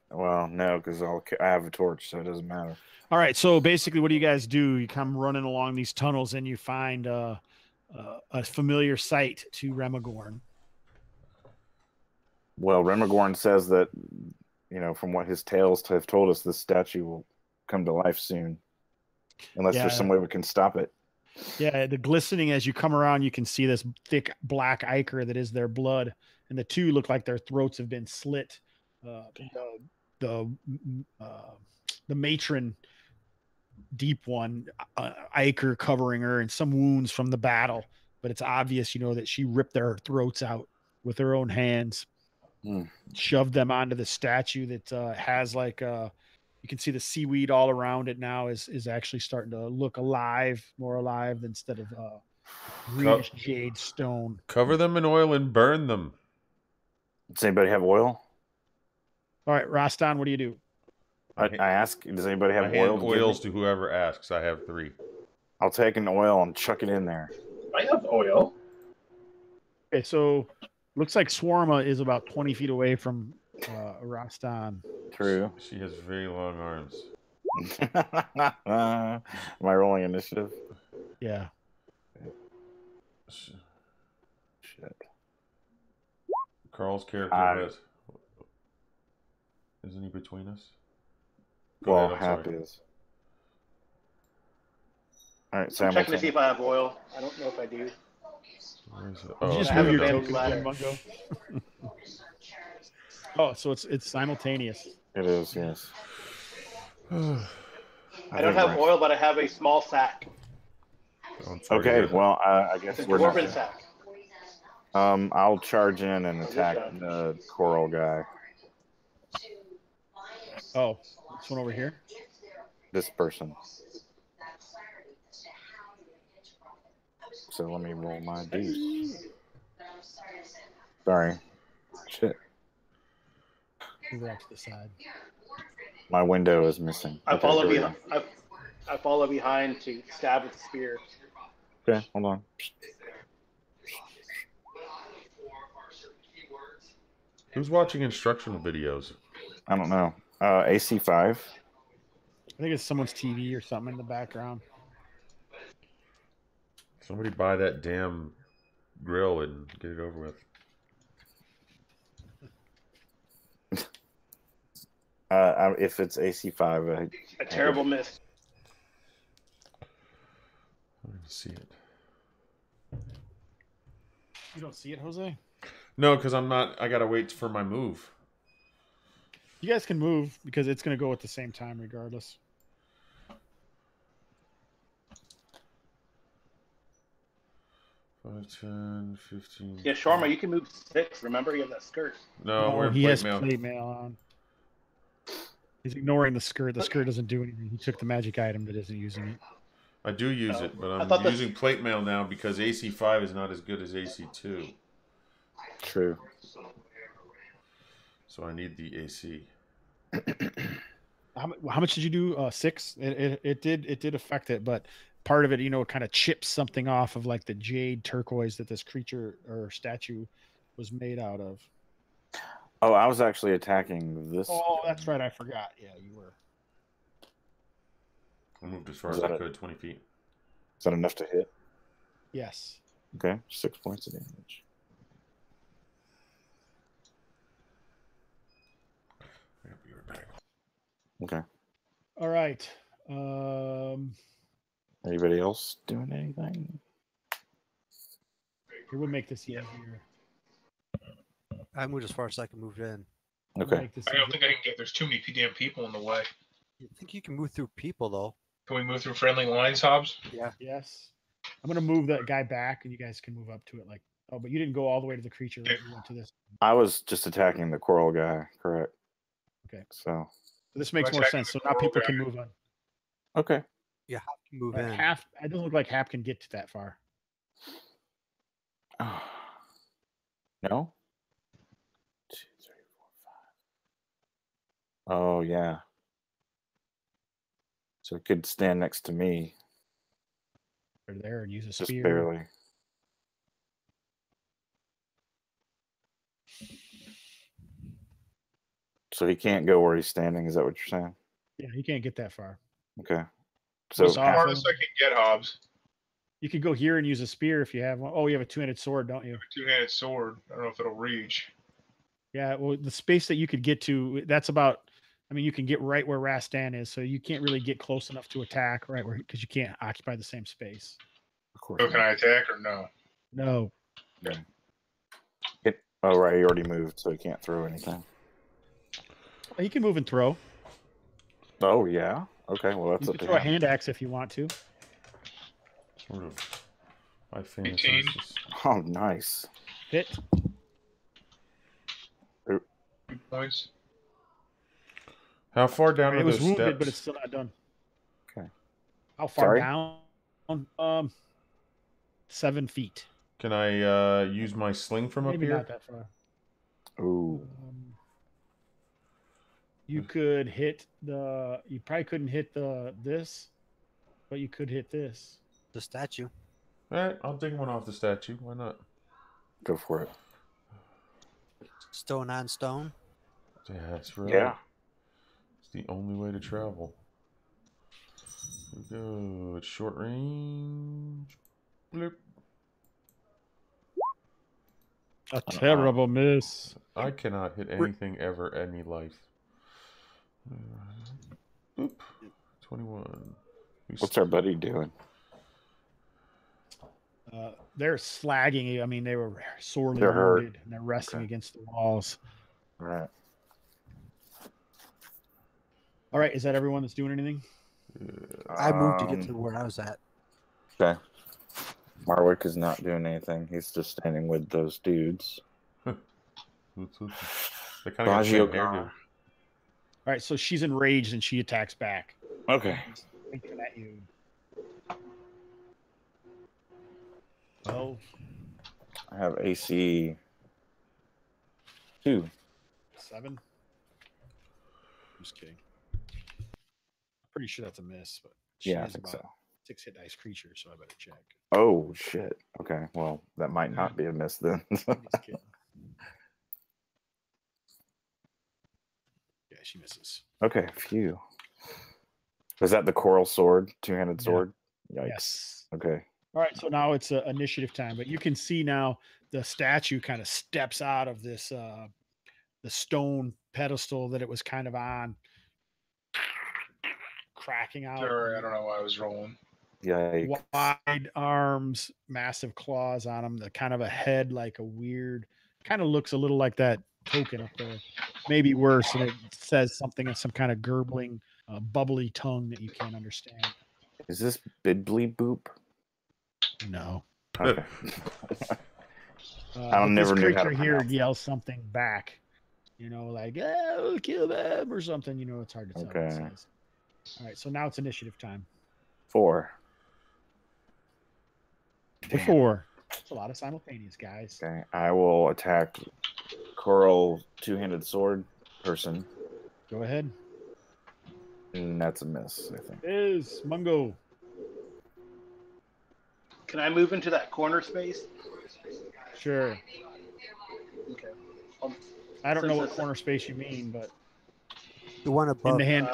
because I have a torch, so it doesn't matter.
All right. So basically, what do you guys do? You come running along these tunnels, and you find a familiar sight to Remagorn.
Well, Remagorn says that, from what his tales have told us, this statue will come to life soon, unless there's some way we can stop it.
Yeah, the glistening as you come around, you can see this thick black ichor that is their blood, and the two look like their throats have been slit. The matron, deep one, ichor covering her, and some wounds from the battle, but it's obvious, that she ripped their throats out with her own hands, shoved them onto the statue that has you can see the seaweed all around it now is actually starting to look more alive instead of greenish jade stone.
Cover them in oil and burn them.
Does anybody have oil?
All right, Rastan, what do you do?
I ask, does anybody have
I hand
oil? To give
oils
me?
to whoever asks. I have 3.
I'll take an oil and chuck it in there.
I have oil.
Okay, so looks like Swarma is about 20 feet away from Rastan.
True.
She has very long arms.
Am I rolling initiative?
Yeah.
Shit.
Carl's character isn't he between us? Go
Well,
ahead, I'm
Hap
sorry.
is. All right,
I'm checking to see
simultaneous.
if I have oil. I don't know if I do.
Where is it?
You
Oh,
just
I have
move
a
your
bamboo
tokens
ladder.
in, Mungo. Oh, so it's simultaneous.
It is, yes.
I don't have oil, but I have a small sack.
I'm sorry to
Okay,
hear that.
well, I guess
It's a
we're not.
dwarven sack.
I'll charge in and attack the coral guy.
Oh, this one over here.
This person. So let me roll my d. Sorry. Shit.
Move off to the side.
My window is missing.
I
Okay,
follow
here we
behind. I follow behind to stab with the spear.
go. Okay, hold on.
Who's watching instructional videos?
I don't know. AC5.
I think it's someone's TV or something in the background.
Somebody buy that damn grill and get it over with.
If it's AC5,
A terrible miss.
I don't even see it.
You don't see it, Jose?
No, because I'm not. I gotta wait for my move.
You guys can move because it's going to go at the same time regardless.
Five, 10, 15.
Yeah, Sharma, you can move 6. Remember, you have that skirt.
No, we're in
he
plate
has
mail.
plate mail on. He's ignoring the skirt. The skirt doesn't do anything. He took the magic item that isn't using it.
I do use it, but
I thought
I'm
that's-
using plate mail now because AC5 is not as good as AC2.
true.
So I need the AC.
How much did you do? 6. It did affect it, but part of it, you know, kind of chips something off of like the jade turquoise that this creature or statue was made out of.
Oh, I was actually attacking this.
Oh, that's right. I forgot. Yeah, you were.
I moved as far as I could, 20 feet.
Is that enough to hit?
Yes.
Okay, 6 points of damage.
I'll be right back.
Okay.
All right.
Anybody else doing anything?
It would make this easier.
I moved as far as I can move in.
Okay.
I don't think I can get. There's too many damn people in the way.
You think you can move through people though?
Can we move through friendly lines, Hobbs?
Yeah.
Yes. I'm gonna move that guy back, and you guys can move up to it. Like, oh, but you didn't go all the way to the creature. Right? You went to this.
I was just attacking the coral guy, correct?
Okay.
So
this makes more sense. So now people can move on.
okay.
Yeah, Hap can move
But
in.
Half. It doesn't look like Hap can get to that far.
No? 2, 3, 4, 5. Oh yeah. So it could stand next to me.
Or there and use a
Just
spear.
barely. So he can't go where he's standing, is that what you're saying?
Yeah, he can't get that far.
Okay. So
What's the farthest I can get, Hobbs?
You could go here and use a spear if you have one. Oh, you have a two-handed sword, don't you?
A two-handed sword. I don't know if it'll reach.
Yeah, well, the space that you could get to, that's about, I mean, you can get right where Rastan is, so you can't really get close enough to attack, right? Because you can't occupy the same space.
of course.
So can I attack or no?
No.
Okay. Oh right, he already moved, so he can't throw anything.
He can move and throw.
Oh yeah. Okay, well that's
You
up
can
to
throw a
him.
hand axe if you want to.
Sort of. My fantasy
18.
is just...
Oh nice.
Hit.
2 points.
How far down
It
are
was
those
wounded,
steps?
but it's still not done.
Okay.
How far
Sorry?
down? 7 feet.
Can I use my sling from
Maybe
up here?
not that far.
Ooh.
You could hit the. You probably couldn't hit this, but you could hit this.
The statue.
All right, I'll dig one off the statue. Why not?
Go for it.
Stone on stone.
Yeah, that's right.
Yeah.
It's the only way to travel. Here we go. It's short range. Bloop.
A terrible miss.
I cannot hit anything ever, any life. Boop. 21.
What's our buddy doing?
They're slagging you. I mean, they were sorely
They're hurt.
wounded, and they're resting
Okay.
against the walls.
All right.
All right, is that everyone that's doing anything?
I moved to get to where I was at.
Okay. Marwick is not doing anything. He's just standing with those dudes.
They kind of got the same hairdo.
All right, so she's enraged and she attacks back.
Okay.
Thinking at you. 12,
I have AC 2.
7. I'm just kidding. I'm pretty sure that's a miss, but she
Yeah, I
is
think
about
so.
6 hit dice creature, so I better check.
Oh shit. Okay. Well, that might not be a miss then.
I'm just kidding. Yeah, she misses.
Okay. Phew. Was that the coral sword, two-handed
Yeah.
sword? Yikes.
Yes.
Okay.
All right, so now it's initiative time, but you can see now the statue kind of steps out of this the stone pedestal that it was kind of on, cracking out.
Sorry, I don't know why I was rolling.
Yikes.
Wide arms, massive claws on them, the kind of a head like a weird, kind of looks a little like that token up there, maybe worse, and it says something in some kind of gurgling, bubbly tongue that you can't understand.
Is this Bidbly Boop?
No.
Okay.
But
never
this
knew how to
creature here
pronounce it.
yells something back, you know, like "Oh, kill them" or something. You know, it's hard to tell what it
Okay.
says. All right, so now it's initiative time.
4. Damn.
4. It's a lot of simultaneous, guys.
Okay. I will attack coral two-handed sword person.
Go ahead.
And that's a miss, I think.
Is Mungo.
Can I move into that corner space?
Sure.
Okay.
I don't know
Since
what
it's-
corner space you mean, but
The one
in
above.
the hand.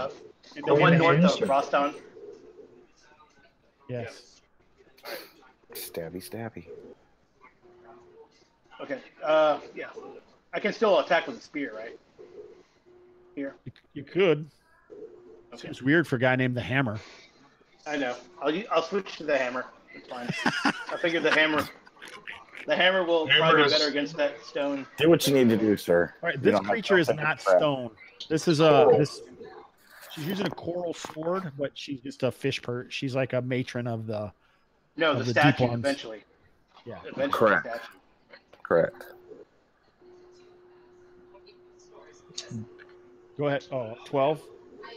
The one
in
north
hand-
of Crosstown.
Yes.
Stabby, stabby.
Okay. Yeah. I can still attack with a spear, right? Here.
You could.
Okay.
Seems weird for a guy named the Hammer.
I know. I'll switch to the hammer. It's fine. I figured the hammer will probably be better against that stone.
Do what you need to do, sir.
All right,
You
this
don't have
creature
to
is
take a
not
trap.
stone. This is a She's using a coral sword, but she's just a fish She's like a matron of the.
No,
of
the
the
statue
deep ones.
eventually.
Yeah.
Eventually,
Correct.
the statue.
Correct.
Go ahead. Oh, 12.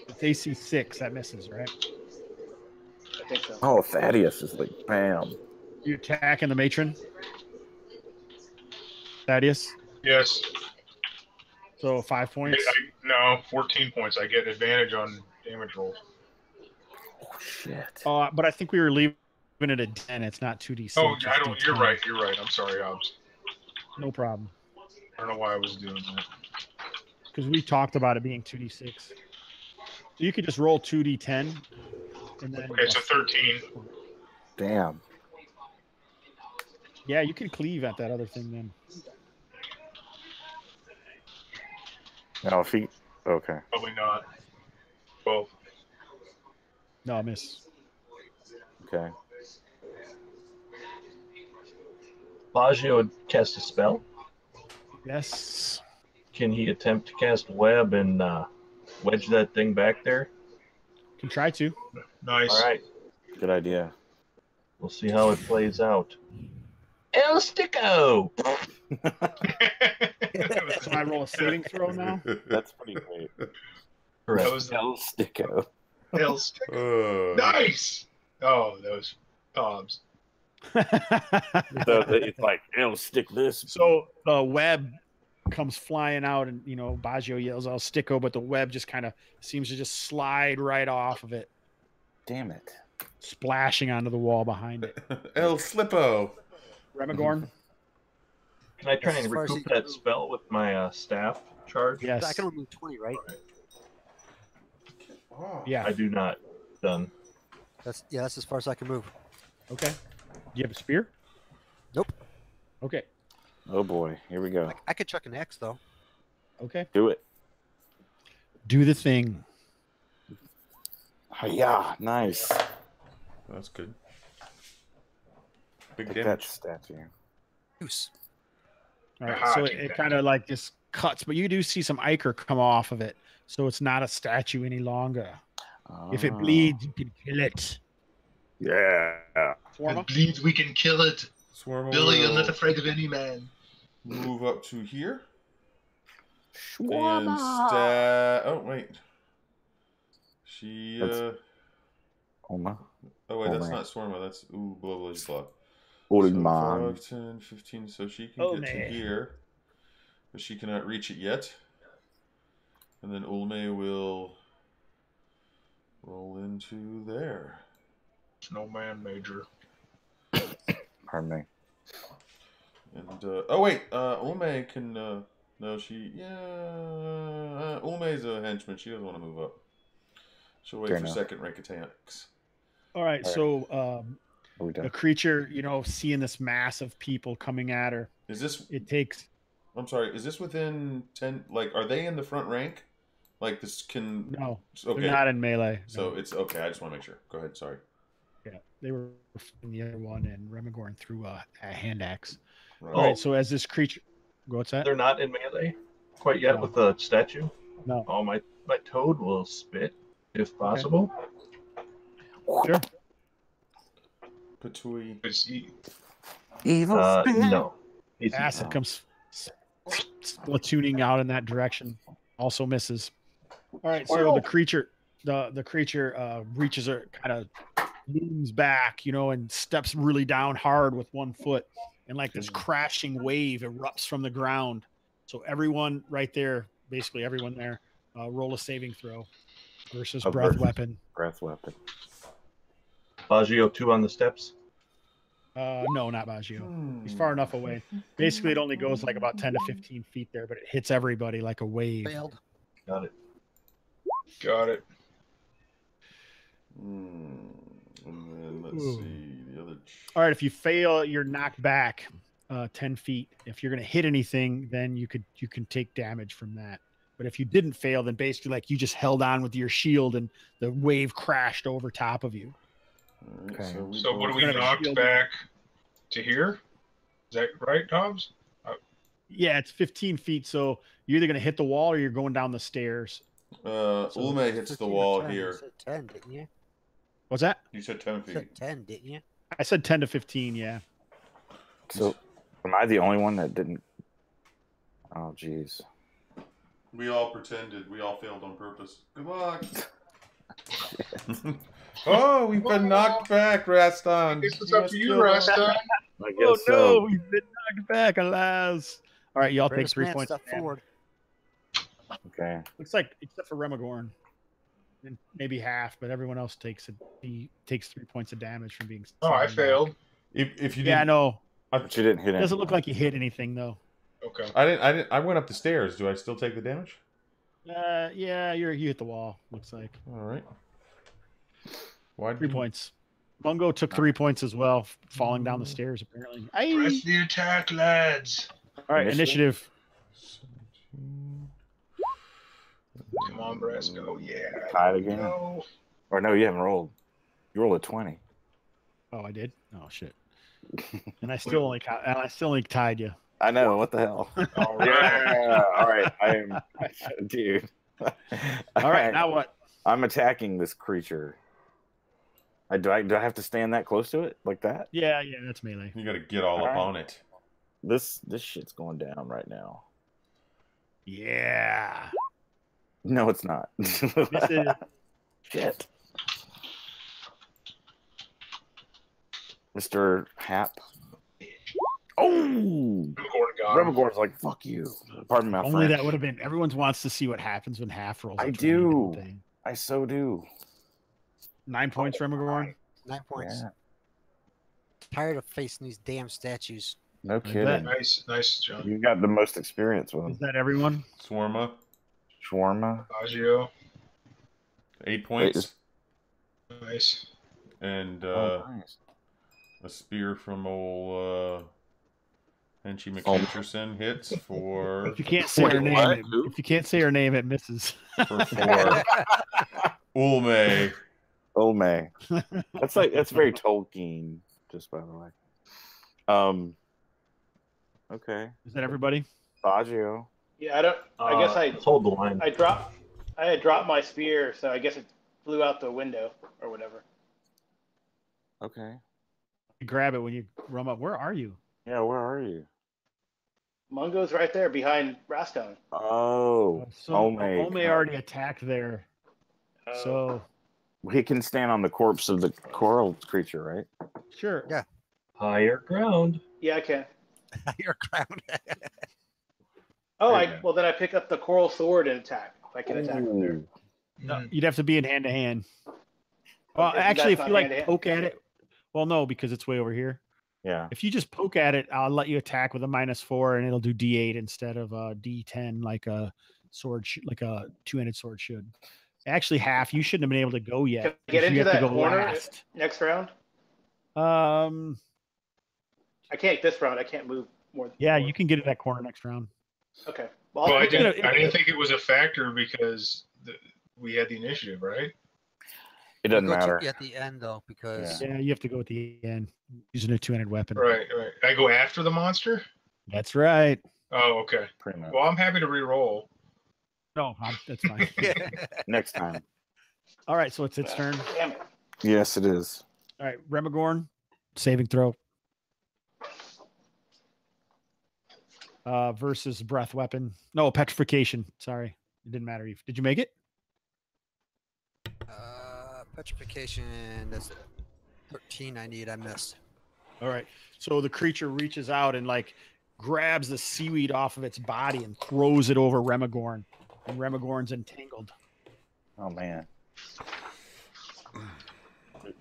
It's AC 6. That misses, right?
I think so.
Oh, Thaddeus is like, bam.
You attacking the matron? Thaddeus?
Yes.
So 5 points.
No, 14 points. I get advantage on damage rolls.
Oh, shit.
But I think we were leaving it at 10. It's not 2d6.
Oh,
it's
I don't. You're
D10.
right. You're right. I'm sorry, Hobbs.
No problem.
I don't know why I was doing that.
Because we talked about it being 2d6. So you could just roll 2d10. And then
Okay, so 13.
Damn.
yeah, you can cleave at that other thing then.
No, if he. Okay.
Probably not. 12.
No, I miss.
Okay.
Baggio would cast a spell.
Yes.
Can he attempt to cast web and wedge that thing back there?
Can try to.
Nice.
All right.
Good idea.
We'll see how it plays out. El Sticko!
So I roll a saving throw now.
That's pretty great.
Correct.
That was the
El Sticko.
else. Nice. Oh, that was Hobbs.
So it's like, it'll stick this.
So the web comes flying out, and Baggio yells, "I'll sticko," but the web just kind of seems to just slide right off of it,
Damn it.
splashing onto the wall behind it.
El Slippo.
Remigorn?
Can I try
As
and
far as
recoup
he-
that spell with my staff charge?
Yes.
I can remove 20, right?
Oh.
Yeah.
I do not. Done.
That's as far as I can move.
Okay. Do you have a spear?
Nope.
Okay.
Oh boy. Here we go.
I could chuck an axe though.
Okay.
Do it.
Do the thing.
Yeah. Nice.
That's good. Big
Take that
damage.
statue.
Goose.
All right.
Aha,
So
take
it
that.
kind of like just cuts, but you do see some ichor come off of it. So it's not a statue any longer. If it
Ah.
bleeds, you can kill it.
Yeah.
If
Swarma?
it bleeds, we can kill it.
Swarma
Billy, you're
will
not afraid of any man.
move up to here. And
Shawarma.
oh wait. She
That's-
oh
Oh,
wait, that's
man.
not Swarma, that's blah blah blah.
Holding
So
man.
5, 10, 15, so she can
Oh,
get to
man.
here. But she cannot reach it yet. And then Ulme will roll into there.
Snowman Major.
Pardon me.
And oh wait, Ulme can no she Ulme's a henchman, she doesn't want to move up. She'll wait
Fair
for
enough.
second rank attacks.
All right.
All right.
So
Are we
the
done?
creature, seeing this mass of people coming at her,
Is this
it takes.
I'm sorry, is this within 10 like are they in the front rank? Like this can
No,
okay.
they're not in melee.
So
no.
it's okay, I just want to make sure. Go ahead, sorry.
Yeah, they were in the other one, and Remigorn threw a hand axe.
Right.
All right. So as this creature, what's that?
They're not in melee quite yet
No.
with the statue.
No.
Oh, my toad will spit if possible.
Sure.
Patui.
Is he-
Evil
No. He's
Acid comes splatooning out in that direction. Also misses. All right, so the creature, the creature reaches her, kind of leans back, and steps really down hard with one foot, and like this crashing wave erupts from the ground. So everyone right there, basically everyone there, roll a saving throw versus
A
breath
versus-
weapon.
breath weapon.
Baggio 2 on the steps.
No, not Baggio. He's far enough away. Basically, it only goes like about 10 to 15 feet there, but it hits everybody like a wave.
Failed.
Got it.
Got it.
And then let's see the other.
All right, if you fail, you're knocked back 10 feet. If you're going to hit anything, then you can take damage from that. But if you didn't fail, then basically like you just held on with your shield and the wave crashed over top of you.
Right,
Okay.
So what do we
Gonna
knocked
shield-
back to here? Is that right, Hobbs?
Yeah, it's 15 feet. So you're either going to hit the wall or you're going down the stairs.
Ulme hits the
15 or
wall
10. You
here.
said 10, didn't you?
What's that?
You said 10
You
feet.
said 10, didn't you?
I said 10 to 15, yeah.
So, am I the only one that didn't? Oh, jeez.
We all pretended. We all failed on purpose. Good luck. Oh, we've been knocked back, Rastan.
This is up to you, Rasta.
I guess
Oh no,
so.
we've been knocked back, alas. All right, y'all take
Bravest
3
man
points.
step
of damage.
forward.
Okay.
Looks like except for Remagorn, and maybe half, but everyone else takes 3 points of damage from being.
Oh, I
slammed back.
failed.
If you
Yeah, I
didn't,
know.
But you didn't hit
It
it.
doesn't look like you hit anything though.
Okay.
I went up the stairs. Do I still take the damage?
Yeah, you hit the wall. Looks like
All right. Why
3 points. Mungo took 3 points as well, falling down the stairs. Apparently,
Press the attack, lads.
all right, initiative.
17.
Come on, Brasco. Yeah.
Tied again.
No.
Or no, you haven't rolled. You rolled a 20.
Oh, I did. Oh shit. And I still only tied you.
I know. What the hell?
All right.
Yeah. All right. I am, dude.
All right, now what?
I'm attacking this creature. Do I have to stand that close to it like that?
Yeah, that's melee.
You got to get all up
Alright.
on it.
This shit's going down right now.
Yeah.
No, it's not.
This is
Shit. Mr. Hap. Oh!
Gordon got him.
Remagorn's like, fuck you. Pardon my
only
French.
that would have been. Everyone wants to see what happens when half rolls.
I
a 20,
do.
don't they?
I so do.
9 points, Remagorn.
9 points.
Yeah.
Tired of facing these damn statues.
No
bet.
kidding.
Nice, John.
You got the most experience with
Is
him.
that everyone?
Swarma,
Shawarma.
Baggio.
8 points.
Nice.
And
Nice.
a spear from old Henchy McHencherson hits for
If you can't say her name,
what?
if you can't say her name, it misses.
for 4. Ulme.
Oh man. That's very Tolkien, just by the way. Okay.
Is that everybody?
Baggio.
Yeah, I don't. I guess
Let's hold the line.
I had dropped my spear, so I guess it flew out the window or whatever.
Okay.
You grab it when you run up. Where are you?
Yeah, where are you?
Mungo's right there behind Raston.
Oh.
So
Ome.
Ome already attacked there. So
He can stand on the corpse of the coral creature, right?
sure.
Yeah.
Higher ground.
Yeah, I can.
Your crown.
Oh,
There you go.
well then I pick up the coral sword and attack. If I can attack from there.
Ooh.
No, you'd have to be in hand to hand. Well,
Okay,
actually, if
that's
you
not
like
hand-to-hand.
poke at it, well, no, because it's way over here.
Yeah.
If you just poke at it, I'll let you attack with a -4, and it'll do D8 instead of a D10, like a sword, like a two-handed sword should. Actually, half. You shouldn't have been able to go yet.
Can I get
'cause you
into
have to
that
go
corner
last.
next round? I can't this round. I can't move more.
Yeah,
more.
you can get in that corner next round.
Okay. Well,
Well, I
I'll pick it up.
didn't think it was a factor because we had the initiative, right?
It doesn't
Go
matter.
at the end though, because
Yeah, you have to go at the end using a two-handed weapon.
Right. I go after the monster?
That's right.
Oh, okay.
Pretty much.
Well, I'm happy to re-roll.
No, that's fine.
Next time.
All right, so it's its turn.
Damn it.
Yes, it is.
All right, Remagorn, saving throw. Versus breath weapon. No, petrification. Sorry, it didn't matter. Did you make it?
petrification. That's 13. I missed.
All right. So the creature reaches out and like grabs the seaweed off of its body and throws it over Remagorn, and Remagorn's entangled.
Oh man.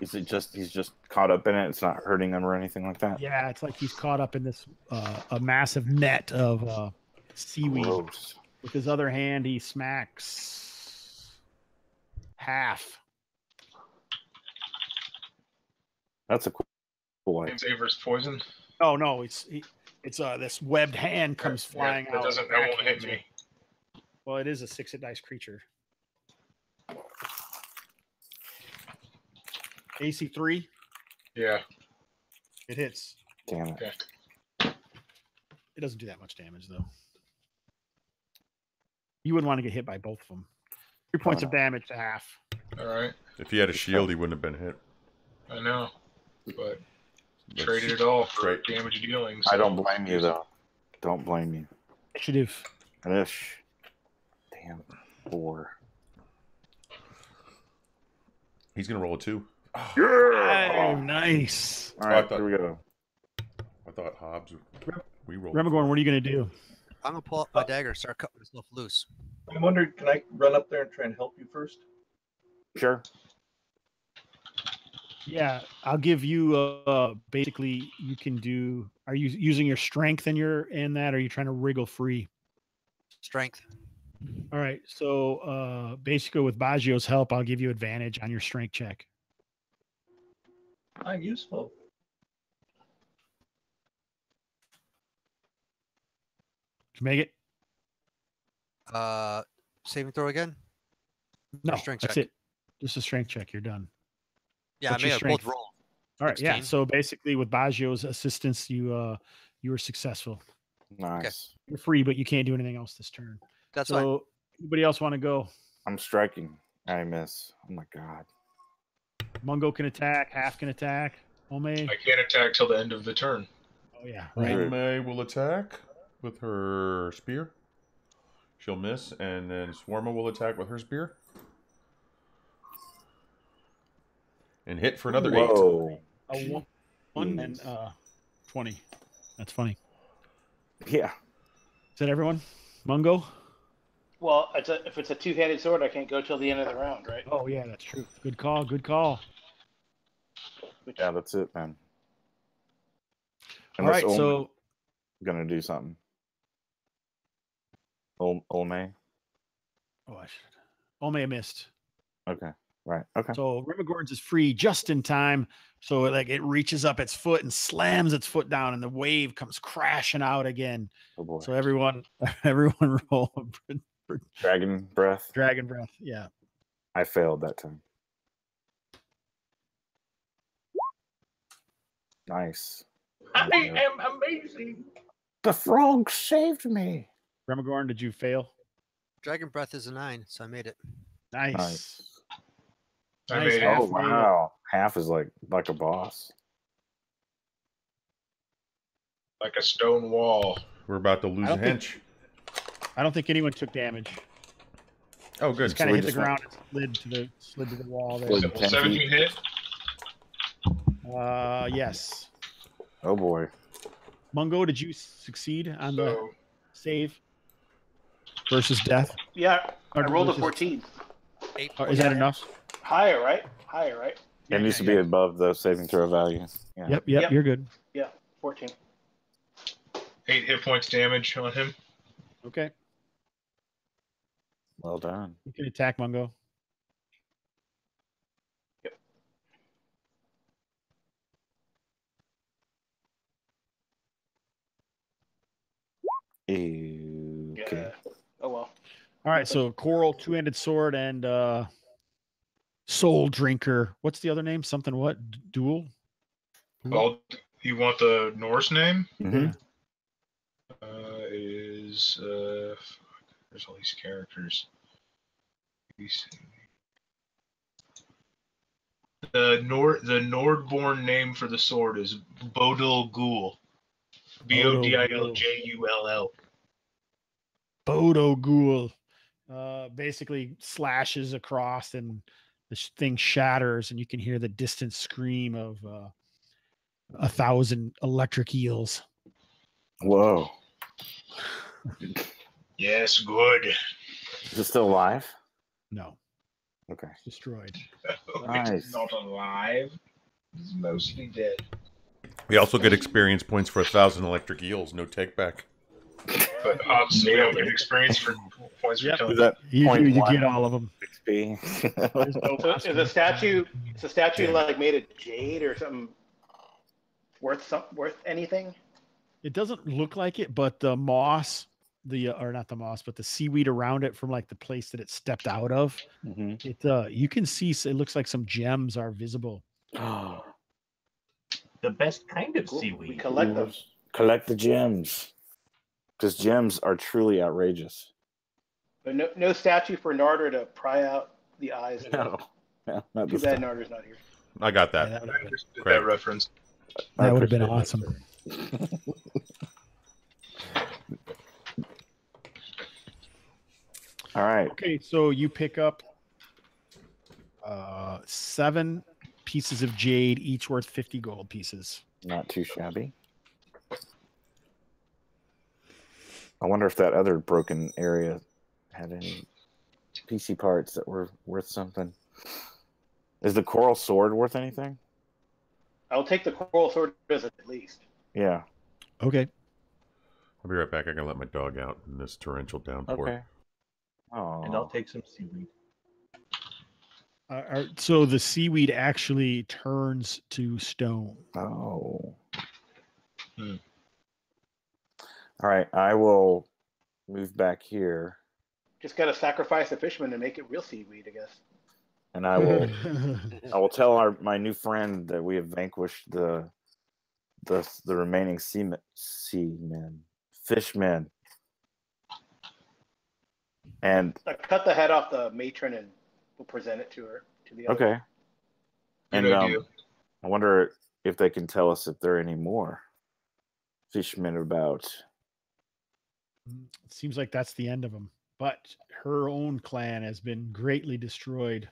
Is it just he's just caught up in it? It's not hurting him or anything like that?
Yeah, it's like he's caught up in this a massive net of seaweed.
Gross.
With his other hand, he smacks half.
That's a cool
Flame savers poison.
Oh no, it's this webbed hand comes flying out.
That won't hit me.
Well, it is a 6-hit dice creature. AC 3.
Yeah.
It hits.
Damn it.
Okay.
It doesn't do that much damage though. You wouldn't want to get hit by both of them. 3 points of damage to half.
All right.
If he had a shield, he wouldn't have been hit.
I know, but traded it all for damage dealing. So.
I don't blame you though. Don't blame you.
Initiative.
Ish. Damn. 4.
He's gonna roll a 2.
Oh, nice.
All right, here we go.
I thought Hobbs. We rolled.
Remagorn, what are you gonna do?
I'm gonna pull up my dagger and start cutting myself loose.
I wondered, can I run up there and try and help you first?
Sure.
Yeah, I'll give you basically you can do. Are you using your strength in that? Or are you trying to wriggle free?
Strength.
All right. So basically with Baggio's help, I'll give you advantage on your strength check.
I'm useful.
Did you make it?
Saving throw again?
No,
strength
that's
check.
it. Just a strength check. You're done.
Yeah,
What's
I
your
made
strength?
both roll.
All right. Yeah.
16.
So basically with Baggio's assistance, you were successful.
Nice.
You're free, but you can't do anything else this turn.
That's fine.
So anybody else want to go?
I'm striking. I miss. Oh my god.
Mungo can attack. Half can attack. Ome.
I can't attack till the end of the turn.
Oh yeah.
Right.
Right.
Ome will attack with her spear. She'll miss, and then Swarma will attack with her spear. And hit for another 8.
Whoa.
A 1 and 20. That's funny.
Yeah.
Is that everyone? Mungo?
Well, if it's a two-handed sword, I can't go till the end of the round, right?
Oh yeah, that's true. Good call. Good call.
Yeah, that's it, man.
All right,
Olme
so
gonna do something. Olme.
oh, I should. Ome missed.
Okay. Right. Okay.
So Rimagorn's is free just in time. So it reaches up its foot and slams its foot down, and the wave comes crashing out again.
Oh boy.
So everyone roll
Dragon breath.
dragon breath. Yeah.
I failed that time. Nice.
I am amazing.
The frog saved me.
Remagorn, did you fail?
Dragon breath is a 9, so I made it.
Nice.
Nice.
I
Nice,
made it.
half
Oh
made it.
wow. Half is like a boss.
Like a stone wall.
We're about to lose
I
a
don't
hench.
I don't think anyone took damage.
Oh, good.
Just kind of
we
hit the
just went-
ground and slid to the wall there.
Slid.
Will
10
17 hit?
Yes.
Oh boy.
Mungo, did you succeed on the
So
save versus death?
Yeah, I
Or
rolled a
versus-
14.
8
Or is that enough?
Higher, right? Higher, right?
It needs to be above the saving throw value. Yeah.
Yep,
Yep.
you're good.
Yeah, 14.
8 hit points damage on him.
Okay.
Well done.
You can attack Mungo.
Okay.
Yeah. Oh well.
All right, so Coral, two-handed sword, and Soul Drinker. What's the other name? Something what? Duel?
Well, you want the Norse name?
Mhm.
Is there's all these characters. The Nordborn name for the sword is Bodil Ghoul. Bodiljull.
Bodo Ghoul. Basically slashes across, and the thing shatters, and you can hear the distant scream of 1,000 electric eels.
Whoa.
Yes, good.
Is it still alive?
No.
Okay.
It's destroyed.
Nice.
It's not alive. It's mostly dead.
We also get experience points for 1,000 electric eels. No take back.
But Hobbs, we don't get experience for points
Yep.
for killing.
Is that
You
point one
get all of them.
XP?
There's no
So is the statue? Is the statue like made of jade or something worth anything?
It doesn't look like it, but the moss, or not the moss, but the seaweed around it from like the place that it stepped out of,
Mhm.
you can see. It looks like some gems are visible.
The best kind of
Cool. We
seaweed.
collect them.
Collect the gems, because gems are truly outrageous.
But no statue for Narder to pry out the eyes.
No, not
Too
this
bad
time.
Narder's not here.
I got
Yeah,
that.
that would
I
have been,
understood
Great.
that reference.
that would have been
appreciate
awesome.
All right.
Okay, so you pick up 7 pieces of jade, each worth 50 gold pieces.
Not too shabby. I wonder if that other broken area had any PC parts that were worth something. Is the coral sword worth anything?
I'll take the coral sword at least.
Yeah.
Okay.
I'll be right back. I gotta let my dog out in this torrential downpour.
Okay. Oh.
And I'll take some seaweed.
So the seaweed actually turns to stone.
Oh.
Hmm.
All right. I will move back here,
Just gotta sacrifice the fisherman and make it real seaweed, I guess.
and I will tell my new friend that we have vanquished the remaining fishmen. And
I cut the head off the matron and we'll present it to her. To the other.
okay. And
Good idea.
I wonder if they can tell us if there are any more fishmen about.
It seems like that's the end of them. But her own clan has been greatly destroyed.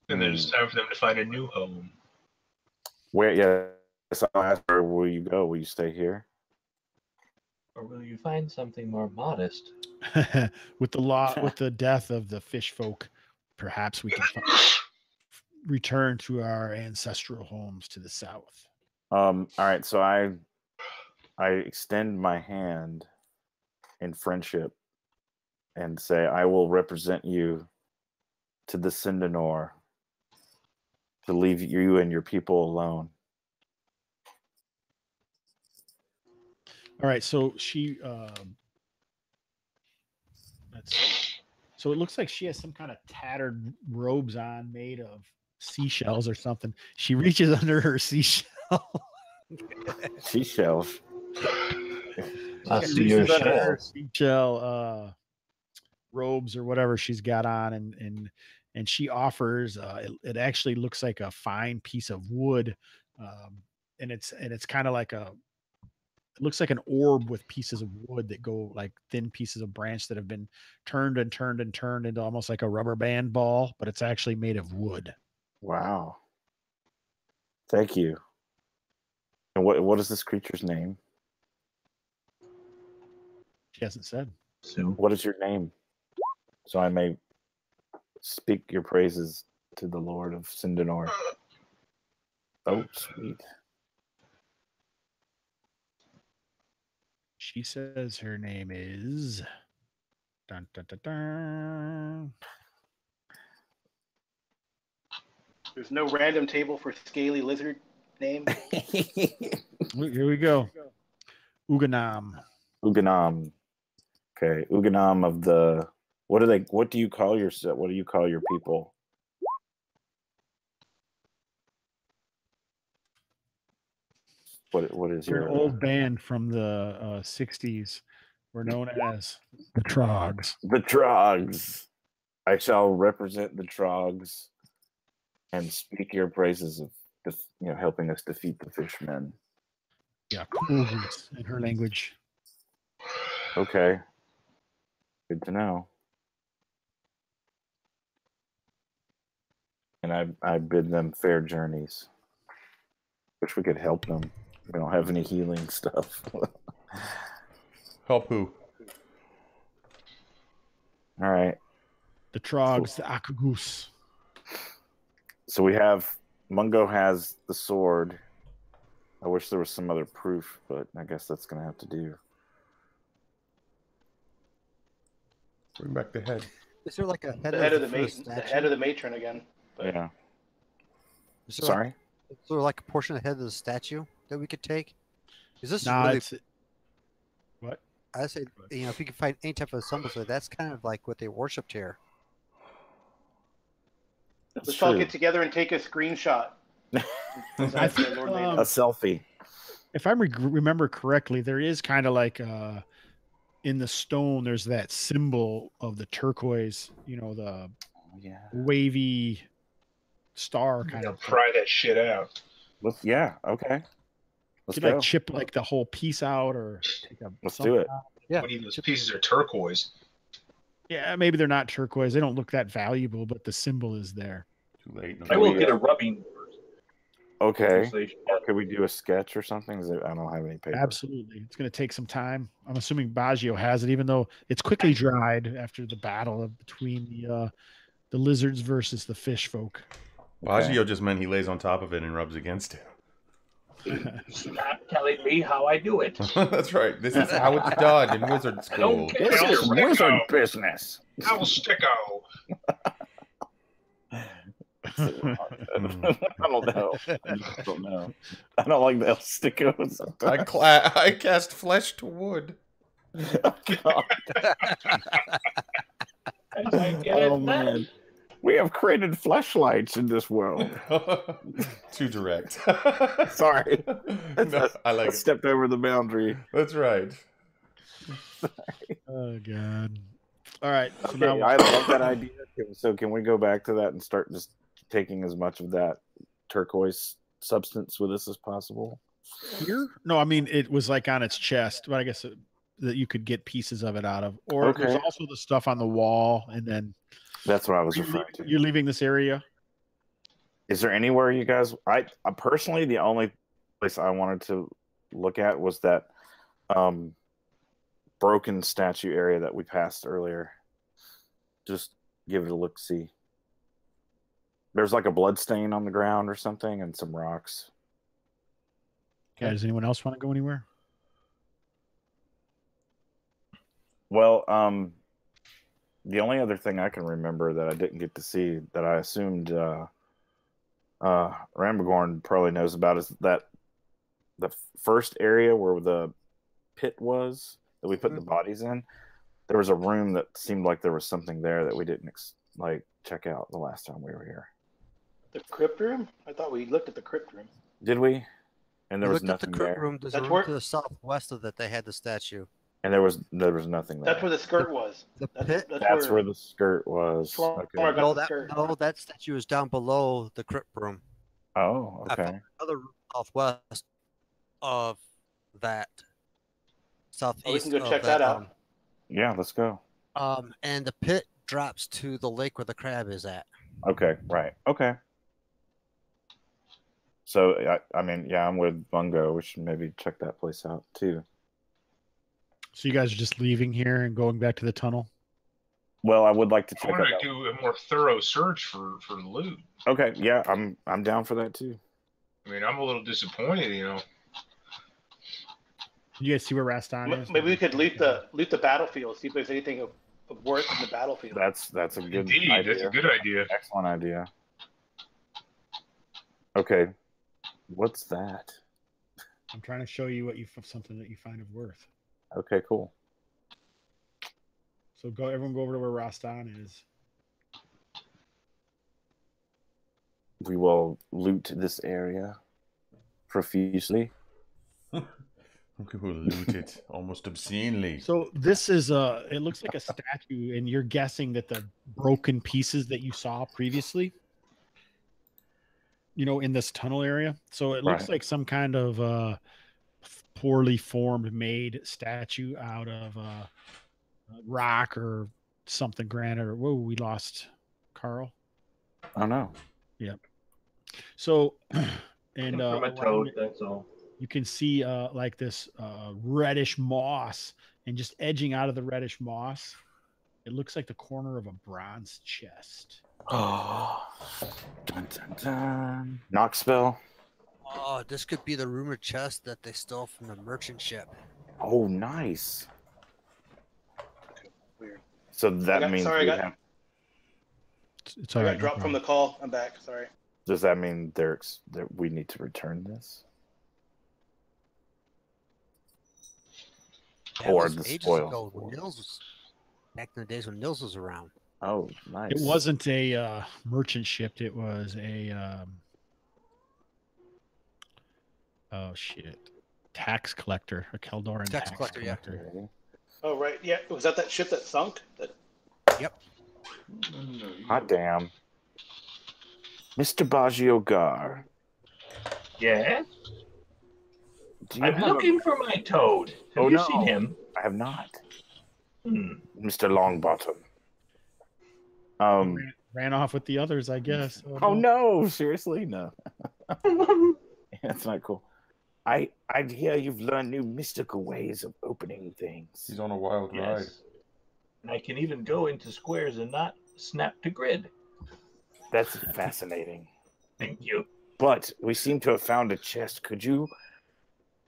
And then it's time for them to find a new home.
Where? Yes, I'll ask her. Will you go? Will you stay here?
Or will you find something more modest?
with the death of the fish folk, perhaps we can return to our ancestral homes to the south.
All right. So I extend my hand in friendship and say, I will represent you to the Sindanor to leave you and your people alone.
All right, so she so it looks like she has some kind of tattered robes on made of seashells or something. She reaches under her seashell.
Seashells.
I
She
see your
reaches under her
shell.
seashell robes or whatever she's got on, and she offers it actually looks like a fine piece of wood, and it's kind of like it looks like an orb with pieces of wood that go like thin pieces of branch that have been turned and turned and turned into almost like a rubber band ball, but it's actually made of wood.
Wow. Thank you. And what is this creature's name?
She hasn't said.
Soon.
What is your name? So I may speak your praises to the Lord of Sindanor. Oh, sweet.
She says her name is dun, dun, dun, dun.
There's no random table for scaly lizard name.
Here we go. Uganam.
Uganam. Okay, Uganam of the what do you call yourself? What do you call your people? What is
We're
your
an old band from the 60s. We're known as the Trogs.
The Trogs. I shall represent the Trogs and speak your praises of helping us defeat the fishmen.
Yeah, Cougars in her language.
Okay. Good to know. And I bid them fair journeys. Wish we could help them. We don't have any healing stuff.
Help who?
All right.
The Trogs, the Akagus.
So we have Mungo has the sword. I wish there was some other proof, but I guess that's gonna have to do.
Bring back the head.
Is there like a head,
The head of
the
head of the matron again. But
Yeah.
Is there
Sorry.
Like, is there like a portion of the head of the statue that we could take? Is this
Nah,
really?
it's what?
I say, if you can find any type of semblance of it, that's kind of like what they worshipped here.
That's
let's all
true.
get together and take a screenshot.
I think,
A selfie.
if I remember correctly, there is kind of like in the stone, there's that symbol of the turquoise, the wavy star kind of.
Pry that shit out.
Yeah, okay. Let's
Could
go.
like chip like the whole piece out or take a.
Let's do it.
Out.
Yeah.
What do you mean those pieces are turquoise?
Yeah, maybe they're not turquoise. They don't look that valuable, but the symbol is there.
Too late. No
I will get a rubbing.
Okay. Or could we do a sketch or something? I don't have any paper.
Absolutely. It's going to take some time. I'm assuming Baggio has it, even though it's quickly dried after the battle between the lizards versus the fish folk.
Baggio just meant he lays on top of it and rubs against it.
Stop telling me how I do it.
That's right. This is how it's done in wizard school.
This is wizard business.
El Sticko.
I don't know. I don't know. I don't like the El Stickos.
I cast flesh to wood.
Oh, God. Oh, man. We have created fleshlights in this world.
Too direct.
Sorry.
No, I like it.
Stepped over the boundary.
That's right.
Oh, God. All right. So
Okay,
now
I love that idea. So can we go back to that and start just taking as much of that turquoise substance with us as possible?
here? No, I mean, it was like on its chest, but I guess that you could get pieces of it out of. Or there's also the stuff on the wall, and then...
That's what I was referring to.
You're leaving this area?
Is there anywhere you guys... I personally, the only place I wanted to look at was that broken statue area that we passed earlier. Just give it a look-see. There's like a blood stain on the ground or something and some rocks.
Yeah, does anyone else want to go anywhere?
Well, the only other thing I can remember that I didn't get to see that I assumed Ramagorn probably knows about is that the first area where the pit was that we put the bodies in, there was a room that seemed like there was something there that we didn't check out the last time we were here.
The crypt room? I thought we looked at the crypt room.
Did we? And there was
looked at the
nothing
crypt
there.
room. There's a
That's
room
where-
to the southwest of that. They had the statue.
And there was nothing there.
That's where the skirt was.
The pit.
That's where the skirt was.
where
Okay.
I got
No,
the skirt.
that statue is down below the crypt room.
Oh,
I
okay.
found another room southwest of that. Southeast.
Oh, we can go
of
check that out.
Yeah, let's go.
And the pit drops to the lake where the crab is at.
Okay, right. Okay. So, I mean, yeah, I'm with Bungo. We should maybe check that place out, too.
So you guys are just leaving here and going back to the tunnel?
Well, I would like to
I
check
want
out.
to do a more thorough search for loot.
Okay, yeah, I'm down for that, too.
I mean, I'm a little disappointed,
You guys see where Rastan is?
Maybe we could loot the battlefield, see if there's anything of worth in the battlefield.
That's a good
Indeed,
idea.
that's a good idea.
Excellent idea. Okay, what's that?
I'm trying to show you something that you find of worth.
Okay, cool.
So everyone go over to where Rastan is.
We will loot this area profusely.
We will loot it almost obscenely.
So this is it looks like a statue, and you're guessing that the broken pieces that you saw previously, in this tunnel area. So it looks like some kind of poorly formed made statue out of rock or something granite. Or whoa, we lost Carl.
Oh no.
Yep. So and
From a toad, that's all.
you can see like this reddish moss, and just edging out of the reddish moss It looks like the corner of a bronze chest.
Oh, dun, dun, dun. Knock spell.
Oh, this could be the rumored chest that they stole from the merchant ship.
Oh, nice.
Weird.
So that means
Sorry,
we
I got,
have.
It's all
I
right.
got dropped from the call. I'm back. Sorry.
Does that mean that we need to return this?
That
Or
was
the
ages
spoils?
ago when Nils was back in the days when Nils was around.
Oh, nice.
It wasn't a merchant ship. It was a oh shit, tax collector, a Keldoran tax collector.
Yeah.
Oh right, yeah. Was that ship that sunk?
Yep.
Hot damn. Mr. Baggio Gar.
Yeah?
Do you
I'm
have
looking for my toad. Have you seen him?
I have not.
Hmm.
Mr. Longbottom.
Ran off with the others, I guess.
Oh no, seriously? No. That's not cool. I hear you've learned new mystical ways of opening things.
He's on a wild ride.
And I can even go into squares and not snap to grid.
That's fascinating.
Thank you.
But we seem to have found a chest. Could you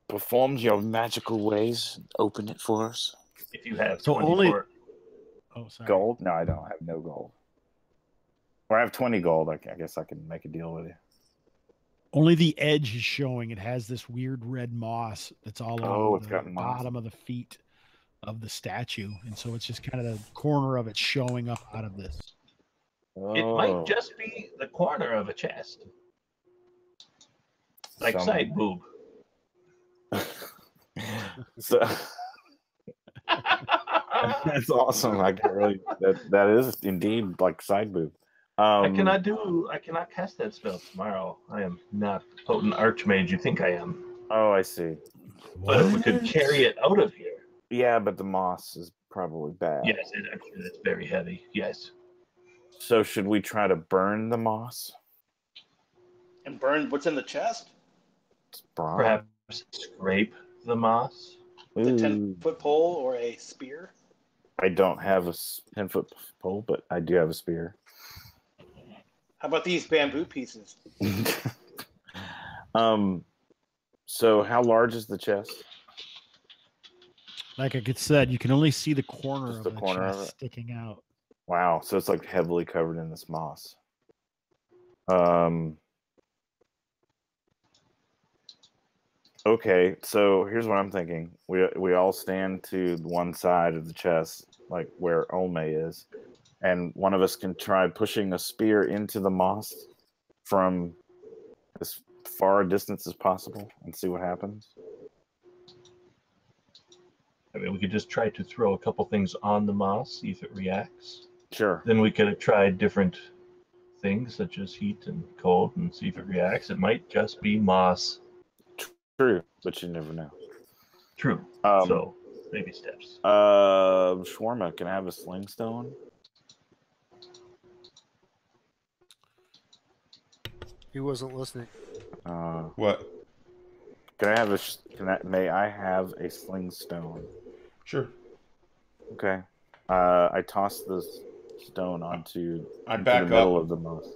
perform your magical ways and open it for us?
If you have
So
24
gold? No, I don't. I have no gold. Or I have 20 gold. I guess I can make a deal with you.
Only the edge is showing. It has this weird red moss that's all along
it's
the
got moss.
bottom of the feet of the statue, and so it's just kind of the corner of it showing up out of this.
It might just be the corner of a chest. Like side boob.
So that's awesome. I can really that is indeed like side boob.
I cannot cast that spell tomorrow. I am not the potent archmage you think I am.
Oh, I see.
But if we could carry it out of here.
Yeah, but the moss is probably bad.
Yes, it's very heavy. Yes.
So should we try to burn the moss?
And burn what's in the chest?
Perhaps scrape the moss?
With a 10-foot pole or a spear?
I don't have a 10-foot pole, but I do have a spear.
How about these bamboo pieces?
So how large is the chest?
Like I said, you can only see the corner
Just
of
the
the
corner
chest
of it?
sticking out.
Wow, so it's like heavily covered in this moss. Okay, so here's what I'm thinking. We all stand to one side of the chest, like where Olme is, and one of us can try pushing a spear into the moss from as far a distance as possible and see what happens.
I mean, we could just try to throw a couple things on the moss, see if it reacts.
Sure.
Then we could have tried different things such as heat and cold and see if it reacts. It might just be moss.
True, but you never know.
True. So, baby steps.
Shawarma, can I have a sling stone?
He wasn't listening.
What?
Can I have may I have a sling stone?
Sure.
Okay. I toss the stone into
I
the
back
middle
up.
of the moss.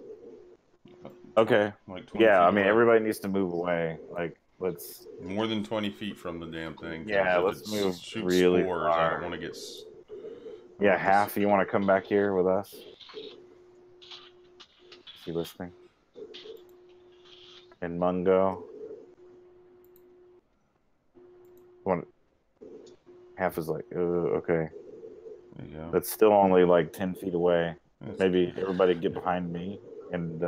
Okay.
Like 20
yeah,
feet
I mean
away.
everybody needs to move away. Like let's
more than 20 feet from the damn thing. 'cause
Yeah,
if
let's
it
move
shoots
really
spores, I
far.
don't want to get.
Yeah, half. You want to come back here with us? Is he listening? And Mungo. Half is like, okay.
Yeah.
That's still only like 10 feet away.
That's-
Maybe everybody get behind me and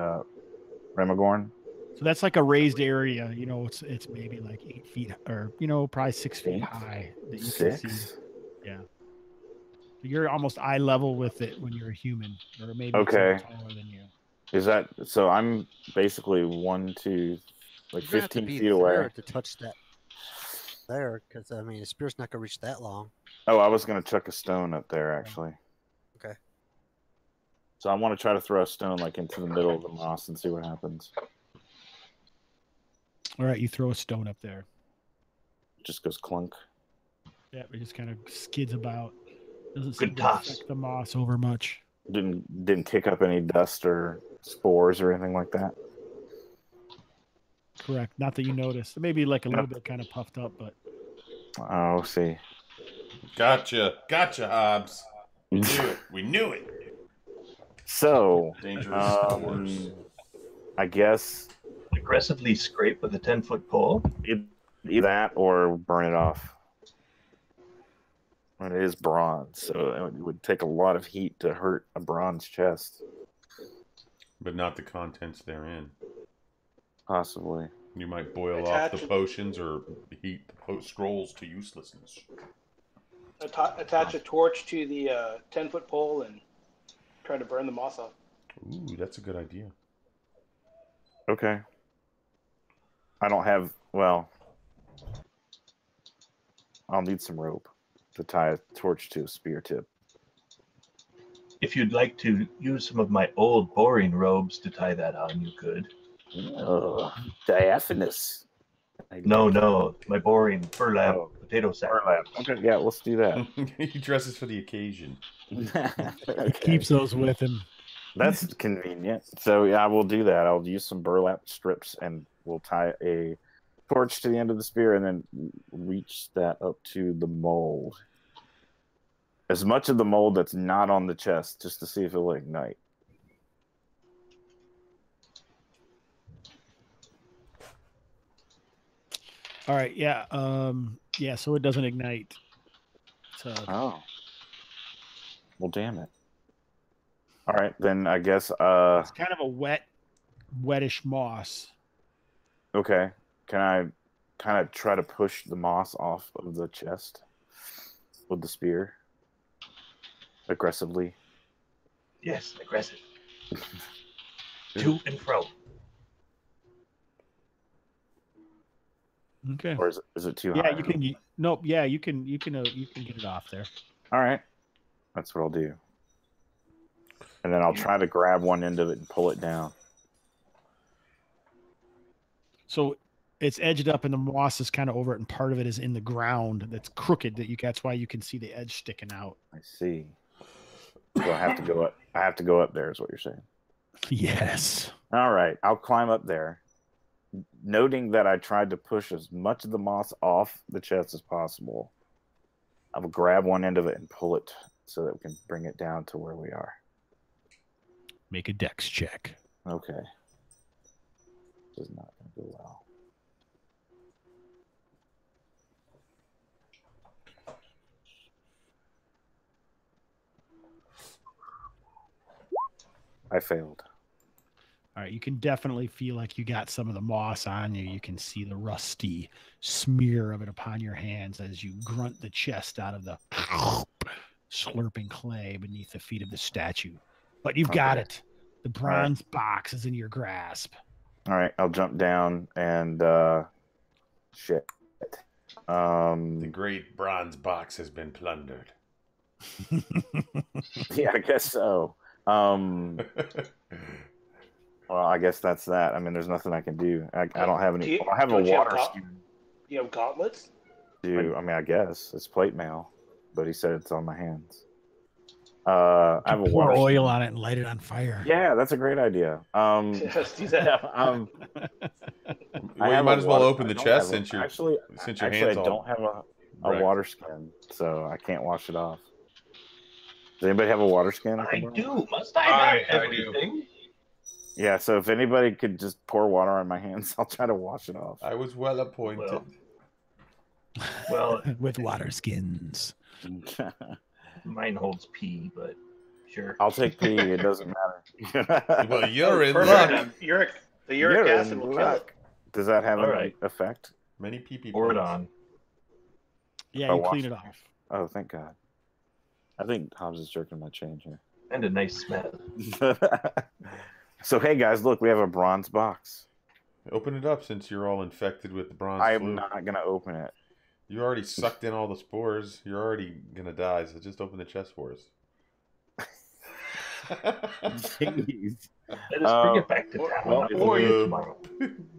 Remagorn.
So that's like a raised area. You know, it's maybe like 8 feet or probably 6 feet high that you can see.
6?
Yeah. So you're almost eye level with it when you're a human, or maybe
Okay.
it's taller than you.
Is that so? I'm basically 1, 2, like
You're gonna have to
15
be
feet away.
there to touch that there, because I mean, the spear's not gonna reach that long.
Oh, I was gonna chuck a stone up there actually.
Okay.
So I want to try to throw a stone like into the middle of the moss and see what happens.
All right, you throw a stone up there.
It just goes clunk.
Yeah, it just kind of skids about. Doesn't seem
Good
to
toss.
affect the moss over much.
Didn't kick up any dust or spores or anything like that.
Correct. Not that you noticed. Maybe like a little bit kind of puffed up, but
Oh, see.
Gotcha, Hobbs. We knew it. We knew it.
So,
Dangerous spores.
I guess
Aggressively scrape with a 10-foot pole.
either that or burn it off. And it is bronze, so it would take a lot of heat to hurt a bronze chest.
But not the contents therein.
Possibly.
You might boil off the potions or heat the scrolls to uselessness.
Attach a torch to the 10-foot pole and try to burn the moss off.
Ooh, that's a good idea.
Okay. I don't have, well, I'll need some rope to tie a torch to a spear tip.
If you'd like to use some of my old boring robes to tie that on, you could.
Oh, diaphanous.
No, my boring burlap potato sack.
Burlap. Okay, yeah, let's do that.
He dresses for the occasion.
he keeps those with him.
That's convenient. So yeah, I will do that. I'll use some burlap strips and we'll tie a torch to the end of the spear and then reach that up to the mold. As much of the mold that's not on the chest, just to see if it'll ignite.
All right, yeah. Yeah, so it doesn't ignite. So
Oh. Well, damn it. All right, then I guess
it's kind of a wettish moss.
okay. Can I kind of try to push the moss off of the chest with the spear aggressively?
Yes, aggressive. To and fro.
Okay.
Or is it too high?
Yeah, you can. Nope. Yeah, you can get it off there.
All right. That's what I'll do. And then I'll try to grab one end of it and pull it down.
So it's edged up, and the moss is kind of over it, and part of it is in the ground that's crooked. That's why you can see the edge sticking out.
I see. So I have to go up. I have to go up there, is what you're saying.
Yes.
All right. I'll climb up there, noting that I tried to push as much of the moss off the chest as possible. I will grab one end of it and pull it so that we can bring it down to where we are.
Make a dex check.
Okay. This is not going to go well. I failed.
All right, you can definitely feel like you got some of the moss on you. You can see the rusty smear of it upon your hands as you grunt the chest out of the slurping clay beneath the feet of the statue. But you've got it. The bronze box is in your grasp.
All right, I'll jump down and shit.
The great bronze box has been plundered.
Yeah, I guess so. Well, I guess that's that. I mean, there's nothing I can do. I don't have any. I have a water skin.
You have gauntlets?
I mean, I guess it's plate mail, but he said it's on my hands. I have a
pour
water
oil on it and light it on fire.
Yeah, that's a great idea.
Let's do that.
Well, you might as well open the chest since your hands
I don't have a water skin, so I can't wash it off. Does anybody have a water skin?
I do. Must I have everything?
Yeah, so if anybody could just pour water on my hands, I'll try to wash it off.
I was well appointed.
Well,
with water skins.
Mine holds pee, but sure.
I'll take pee. It doesn't matter.
Well, you're in luck.
The uric acid will kill it.
Does that have any effect?
Many pee-pee.
Pour it on.
Yeah, you clean it off.
Oh, thank God. I think Hobbs is jerking my chain here.
And a nice smell.
So, hey, guys, look, we have a bronze box.
Open it up since you're all infected with the bronze
I am
flu.
not going to open it.
You already sucked in all the spores. You're already going to die, so just open the chest for us.
Jeez.
Let us bring it back to town. Tomorrow.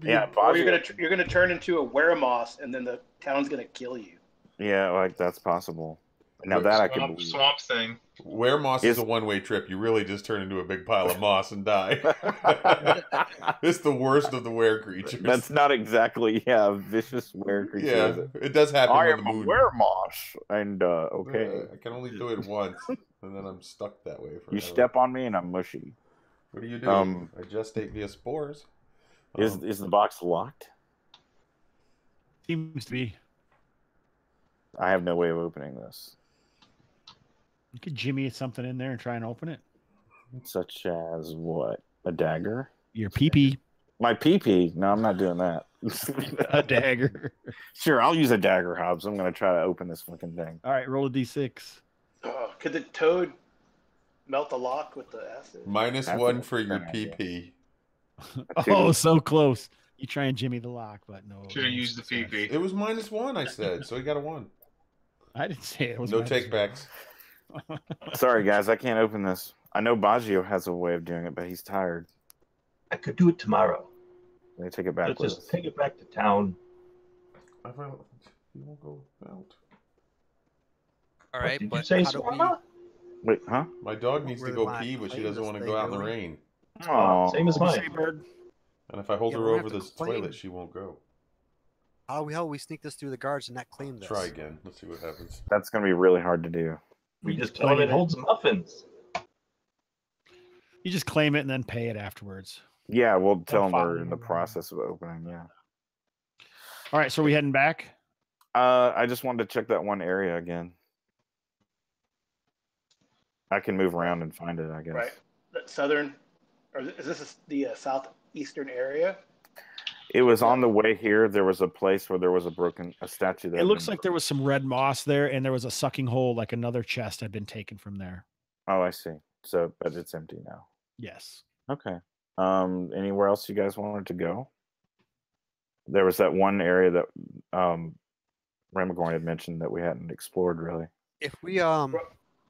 Yeah,
or you're gonna turn into a weremoss, and then the town's gonna kill you.
Yeah, like that's possible. Now that I can
swamp,
believe.
swamp thing.
Where moss is a one-way trip. You really just turn into a big pile of moss and die. It's the worst of the were creatures.
That's not exactly a vicious were creature. Is
Yeah,
it?
it does happen
I
when
am
the moon.
a weremoss, and okay.
I can only do it once, and then I'm stuck that way forever.
You step on me, and I'm mushy.
What do you do? I just ate via spores.
Is the box locked?
Seems to be.
I have no way of opening this.
You could jimmy something in there and try and open it.
Such as what? A dagger?
Your pee-pee.
My pee-pee? No, I'm not doing that.
A dagger.
Sure, I'll use a dagger, Hobbs. I'm going to try to open this fucking thing.
All right, roll a d6.
Oh, could the toad melt the lock with the acid?
-1 for your pee-pee.
Oh, so close. You try and jimmy the lock, but no.
Should have used the pee-pee.
It was -1, I said, so he got a 1.
I didn't say it was
no take-backs.
Sorry, guys, I can't open this. I know Baggio has a way of doing it, but he's tired.
I could do it tomorrow.
They take it back
Let's
with
just
us.
take it back to town.
You won't go out.
All right,
Did you
but
say
how do we?
Swama?
Wait, huh?
My dog needs to
Really
go
want
pee, but she
claim
doesn't
this
want to
thing,
go out in the
do we?
rain.
Oh,
Same as
What'd you
mine.
say, Bird?
And if I hold
Yeah,
her
we're
over
gonna
this
have to claim.
toilet, she won't go.
How the hell we sneak this through the guards and not claim this?
Try again. Let's see what happens.
that's going to be really hard to do.
We just tell them it holds muffins.
You just claim it and then pay it afterwards.
Yeah, we'll tell them
follow
we're in the
you around.
process of opening, yeah.
All right, so we heading back?
I just wanted to check that one area again. I can move around and find it, I guess.
Right. The southern, or is this the southeastern area?
It was on the way here. There was a place where there was a statue that
It looks like there was some red moss there, and there was a sucking hole, like another chest had been taken from there.
Oh, I see. So, but it's empty now.
Yes.
Okay. Anywhere else you guys wanted to go? There was that one area that Ramagorn had mentioned that we hadn't explored really.
If we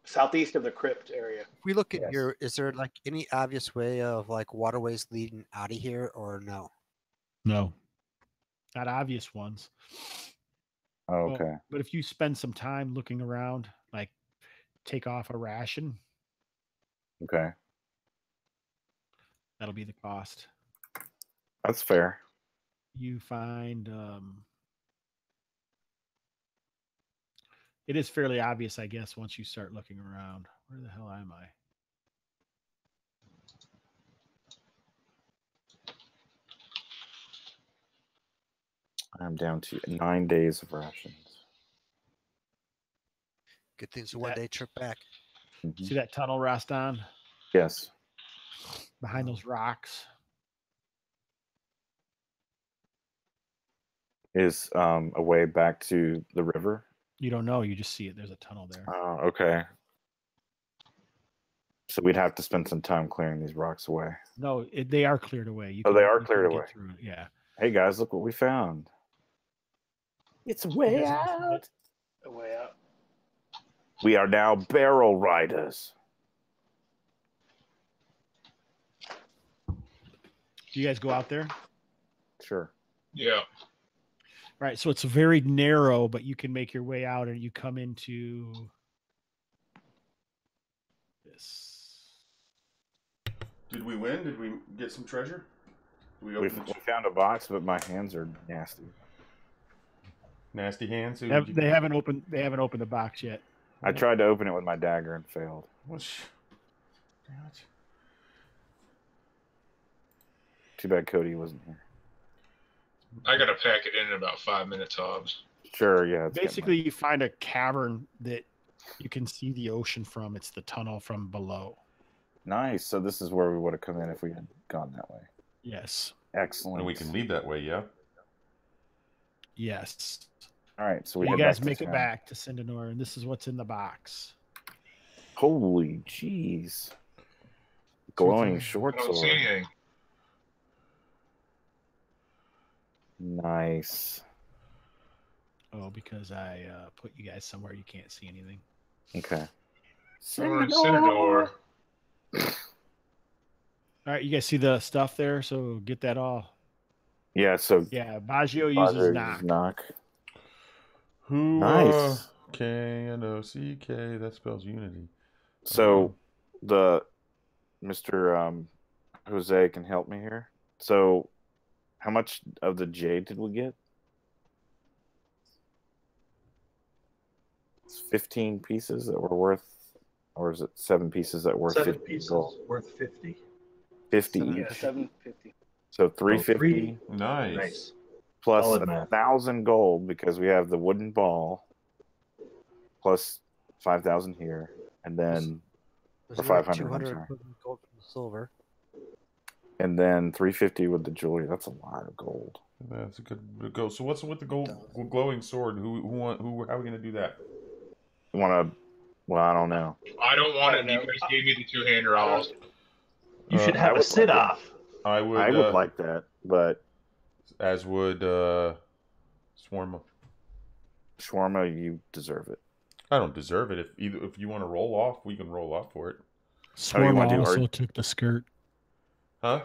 Southeast of the crypt area.
if we look at
Yes.
here, is there like any obvious way of like waterways leading out of here or no?
No. Not obvious ones.
Oh,
Well,
okay.
but if you spend some time looking around, like take off a ration,
Okay.
that'll be the cost.
That's fair.
You find it is fairly obvious, I guess, once you start looking around. Where the hell am I?
I'm down to 9 days of rations.
Good thing it's a one-day trip back.
Mhm.
See that tunnel, Rastan?
Yes.
Behind those rocks.
Is a way back to the river?
You don't know, you just see it. There's a tunnel there.
Oh, okay. So we'd have to spend some time clearing these rocks away.
No, they are cleared away. You
Oh, they are
you
cleared
get
away.
through it, yeah.
Hey guys, look what we found.
It's way out.
A way out.
We are now barrel riders.
Do you guys go out there?
Sure.
Yeah.
Right, so it's very narrow, but you can make your way out and you come into this.
Did we win? Did we get some treasure? Did we
We
open the
found a box, but my hands are nasty.
nasty hands? Who
They haven't opened the box yet.
I tried to open it with my dagger and failed.
Damn it.
Too bad Cody wasn't here.
I gotta pack it in about 5 minutes, Hobbs.
Sure, yeah. It's
Basically, you find a cavern that you can see the ocean from. It's the tunnel from below.
nice. So this is where we would have come in if we had gone that way.
Yes.
Excellent.
And we can lead that way, yeah?
Yes.
All right, so we
You
head
guys
back to
make it
town.
back to Cindanor, and this is what's in the box.
Holy jeez. Glowing
I
short
don't see
sword.
anything.
Nice.
Oh, because I put you guys somewhere you can't see anything.
Okay.
Or Cinador.
All right, you guys see the stuff there, so get that all.
Yeah, so
Yeah, Baggio
Baggio
uses knock.
knock.
Who
Nice.
K-N-O-C-K. That spells unity.
So, the Mr. Jose can help me here. So, how much of the jade did we get? It's 15 pieces that were worth, or is it 7 pieces that were worth
7
50
pieces
gold?
worth 50.
50
Seven-
each.
Yeah, 750.
So 350
Nice.
Nice.
plus
Solid math.
1,000 gold because we have the wooden ball plus 5,000 here, and then
There's
or
another
500, I'm
200
sorry.
gold from the silver.
And then 350 with the jewelry. That's a lot of gold.
That's a good go. So what's with the glowing sword? How are we gonna do that?
You want to? Well, I don't know.
I don't want
I
it.
don't
You
know.
guys gave me the two-hander. I'll.
You should
I
have a
would
sit
like it.
off.
I would.
I would like that, but
As would Swarma.
shawarma, you deserve it.
I don't deserve it. If you want to roll off, we can roll off for it.
Swarma
wanna do
also
art?
took the skirt.
Huh?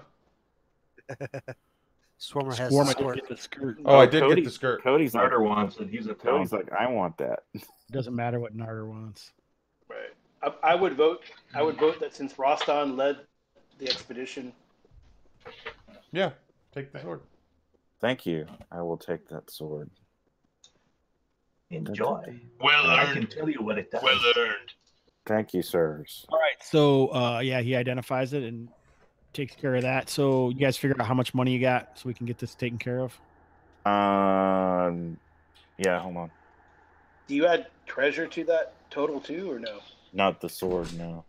Swarmer has
Swarma
the
did
skirt.
get the skirt.
Oh, I did get the skirt.
Cody's like,
Narder wants it. He's a
Cody's
town.
like, I want that.
Doesn't matter what Narder wants.
Right. I would vote. I would vote that since Roston led the expedition.
Yeah, take the sword.
Thank you. I will take that sword.
Enjoy.
Well
I can
earned.
tell you what it does.
Well earned.
Thank you, sirs.
All right. So, yeah, he identifies it and takes care of that. So, you guys figure out how much money you got so we can get this taken care of.
Yeah, hold on.
Do you add treasure to that total too, or no?
Not the sword, no.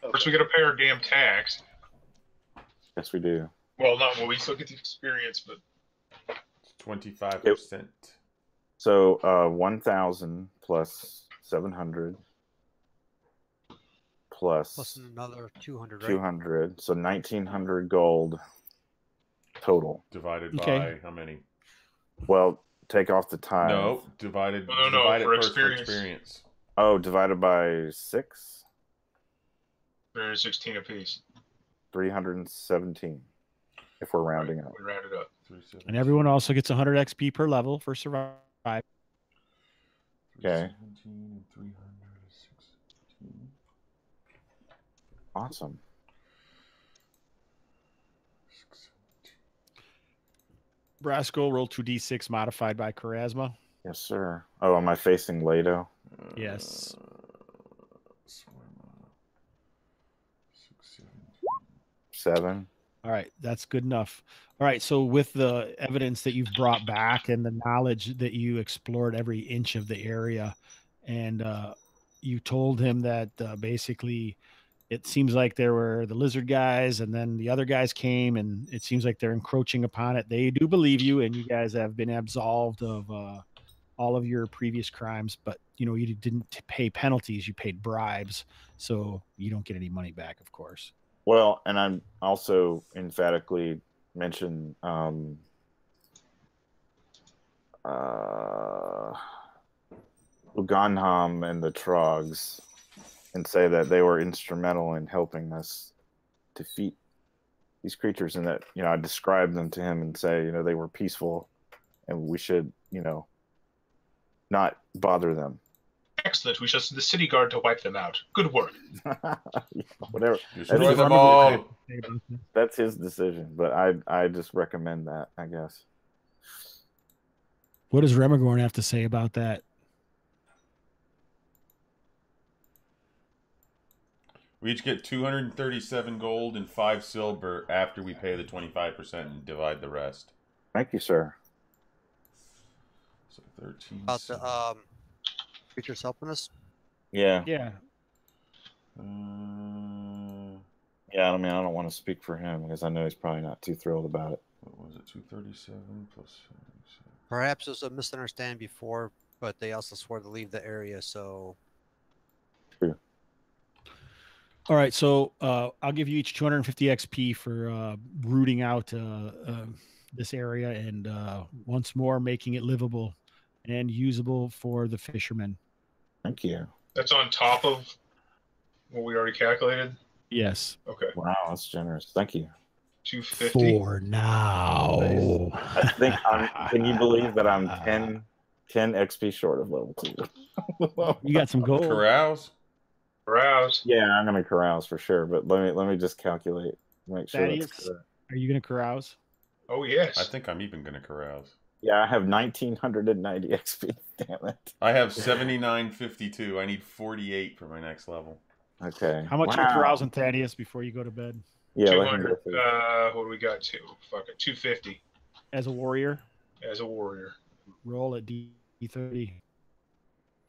First, we got to pay our damn tax.
Yes, we do.
Well, not well. We still get the experience, but
25%.
So, 1,000 plus 700
Plus another 200, right?
200. So 1,900 gold total.
Divided
Okay.
by how many?
Well, take off the tithe.
No, divided.
No,
divide
for
it first
experience.
for experience.
Oh, divided by 6?
they're 16 apiece.
317. If we're rounding up.
We rounded up.
317.
And everyone also gets 100 XP per level for survive.
Okay.
317 and 300 is 16.
Awesome.
617.
Brasco, roll 2d6 modified by charisma.
Yes, sir. Oh, am I facing Lado?
Yes.
Swarma. 617.
7.
All right, that's good enough. All right, so with the evidence that you've brought back and the knowledge that you explored every inch of the area, and you told him that basically it seems like there were the lizard guys and then the other guys came and it seems like they're encroaching upon it. They do believe you, and you guys have been absolved of all of your previous crimes, but you didn't pay penalties, you paid bribes, so you don't get any money back, of course.
Well, and I'm also emphatically mention Uganham and the Trogs and say that they were instrumental in helping us defeat these creatures, and that I described them to him and say they were peaceful and we should not bother them.
Excellent. We shall send the city guard to wipe them out. Good work.
Whatever.
Destroy them all.
That's his decision, but I just recommend that, I guess.
What does Remagorn have to say about that?
We each get 237 gold and 5 silver after we pay the 25% and divide the rest.
Thank you, sir.
So 13.
About the creatures helping us?
Yeah.
Yeah.
Yeah, I mean, I don't want to speak for him because I know he's probably not too thrilled about it.
What was it? 237 plus 77.
Perhaps it was a misunderstanding before, but they also swore to leave the area, so...
True.
All right, so I'll give you each 250 XP for rooting out this area and once more making it livable and usable for the fishermen.
Thank you.
That's on top of what we already calculated?
Yes.
Okay.
Wow, that's generous. Thank you.
250.
For now.
I think can you believe that I'm 10 10 XP short of level 2.
You got some gold.
Carouse.
Carouse.
Yeah, I'm gonna carouse for sure, but let me just calculate. Make sure
Thaddeus,
that's correct.
are you going to carouse?
Oh yes.
I think I'm even gonna carouse.
Yeah, I have 1990 XP. Damn it.
I have 7952. I need 48 for my next level.
Okay.
How much are you carousing, Thaddeus, before you go to bed?
Yeah, let him
200.
go through.
What do we got? 250
As a warrior,
as a warrior.
roll at D30.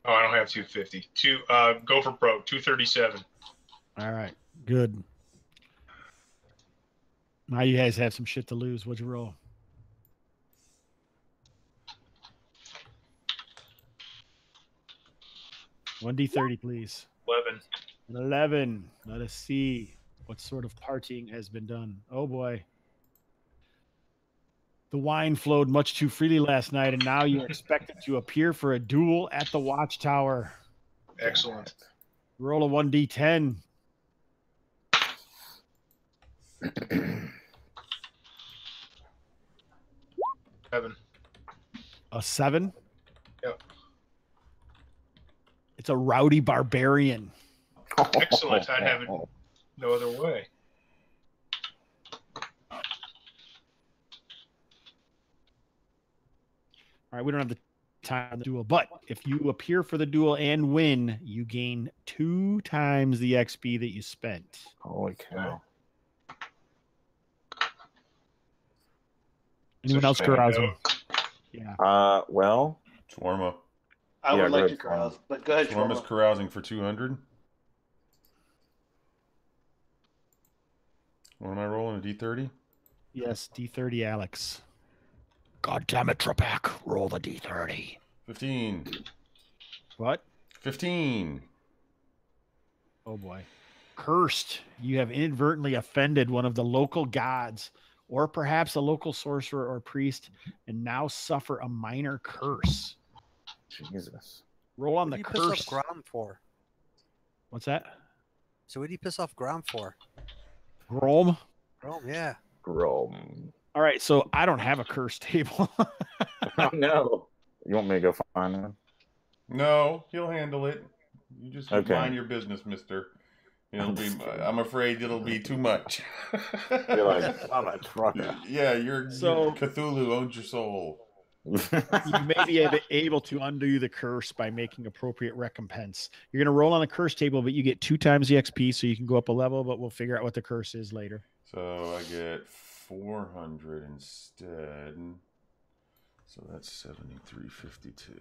Oh, I don't have 250. Go for broke. 237.
All right, good. Now you guys have some shit to lose. What'd you roll? One D30, please.
11.
An 11. Let us see what sort of partying has been done. Oh boy. The wine flowed much too freely last night, and now you're expected to appear for a duel at the Watchtower.
Excellent.
Roll a 1D10.
Seven.
A 7.
Yep.
It's a rowdy barbarian.
Excellent. I'd have it no other way.
All right, we don't have the time to duel, but if you appear for the duel and win, you gain 2 times the XP that you spent.
Holy cow.
Anyone else carousing? Yeah.
Well,
Shawarma.
I
Yeah,
would
go
like
ahead,
to carouse, but go ahead,
Shawarma's
Shawarma.
carousing for 200. What am I rolling? A D30?
Yes, D30, Alex. God damn it, Trepak. Roll the D30.
15.
What?
15.
Oh boy. Cursed. You have inadvertently offended one of the local gods, or perhaps a local sorcerer or priest, and now suffer a minor curse.
Jesus.
Roll on
What
the
do you piss
curse.
off Grom for?
What's that?
So what do you piss off Grom for?
Grom?
Grom, yeah.
Grom.
All right, so I don't have a curse table.
Oh, no. You want me to go find one?
No, he'll handle it. You just
Okay.
mind your business, mister. I'm afraid it'll be too much.
You're like, I'm a trucker.
Yeah, you're
So-
Cthulhu owns your soul.
You may be able to undo the curse by making appropriate recompense. You're going to roll on the curse table, but you get 2 times the XP, so you can go up a level, but we'll figure out what the curse is later.
So I get 400 instead. So that's 7352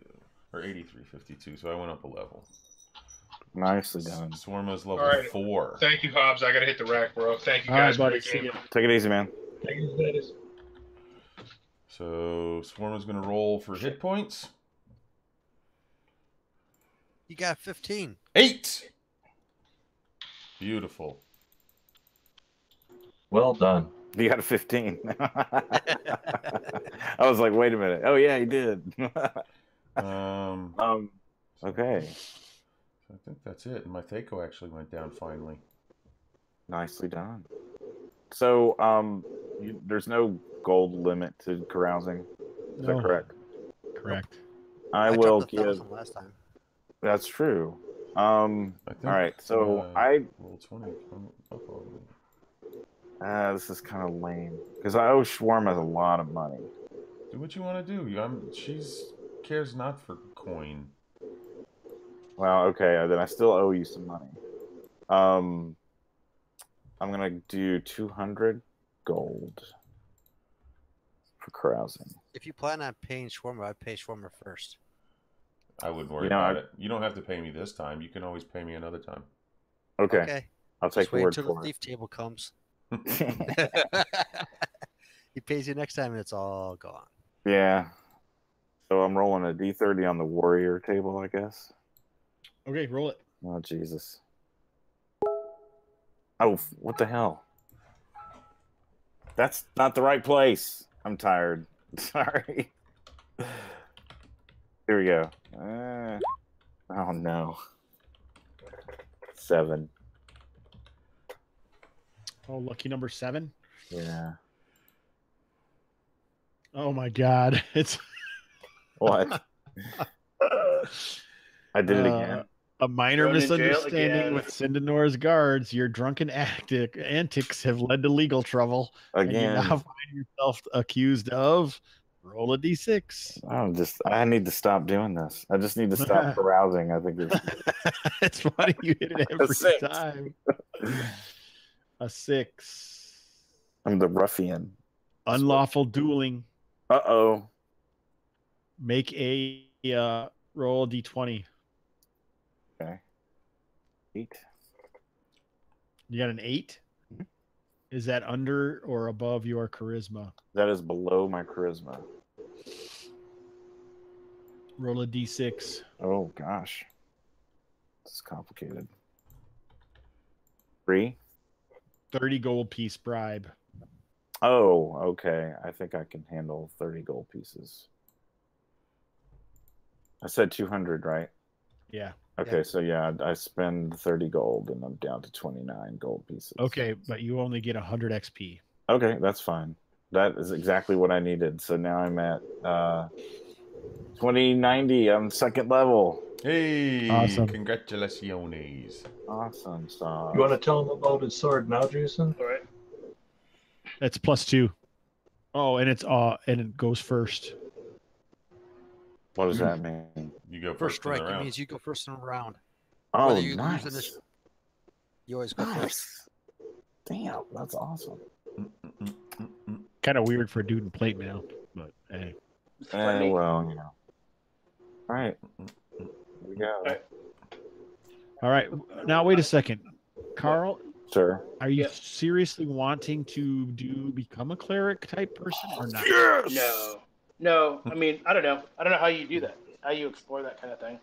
or 8352. So I went up a level.
Nicely done.
Swarma's level
All right.
4.
Thank you, Hobbs. I got to hit the rack, bro. Thank you
All right,
guys for
buddy.
the
See
game.
ya.
Take it easy, man.
Thank you, Dennis.
So Swarma's going to roll for hit points.
You got 15.
8. Beautiful.
Well done.
You got a 15. I was like, wait a minute. Oh, yeah, he did. Okay.
I think that's it. And my Thaco actually went down finally.
Nicely done. So, there's no gold limit to carousing. Is that correct?
Correct.
I will
dropped
give.
1,000 last time.
That's true.
I
All
think,
right. So I.
roll 20.
This is kind of lame because I owe Shawarma a lot of money.
Do what you want to do. She's cares not for coin.
Well, okay, then I still owe you some money. I'm gonna do 200 gold for carousing.
If you plan on paying Shawarma, I'd pay Shawarma first.
I wouldn't worry about it. You don't have to pay me this time. You can always pay me another time.
Okay. I'll take
Just
your
wait
word
until
for
the
it.
thief table comes. He pays you next time, and it's all gone.
Yeah. So I'm rolling a D30 on the warrior table, I guess.
Okay, roll it.
Oh, Jesus. Oh, what the hell? That's not the right place. I'm tired. Sorry. Here we go. Oh, no. 7.
Oh, lucky number 7.
Yeah.
Oh my God! It's
What? I did it again.
A minor
Thrown in jail
misunderstanding
again.
with Cindenor's guards. Your drunken antics have led to legal trouble. And you now
Again.
find yourself accused of roll a d6.
I need to stop doing this. I just need to stop carousing. I think
It's funny you hit it every
6.
time. A 6.
I'm the ruffian.
Unlawful dueling.
Uh-oh.
Make a roll a d20.
Okay. 8.
You got an 8?
Mhm.
Is that under or above your charisma?
That is below my charisma.
Roll a d6.
Oh, gosh. This is complicated. 3.
30 gold piece bribe.
Oh, okay. I think I can handle 30 gold pieces. I said 200, right?
Yeah.
Okay,
Yeah.
so yeah, I spend 30 gold and I'm down to 29 gold pieces.
Okay, but you only get 100 XP.
Okay, that's fine. That is exactly what I needed. So now I'm at 2090. I'm second level.
Hey,
Awesome.
congratulations.
Awesome sauce.
You want to tell him about his sword now, Jason?
All right.
That's +2. Oh, and it goes first.
What does that mean?
You go
First
first in
strike,
the
it
round.
means you go first in the round.
Oh,
Whether you lose
nice.
in this, you always go first.
Nice. Damn, that's awesome.
Kind of weird for a dude in plate mail, but hey.
It's funny.
Well, you know. All right. Here we go.
All right.
All right. Now, wait a second. Carl,
Sure.
are you
Yep.
seriously wanting to become a cleric type person or not?
No. I mean, I don't know. I don't know how you do that. How you explore that kind of thing.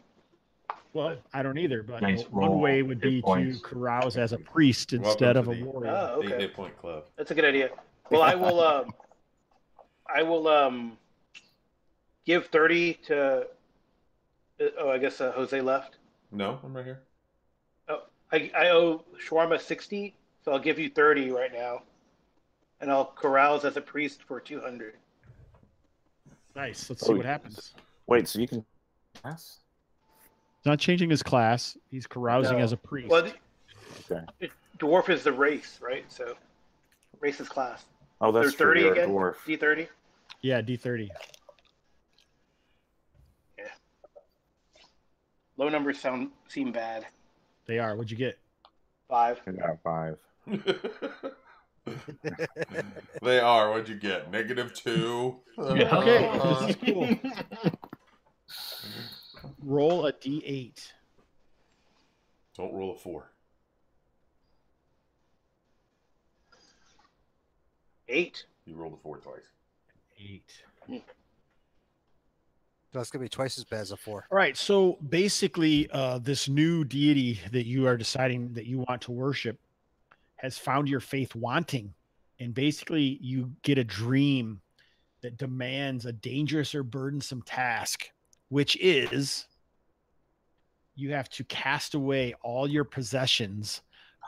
Well, I don't either, but
Nice
one
roll.
way would be
Hit points.
to carouse as a priest instead of a warrior.
Oh,
8
okay.
hit point club.
That's a good idea. Well, I will give 30 to. Oh, I guess Jose left.
No, I'm right here.
Oh, I owe Shawarma 60, so I'll give you 30 right now, and I'll carouse as a priest for 200.
Nice. Let's see
Oh,
what happens.
Wait, so you can pass?
He's not changing his class. He's carousing
No.
as a priest.
Well,
Okay.
dwarf is the race, right? So, race is class.
Oh, that's
There's
true.
30
You're a
again.
dwarf.
D30.
Yeah, D30.
Yeah. Low numbers seem bad.
They are. What'd you get?
5.
I got 5.
They are. What'd you get? -2.
Okay, this is cool. Roll a D8.
Don't roll a 4.
8.
You rolled a 4 twice.
8.
So it's gonna be twice as bad as a 4.
All right. So basically, this new deity that you are deciding that you want to worship has found your faith wanting. And basically, you get a dream that demands a dangerous or burdensome task, which is you have to cast away all your possessions,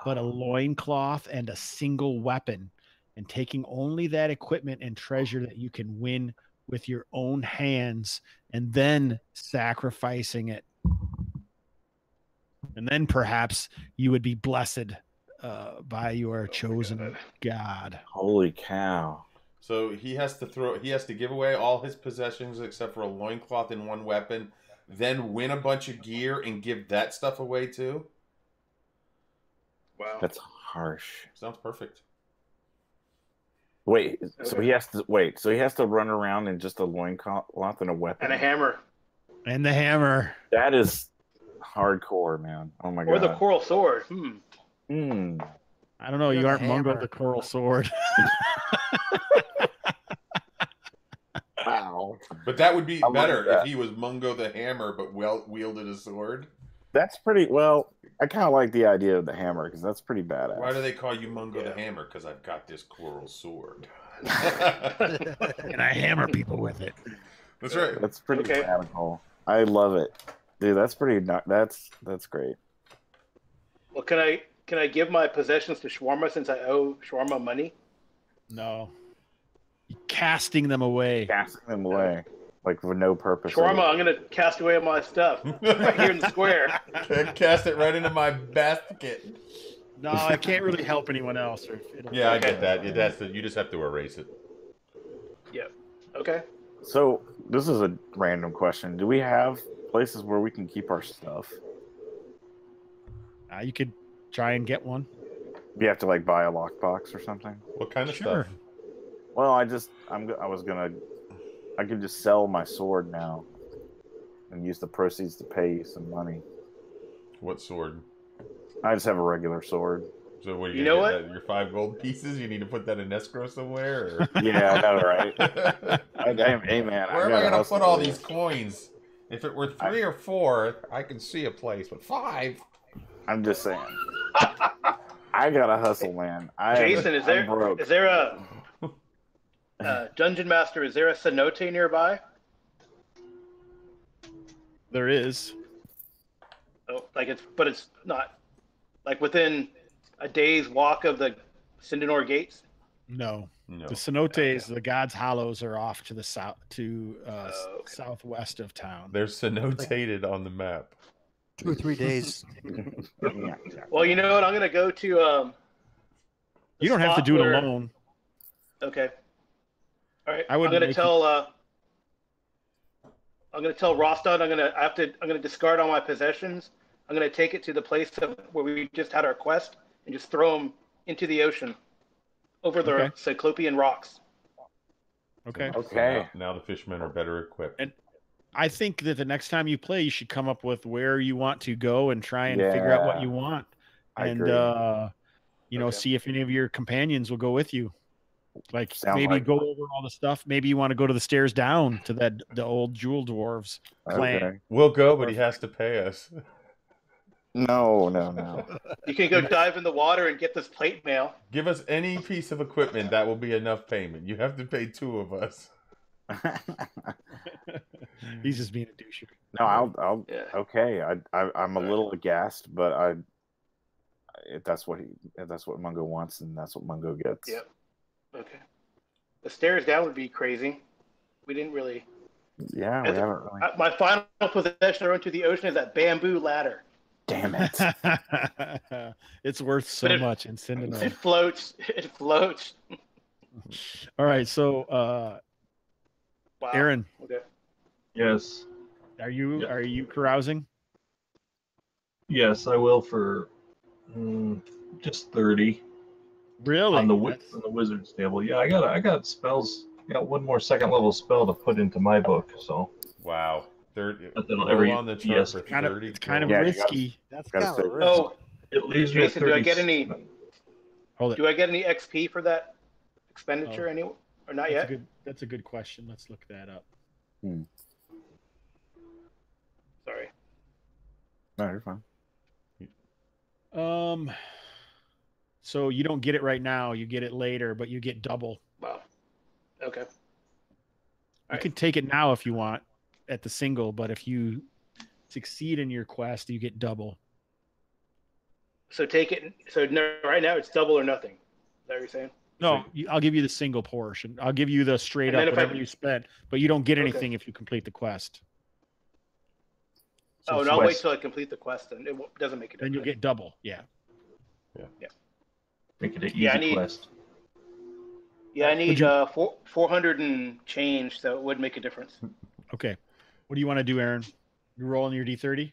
but a loincloth and a single weapon, and taking only that equipment and treasure that you can win with your own hands, and then sacrificing it. And then perhaps you would be blessed by your chosen God.
Holy cow.
So he has to give away all his possessions except for a loincloth and one weapon, then win a bunch of gear and give that stuff away too?
Wow.
That's harsh.
Sounds perfect.
Wait, so he has to run around in just a loincloth and a weapon.
And a hammer.
And the hammer.
That is hardcore, man. Oh my god.
Or the coral sword.
I don't know. You
the
aren't Mungo
hammer.
the Coral Sword.
Wow.
But that would be
I like
better
that.
if he was Mungo the Hammer but wielded a sword.
That's pretty well. I kind of like the idea of the hammer because that's pretty badass.
Why do they call you Mungo the Hammer? Because I've got this coral sword.
And I hammer people with it.
That's right.
That's pretty
Okay.
radical. I love it, dude. That's pretty. That's great.
Well, can I give my possessions to Shawarma since I owe Shawarma money?
No. Casting them away.
Casting them away. like for no purpose.
Shawarma, I'm gonna cast away my stuff right here in the square.
Cast it right into my basket.
No, I can't really help anyone else.
Yeah, I get that. You just have to erase it.
Yeah. Okay.
So this is a random question. Do we have places where we can keep our stuff?
You could try and get one.
You have to like buy a lockbox or something.
What kind of
Sure.
stuff?
Well, I could just sell my sword now and use the proceeds to pay you some money.
What sword?
I just have a regular sword.
So what?
You know what?
Your 5 gold pieces? You need to put that in escrow somewhere? Or?
Yeah, I know, right? Hey, man.
Where am I going to put all these coins? If it were 3 or 4, I can see a place. But 5?
I'm just saying. I got to hustle, man.
Jason, is there a Dungeon Master, is there a cenote nearby?
There is.
Oh, but it's not like within a day's walk of the Sindanor gates?
No. The cenotes, the God's Hollows, are off to the south, southwest of town.
They're cenotated on the map.
2 or 3 days.
Well, you know what? I'm gonna go to.
You don't have to do it alone.
Okay. All right.
I would.
I'm gonna tell Rostad. I'm gonna discard all my possessions. I'm gonna take it to the place where we just had our quest and just throw them into the ocean, over the Cyclopean rocks.
Okay.
Okay.
Now the fishermen are better equipped.
And I think that the next time you play, you should come up with where you want to go and try and figure out what you want, and see if any of your companions will go with you. Like go over all the stuff. Maybe you want to go to the stairs down to the old Jewel Dwarves clan.
Okay.
We'll go, but he has to pay us.
No.
You can go dive in the water and get this plate mail.
Give us any piece of equipment, that will be enough payment. You have to pay 2 of us.
He's just being a douche.
No, I'll okay. I'm a little aghast, but if that's what Mungo wants, and that's what Mungo gets.
Yep. Okay. The stairs down would be crazy. We didn't really.
Yeah, we haven't really.
My final possession I went to the ocean is that bamboo ladder.
Damn it!
It's worth so much in Sindanor.
It floats. It floats.
All right, so
wow.
Aaron.
Okay. Yes.
Are you carousing?
Yes, I will for just 30.
Really?
On the wizard's table. Yeah, I got spells. I got 1 more 2nd level spell to put into my book. So.
Wow. 30.
On the
chart for 30.
It's kind of risky.
That's kind of risky.
Oh,
it leaves me
Jason,
at 30.
do I get any?
Hold it.
Do I get any XP for that expenditure anyway, or not yet?
That's a good question. Let's look that up.
Sorry.
No, you're fine.
So you don't get it right now. You get it later, but you get double.
Wow. Okay.
You can take it now if you want at the single, but if you succeed in your quest, you get double.
So take it. So no, right now it's double or nothing. Is that what you're saying?
No, I'll give you the single portion. I'll give you the straight up whatever you spent, but you don't get anything if you complete the quest.
So I'll wait till I complete the quest, and it doesn't make it.
Then you'll get double. Yeah.
Make it an easy quest.
Yeah, I need 400 and change, so it would make a difference.
Okay. What do you want to do, Aaron? You rolling your D30?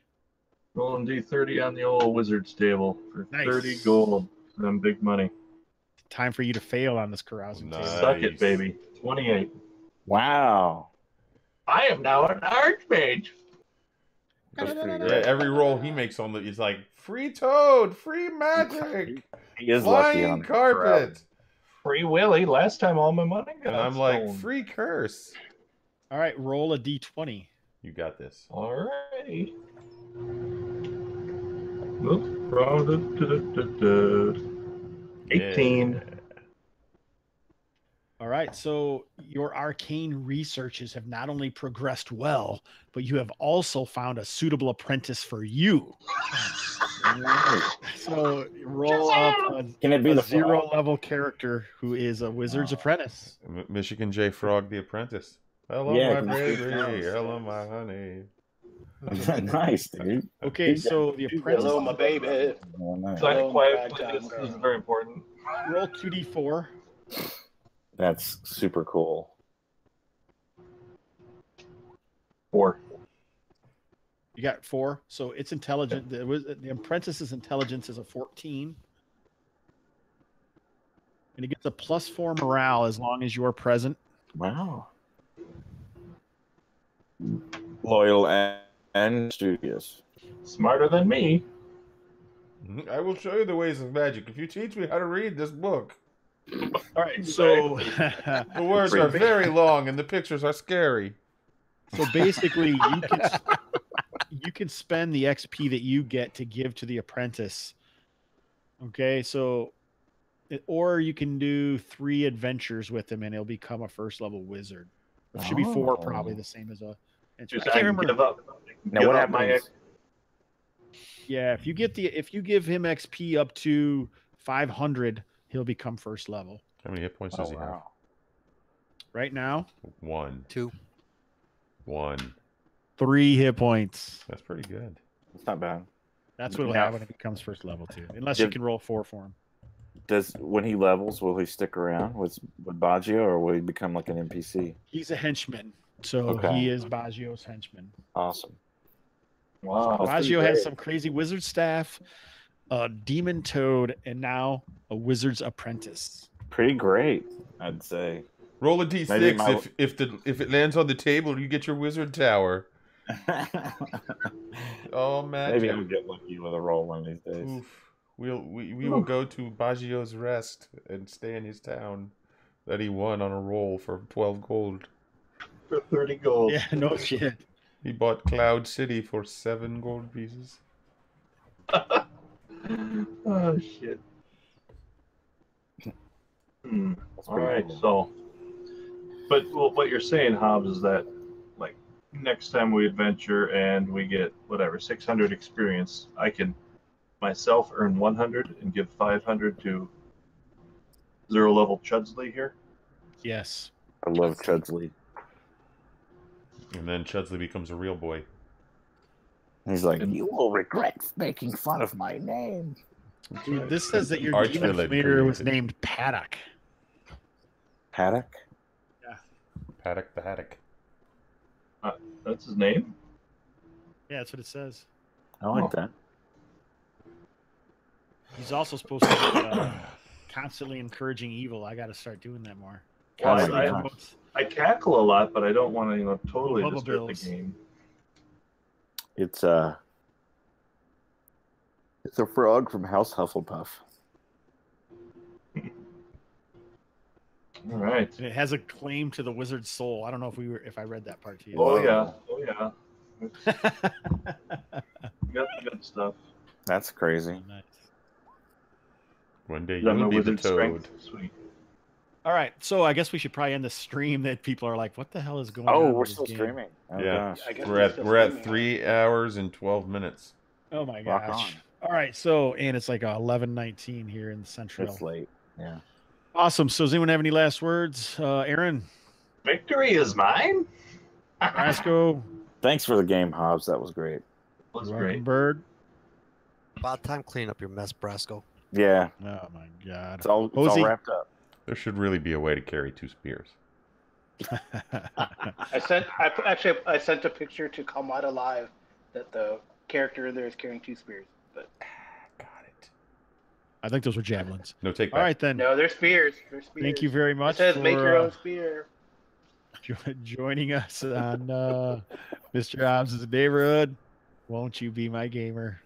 Rolling D30 on the old wizard's table for 30 gold. Them big money.
Time for you to fail on this carousing table.
Suck it, baby. 28.
Wow.
I am now an archmage.
Yeah, every roll he makes on he's like free toad, free magic.
He is
flying
lucky on
carpet.
Free Willy. Last time all my money got
And I'm
stolen.
like, free curse.
All right, roll a D20.
You got this.
All righty. 18.
Yeah.
All right, so your arcane researches have not only progressed well, but you have also found a suitable apprentice for you. So roll up
Can it be the
0 level character who is a wizard's apprentice.
Michigan J. Frog, the apprentice. Hello,
Yeah,
my
can you
baby.
see it?
Hello, my honey.
Nice, dude.
Okay, so the apprentice.
Hello, my baby.
Oh, nice.
Hello,
Quiet,
ragtime
please. This
girl.
is very important.
Roll 2d4.
That's super cool.
4.
You got 4, so it's intelligent. The apprentice's intelligence is a 14, and he gets a +4 morale as long as you're present.
Wow. Loyal and studious.
Smarter than me.
I will show you the ways of magic if you teach me how to read this book.
All right, so
The words are very long and the pictures are scary.
so basically you can spend the XP that you get to give to the apprentice. Okay, so or you can do 3 adventures with him and he'll become a first level wizard. It should be 4, probably the same as a. I
Just
can't remember.
give up.
Now
give
what
up my
happens?
Yeah, if you give him XP up to 500, he'll become first level.
How many hit points does he have?
Right now,
1.
2.
1.
3 hit points.
That's pretty good.
It's not bad.
That's what he'll
Now-
have when he becomes first level too. Unless you can roll 4 for him.
When he levels, will he stick around with Baggio, or will he become like an NPC?
He's a henchman, so
Okay.
he is Baggio's henchman.
Awesome.
Wow.
Baggio has some crazy wizard staff, a demon toad, and now a wizard's apprentice.
Pretty great, I'd say.
Roll a
Maybe
d6.
my-
If it lands on the table, you get your wizard tower. Oh, magic.
Maybe I'll get lucky with a roll one of these days.
Oof. We will go to Baggio's Rest and stay in his town that he won on a roll for 12 gold.
For 30 gold.
Yeah, no shit.
He bought Cloud City for 7 gold pieces.
Oh, shit.
That's
All
pretty
right,
cool.
so. But what you're saying, Hobbs, is that like next time we adventure and we get whatever 600 experience, I can myself earn 100 and give 500 to 0 level Chudsley here.
Yes.
I love Chudsley.
And then Chudsley becomes a real boy.
He's like,
You will regret making fun of my name.
Dude, this says that your
Arch
demon
villain
familiar was
created.
named Paddock.
Paddock?
Paddock the Haddock.
That's his name.
Yeah, that's what it says.
I like
Oh.
that.
He's also supposed to be constantly encouraging evil. I got to start doing that more.
Well,
Constantly
I-
promotes-
I cackle a lot, but I don't want to totally
Bubble
disturb
Bills.
the game.
It's a frog from House Hufflepuff.
All right.
and it has a claim to the wizard's soul. I don't know if I read that part to you.
Oh yeah. Oh yeah. Got the good stuff.
That's crazy.
Nice.
One day
Is that my
you'll be the
wizard
toad.
strength? Sweet.
All right, so I guess we should probably end the stream. That people are like, "What the hell is going on?"
Oh,
with
we're
this
still
game?"
streaming. Oh,
Yeah.
gosh.
I guess
We're
still
at
streaming,
3 hours and 12 minutes.
Oh my
Rock
gosh!
on.
All right, so and it's like 11:19 here in Central.
It's late. Yeah.
Awesome. So, does anyone have any last words? Aaron,
Victory is mine.
Rasco,
Thanks for the game, Hobbs. That was great.
Was
Welcome,
great.
Bird.
About time clean up your mess, Brasco.
Yeah.
Oh my God.
It's all
Posey?
wrapped up.
There should really be a way to carry 2 spears.
I sent a picture to Kalmatta Live that the character in there is carrying 2 spears. But
Got it.
I think those were javelins.
No take
All
back.
right then.
no, they're spears. They're spears.
Thank you very
It
much
says
for
make your own spear.
joining us on Mr. Hobbs' neighborhood. Won't you be my gamer?